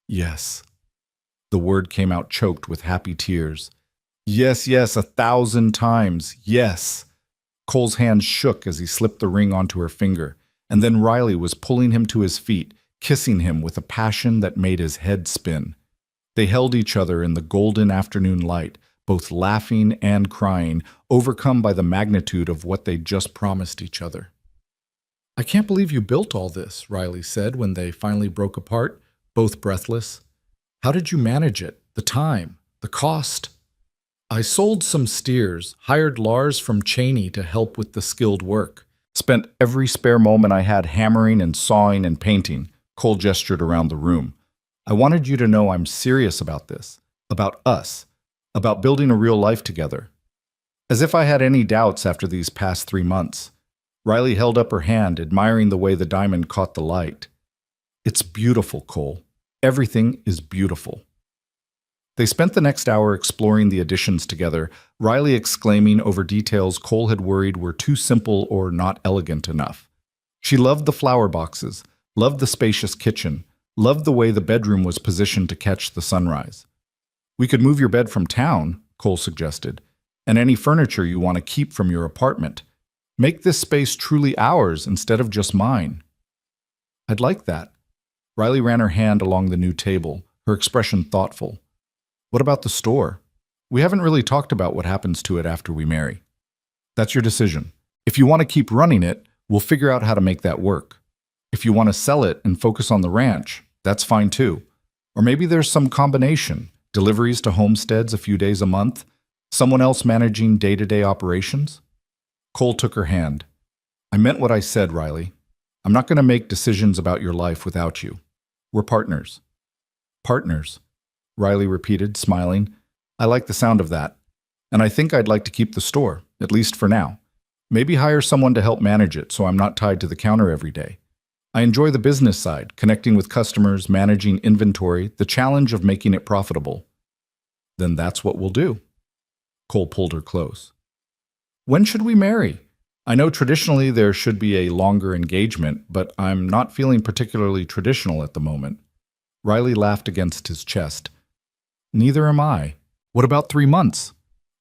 Yes. The word came out choked with happy tears. Yes, yes, 1,000 times, yes. Cole's hands shook as he slipped the ring onto her finger, and then Riley was pulling him to his feet, kissing him with a passion that made his head spin. They held each other in the golden afternoon light, both laughing and crying, overcome by the magnitude of what they'd just promised each other. I can't believe you built all this, Riley said when they finally broke apart, both breathless. How did you manage it? The time? The cost? I sold some steers, hired Lars from Cheney to help with the skilled work. Spent every spare moment I had hammering and sawing and painting. Cole gestured around the room. I wanted you to know I'm serious about this, about us, about building a real life together. As if I had any doubts after these past 3 months. Riley held up her hand, admiring the way the diamond caught the light. It's beautiful, Cole. Everything is beautiful. They spent the next hour exploring the additions together, Riley exclaiming over details Cole had worried were too simple or not elegant enough. She loved the flower boxes, loved the spacious kitchen, loved the way the bedroom was positioned to catch the sunrise. We could move your bed from town, Cole suggested, and any furniture you want to keep from your apartment. Make this space truly ours instead of just mine. I'd like that. Riley ran her hand along the new table, her expression thoughtful. What about the store? We haven't really talked about what happens to it after we marry. That's your decision. If you want to keep running it, we'll figure out how to make that work. If you want to sell it and focus on the ranch, that's fine too. Or maybe there's some combination, deliveries to homesteads a few days a month, someone else managing day-to-day operations. Cole took her hand. I meant what I said, Riley. I'm not going to make decisions about your life without you. We're partners. Partners, Riley repeated, smiling. I like the sound of that. And I think I'd like to keep the store, at least for now. Maybe hire someone to help manage it so I'm not tied to the counter every day. I enjoy the business side, connecting with customers, managing inventory, the challenge of making it profitable. Then that's what we'll do. Cole pulled her close. When should we marry? I know traditionally there should be a longer engagement, but I'm not feeling particularly traditional at the moment. Riley laughed against his chest. Neither am I. What about 3 months?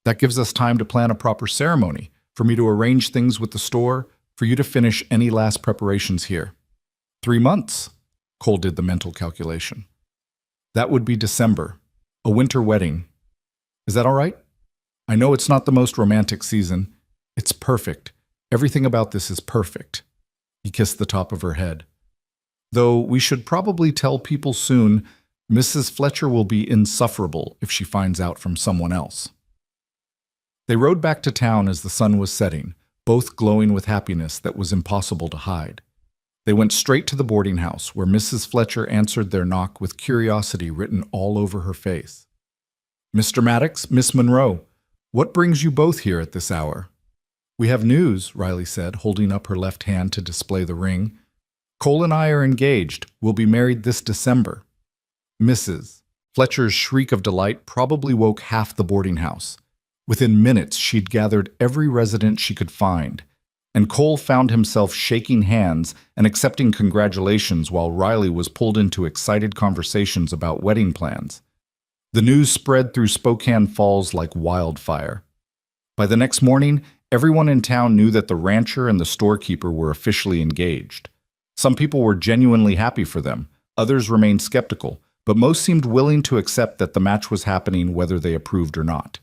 That gives us time to plan a proper ceremony, for me to arrange things with the store, for you to finish any last preparations here. 3 months, Cole did the mental calculation. That would be December, a winter wedding. Is that all right? I know it's not the most romantic season. It's perfect. Everything about this is perfect. He kissed the top of her head. Though we should probably tell people soon, Mrs. Fletcher will be insufferable if she finds out from someone else. They rode back to town as the sun was setting, both glowing with happiness that was impossible to hide. They went straight to the boarding house, where Mrs. Fletcher answered their knock with curiosity written all over her face. Mr. Maddox, Miss Monroe, what brings you both here at this hour? We have news, Riley said, holding up her left hand to display the ring. Cole and I are engaged. We'll be married this December. Mrs. Fletcher's shriek of delight probably woke half the boarding house. Within minutes, she'd gathered every resident she could find, and Cole found himself shaking hands and accepting congratulations while Riley was pulled into excited conversations about wedding plans. The news spread through Spokane Falls like wildfire. By the next morning, everyone in town knew that the rancher and the storekeeper were officially engaged. Some people were genuinely happy for them, others remained skeptical, but most seemed willing to accept that the match was happening whether they approved or not.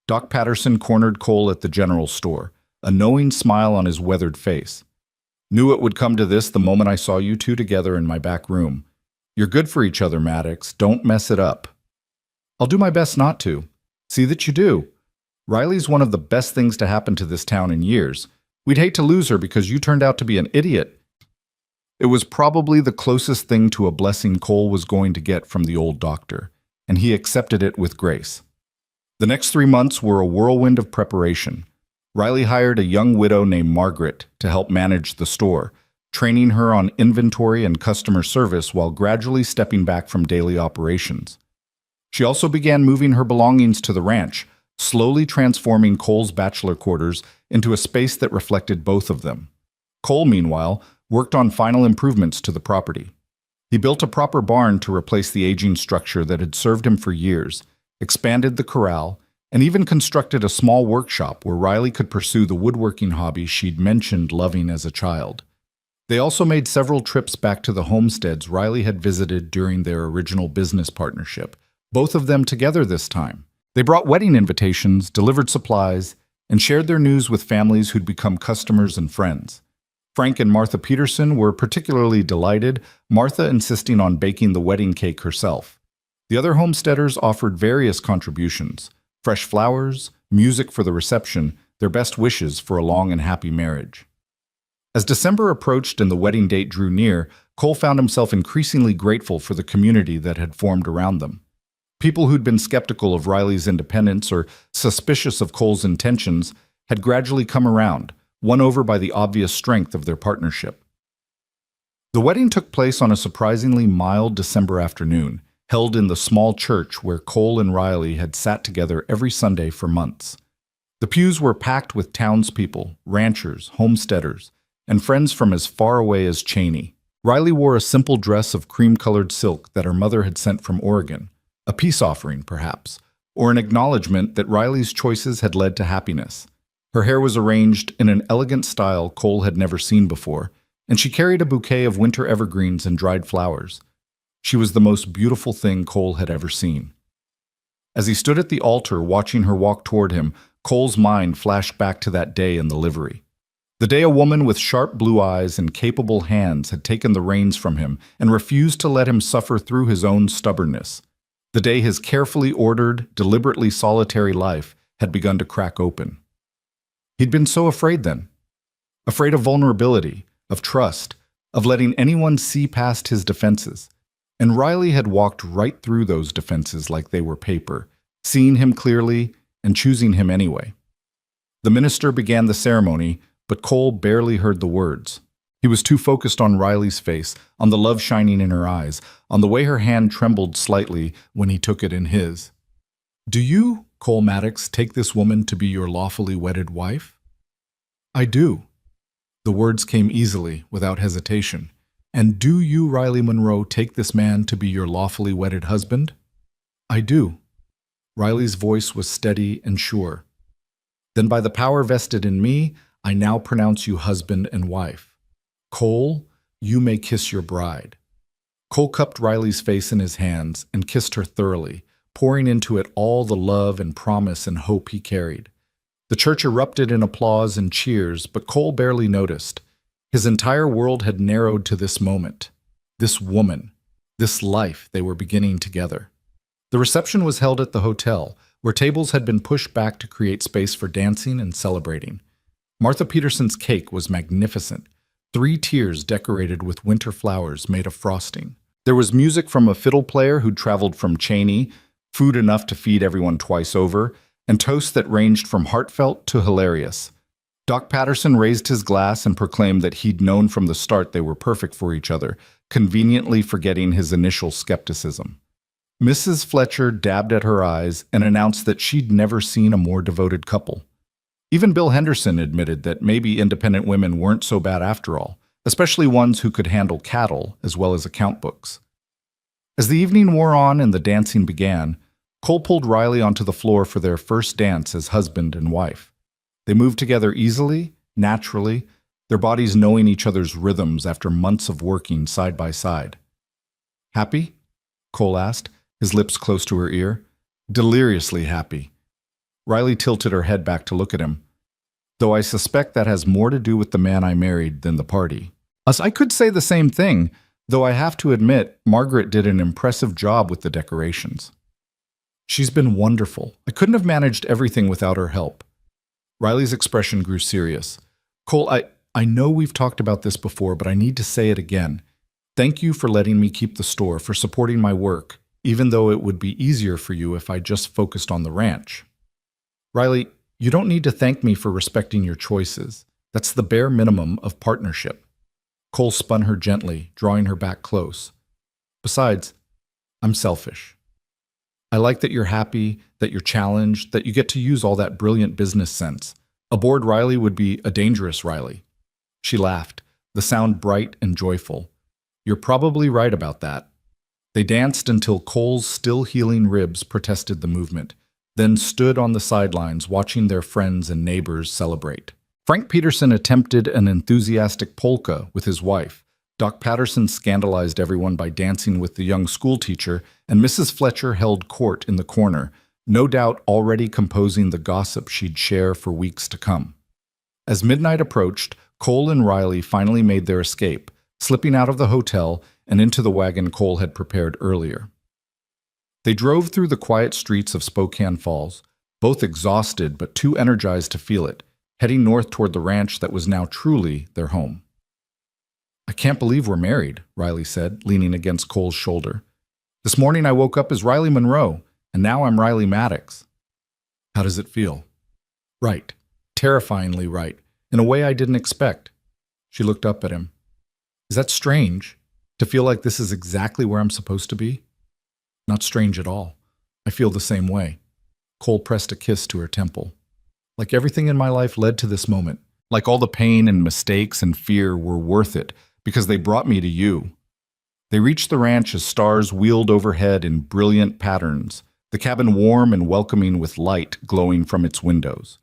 Doc Patterson cornered Cole at the general store, a knowing smile on his weathered face. Knew it would come to this the moment I saw you two together in my back room. You're good for each other, Maddox. Don't mess it up. I'll do my best not to. See that you do. Riley's one of the best things to happen to this town in years. We'd hate to lose her because you turned out to be an idiot. It was probably the closest thing to a blessing Cole was going to get from the old doctor, and he accepted it with grace. The next 3 months were a whirlwind of preparation. Riley hired a young widow named Margaret to help manage the store, training her on inventory and customer service while gradually stepping back from daily operations. She also began moving her belongings to the ranch, slowly transforming Cole's bachelor quarters into a space that reflected both of them. Cole, meanwhile, worked on final improvements to the property. He built a proper barn to replace the aging structure that had served him for years, expanded the corral, and even constructed a small workshop where Riley could pursue the woodworking hobby she'd mentioned loving as a child. They also made several trips back to the homesteads Riley had visited during their original business partnership, both of them together this time. They brought wedding invitations, delivered supplies, and shared their news with families who'd become customers and friends. Frank and Martha Peterson were particularly delighted, Martha insisting on baking the wedding cake herself. The other homesteaders offered various contributions: fresh flowers, music for the reception, their best wishes for a long and happy marriage. As December approached and the wedding date drew near, Cole found himself increasingly grateful for the community that had formed around them. People who'd been skeptical of Riley's independence or suspicious of Cole's intentions had gradually come around, won over by the obvious strength of their partnership. The wedding took place on a surprisingly mild December afternoon, held in the small church where Cole and Riley had sat together every Sunday for months. The pews were packed with townspeople, ranchers, homesteaders, and friends from as far away as Cheney. Riley wore a simple dress of cream-colored silk that her mother had sent from Oregon, a peace offering, perhaps, or an acknowledgement that Riley's choices had led to happiness. Her hair was arranged in an elegant style Cole had never seen before, and she carried a bouquet of winter evergreens and dried flowers. She was the most beautiful thing Cole had ever seen. As he stood at the altar watching her walk toward him, Cole's mind flashed back to that day in the livery. The day a woman with sharp blue eyes and capable hands had taken the reins from him and refused to let him suffer through his own stubbornness. The day his carefully ordered, deliberately solitary life had begun to crack open. He'd been so afraid then. Afraid of vulnerability, of trust, of letting anyone see past his defenses. And Riley had walked right through those defenses like they were paper, seeing him clearly and choosing him anyway. The minister began the ceremony, but Cole barely heard the words. He was too focused on Riley's face, on the love shining in her eyes, on the way her hand trembled slightly when he took it in his. "Do you, Cole Maddox, take this woman to be your lawfully wedded wife?" "I do." The words came easily, without hesitation. "And do you, Riley Monroe, take this man to be your lawfully wedded husband?" "I do." Riley's voice was steady and sure. "Then by the power vested in me, I now pronounce you husband and wife. Cole, you may kiss your bride." Cole cupped Riley's face in his hands and kissed her thoroughly, pouring into it all the love and promise and hope he carried. The church erupted in applause and cheers, but Cole barely noticed. His entire world had narrowed to this moment, this woman, this life they were beginning together. The reception was held at the hotel, where tables had been pushed back to create space for dancing and celebrating. Martha Peterson's cake was magnificent, 3 tiers decorated with winter flowers made of frosting. There was music from a fiddle player who'd traveled from Cheney, food enough to feed everyone twice over, and toasts that ranged from heartfelt to hilarious. Doc Patterson raised his glass and proclaimed that he'd known from the start they were perfect for each other, conveniently forgetting his initial skepticism. Mrs. Fletcher dabbed at her eyes and announced that she'd never seen a more devoted couple. Even Bill Henderson admitted that maybe independent women weren't so bad after all, especially ones who could handle cattle as well as account books. As the evening wore on and the dancing began, Cole pulled Riley onto the floor for their first dance as husband and wife. They moved together easily, naturally, their bodies knowing each other's rhythms after months of working side by side. "Happy?" Cole asked, his lips close to her ear. "Deliriously happy." Riley tilted her head back to look at him. "Though I suspect that has more to do with the man I married than the party." I could say the same thing, though I have to admit Margaret did an impressive job with the decorations. "She's been wonderful. I couldn't have managed everything without her help." Riley's expression grew serious. "Cole, I know we've talked about this before, but I need to say it again. Thank you for letting me keep the store, for supporting my work, even though it would be easier for you if I just focused on the ranch." "Riley, you don't need to thank me for respecting your choices. That's the bare minimum of partnership." Cole spun her gently, drawing her back close. Besides, I'm selfish. I like that you're happy, that you're challenged, that you get to use all that brilliant business sense. A bored Riley would be a dangerous Riley. She laughed, the sound bright and joyful. You're probably right about that. They danced until Cole's still healing ribs protested the movement, then stood on the sidelines watching their friends and neighbors celebrate. Frank Peterson attempted an enthusiastic polka with his wife. Doc Patterson scandalized everyone by dancing with the young schoolteacher, and Mrs. Fletcher held court in the corner, no doubt already composing the gossip she'd share for weeks to come. As midnight approached, Cole and Riley finally made their escape, slipping out of the hotel and into the wagon Cole had prepared earlier. They drove through the quiet streets of Spokane Falls, both exhausted but too energized to feel it, heading north toward the ranch that was now truly their home. I can't believe we're married, Riley said, leaning against Cole's shoulder. This morning I woke up as Riley Monroe, and now I'm Riley Maddox. How does it feel? Right. Terrifyingly right, in a way I didn't expect. She looked up at him. Is that strange, to feel like this is exactly where I'm supposed to be? Not strange at all. I feel the same way. Cole pressed a kiss to her temple. Like everything in my life led to this moment. Like all the pain and mistakes and fear were worth it, because they brought me to you. They reached the ranch as stars wheeled overhead in brilliant patterns, the cabin warm and welcoming with light glowing from its windows.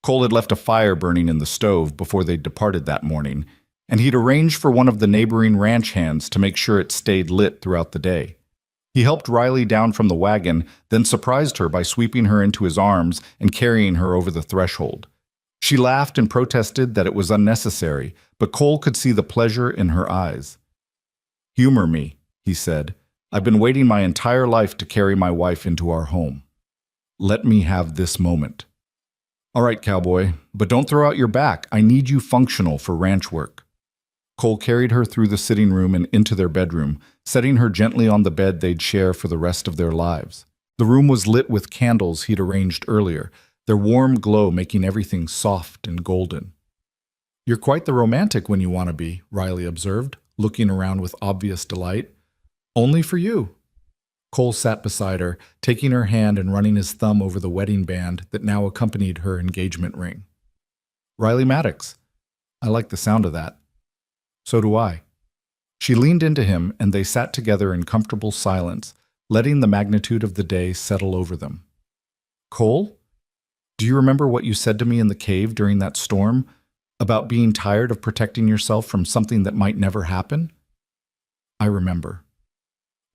Cole had left a fire burning in the stove before they departed that morning, and he'd arranged for one of the neighboring ranch hands to make sure it stayed lit throughout the day. He helped Riley down from the wagon, then surprised her by sweeping her into his arms and carrying her over the threshold. She laughed and protested that it was unnecessary, but Cole could see the pleasure in her eyes. Humor me, he said. I've been waiting my entire life to carry my wife into our home. Let me have this moment. All right, Cowboy, but don't throw out your back. I need you functional for ranch work. Cole carried her through the sitting room and into their bedroom, setting her gently on the bed they'd share for the rest of their lives. The room was lit with candles he'd arranged earlier, their warm glow making everything soft and golden. You're quite the romantic when you want to be, Riley observed, looking around with obvious delight. Only for you. Cole sat beside her, taking her hand and running his thumb over the wedding band that now accompanied her engagement ring. Riley Maddox. I like the sound of that. So do I. She leaned into him, and they sat together in comfortable silence, letting the magnitude of the day settle over them. Cole? Do you remember what you said to me in the cave during that storm, about being tired of protecting yourself from something that might never happen? I remember.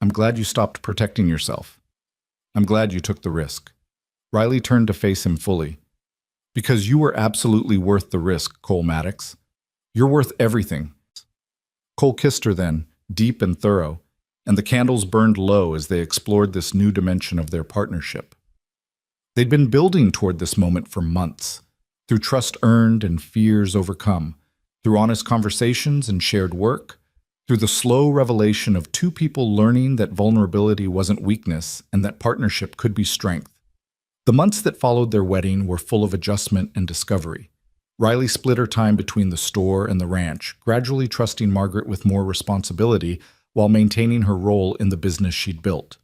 I'm glad you stopped protecting yourself. I'm glad you took the risk. Riley turned to face him fully. Because you were absolutely worth the risk, Cole Maddox. You're worth everything. Cole kissed her then, deep and thorough, and the candles burned low as they explored this new dimension of their partnership. They'd been building toward this moment for months, through trust earned and fears overcome, through honest conversations and shared work, through the slow revelation of two people learning that vulnerability wasn't weakness and that partnership could be strength. The months that followed their wedding were full of adjustment and discovery. Riley split her time between the store and the ranch, gradually trusting Margaret with more responsibility while maintaining her role in the business she'd built.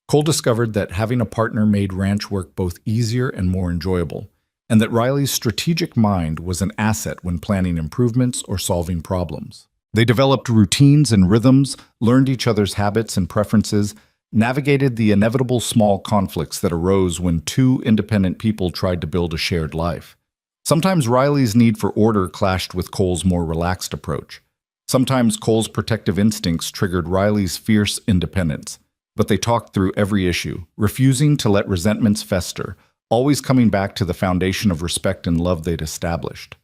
Cole discovered that having a partner made ranch work both easier and more enjoyable, and that Riley's strategic mind was an asset when planning improvements or solving problems. They developed routines and rhythms, learned each other's habits and preferences, navigated the inevitable small conflicts that arose when two independent people tried to build a shared life. Sometimes Riley's need for order clashed with Cole's more relaxed approach. Sometimes Cole's protective instincts triggered Riley's fierce independence. But they talked through every issue, refusing to let resentments fester, always coming back to the foundation of respect and love they'd established.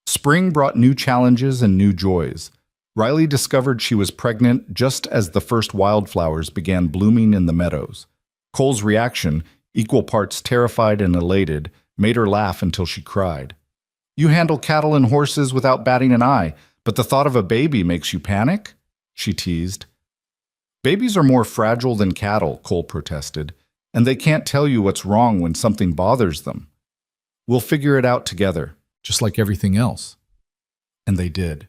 Spring brought new challenges and new joys. Riley discovered she was pregnant just as the first wildflowers began blooming in the meadows. Cole's reaction, equal parts terrified and elated, made her laugh until she cried. You handle cattle and horses without batting an eye, but the thought of a baby makes you panic? She teased. Babies are more fragile than cattle, Cole protested, and they can't tell you what's wrong when something bothers them. We'll figure it out together, just like everything else. And they did.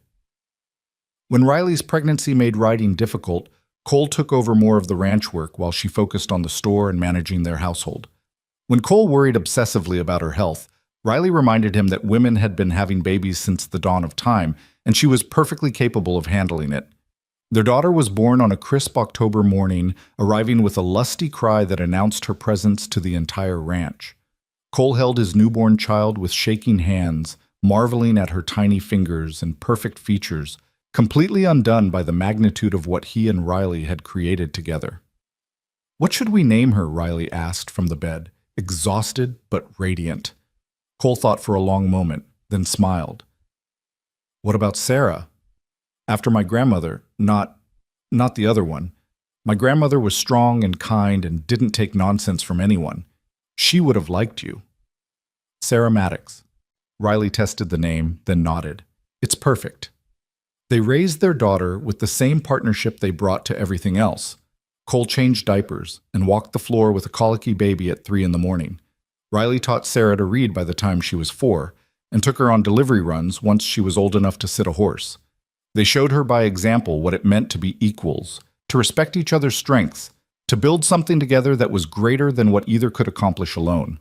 When Riley's pregnancy made riding difficult, Cole took over more of the ranch work while she focused on the store and managing their household. When Cole worried obsessively about her health, Riley reminded him that women had been having babies since the dawn of time, and she was perfectly capable of handling it. Their daughter was born on a crisp October morning, arriving with a lusty cry that announced her presence to the entire ranch. Cole held his newborn child with shaking hands, marveling at her tiny fingers and perfect features, completely undone by the magnitude of what he and Riley had created together. "What should we name her?" Riley asked from the bed, exhausted but radiant. Cole thought for a long moment, then smiled. "What about Sarah? After my grandmother, not the other one. My grandmother was strong and kind and didn't take nonsense from anyone. She would have liked you." "Sarah Maddox." Riley tested the name, then nodded. "It's perfect." They raised their daughter with the same partnership they brought to everything else. Cole changed diapers and walked the floor with a colicky baby at 3 in the morning. Riley taught Sarah to read by the time she was 4 and took her on delivery runs once she was old enough to sit a horse. They showed her by example what it meant to be equals, to respect each other's strengths, to build something together that was greater than what either could accomplish alone.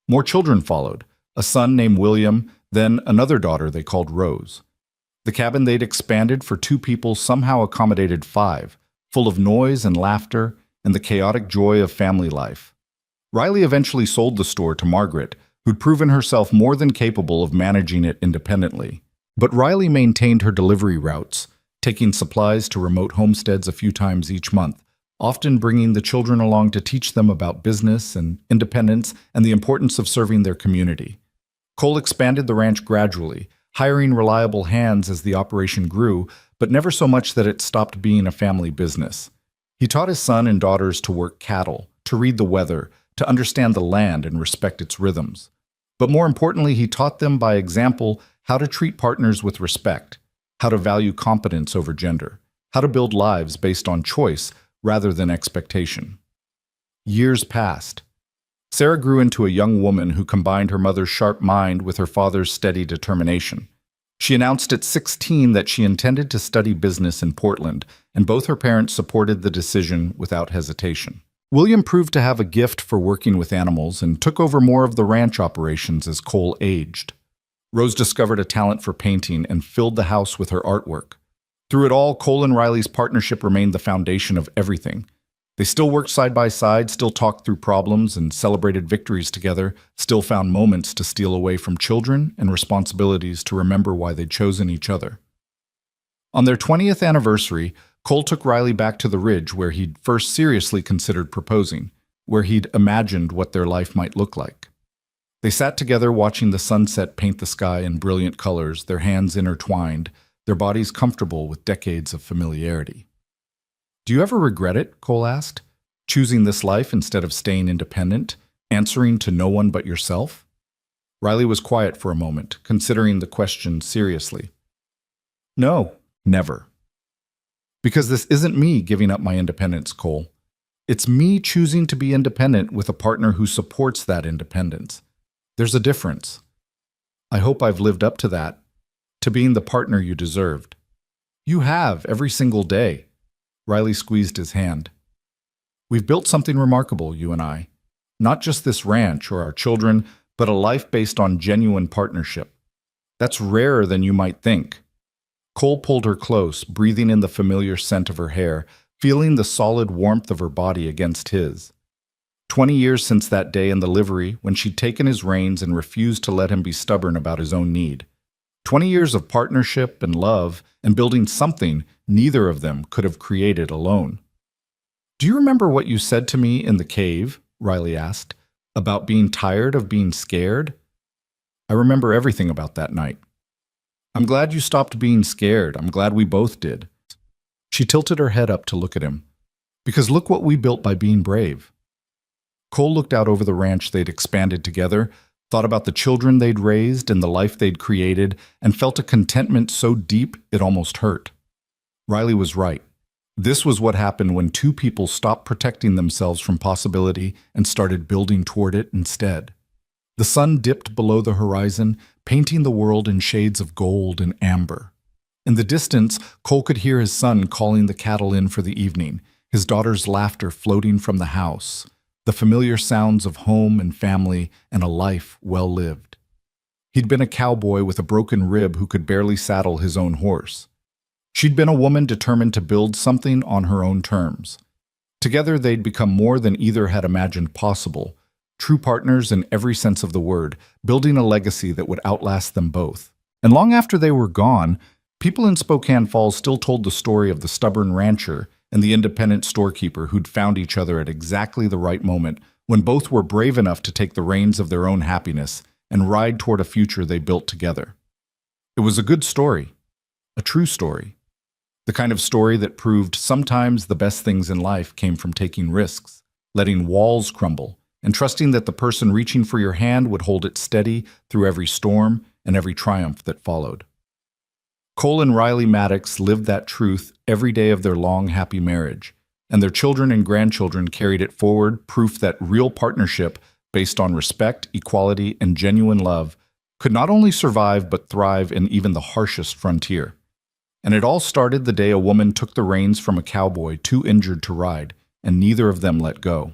More children followed, a son named William, then another daughter they called Rose. The cabin they'd expanded for 2 people somehow accommodated 5, full of noise and laughter and the chaotic joy of family life. Riley eventually sold the store to Margaret, who'd proven herself more than capable of managing it independently. But Riley maintained her delivery routes, taking supplies to remote homesteads a few times each month, often bringing the children along to teach them about business and independence and the importance of serving their community. Cole expanded the ranch gradually, hiring reliable hands as the operation grew, but never so much that it stopped being a family business. He taught his son and daughters to work cattle, to read the weather, to understand the land and respect its rhythms. But more importantly, he taught them by example how to treat partners with respect, how to value competence over gender, how to build lives based on choice rather than expectation. Years passed. Sarah grew into a young woman who combined her mother's sharp mind with her father's steady determination. She announced at 16 that she intended to study business in Portland, and both her parents supported the decision without hesitation. William proved to have a gift for working with animals and took over more of the ranch operations as Cole aged. Rose discovered a talent for painting and filled the house with her artwork. Through it all, Cole and Riley's partnership remained the foundation of everything. They still worked side by side, still talked through problems and celebrated victories together, still found moments to steal away from children and responsibilities to remember why they'd chosen each other. On their 20th anniversary, Cole took Riley back to the ridge where he'd first seriously considered proposing, where he'd imagined what their life might look like. They sat together watching the sunset paint the sky in brilliant colors, their hands intertwined, their bodies comfortable with decades of familiarity. "Do you ever regret it?" Cole asked. "Choosing this life instead of staying independent, answering to no one but yourself?" Riley was quiet for a moment, considering the question seriously. "No, never. Because this isn't me giving up my independence, Cole. It's me choosing to be independent with a partner who supports that independence. There's a difference. I hope I've lived up to that, to being the partner you deserved." "You have, every single day." Riley squeezed his hand. "We've built something remarkable, you and I. Not just this ranch or our children, but a life based on genuine partnership. That's rarer than you might think." Cole pulled her close, breathing in the familiar scent of her hair, feeling the solid warmth of her body against his. 20 years since that day in the livery when she'd taken his reins and refused to let him be stubborn about his own need. 20 years of partnership and love and building something neither of them could have created alone. "Do you remember what you said to me in the cave?" Riley asked, "about being tired of being scared?" "I remember everything about that night." "I'm glad you stopped being scared. I'm glad we both did." She tilted her head up to look at him. "Because look what we built by being brave." Cole looked out over the ranch they'd expanded together, thought about the children they'd raised and the life they'd created, and felt a contentment so deep it almost hurt. Riley was right. This was what happened when 2 people stopped protecting themselves from possibility and started building toward it instead. The sun dipped below the horizon, painting the world in shades of gold and amber. In the distance, Cole could hear his son calling the cattle in for the evening, his daughter's laughter floating from the house, the familiar sounds of home and family and a life well lived. He'd been a cowboy with a broken rib who could barely saddle his own horse. She'd been a woman determined to build something on her own terms. Together they'd become more than either had imagined possible, true partners in every sense of the word, building a legacy that would outlast them both. And long after they were gone, people in Spokane Falls still told the story of the stubborn rancher and the independent storekeeper who'd found each other at exactly the right moment when both were brave enough to take the reins of their own happiness and ride toward a future they built together. It was a good story, a true story, the kind of story that proved sometimes the best things in life came from taking risks, letting walls crumble, and trusting that the person reaching for your hand would hold it steady through every storm and every triumph that followed. Cole and Riley Maddox lived that truth every day of their long, happy marriage, and their children and grandchildren carried it forward, proof that real partnership based on respect, equality, and genuine love could not only survive but thrive in even the harshest frontier. And it all started the day a woman took the reins from a cowboy too injured to ride, and neither of them let go.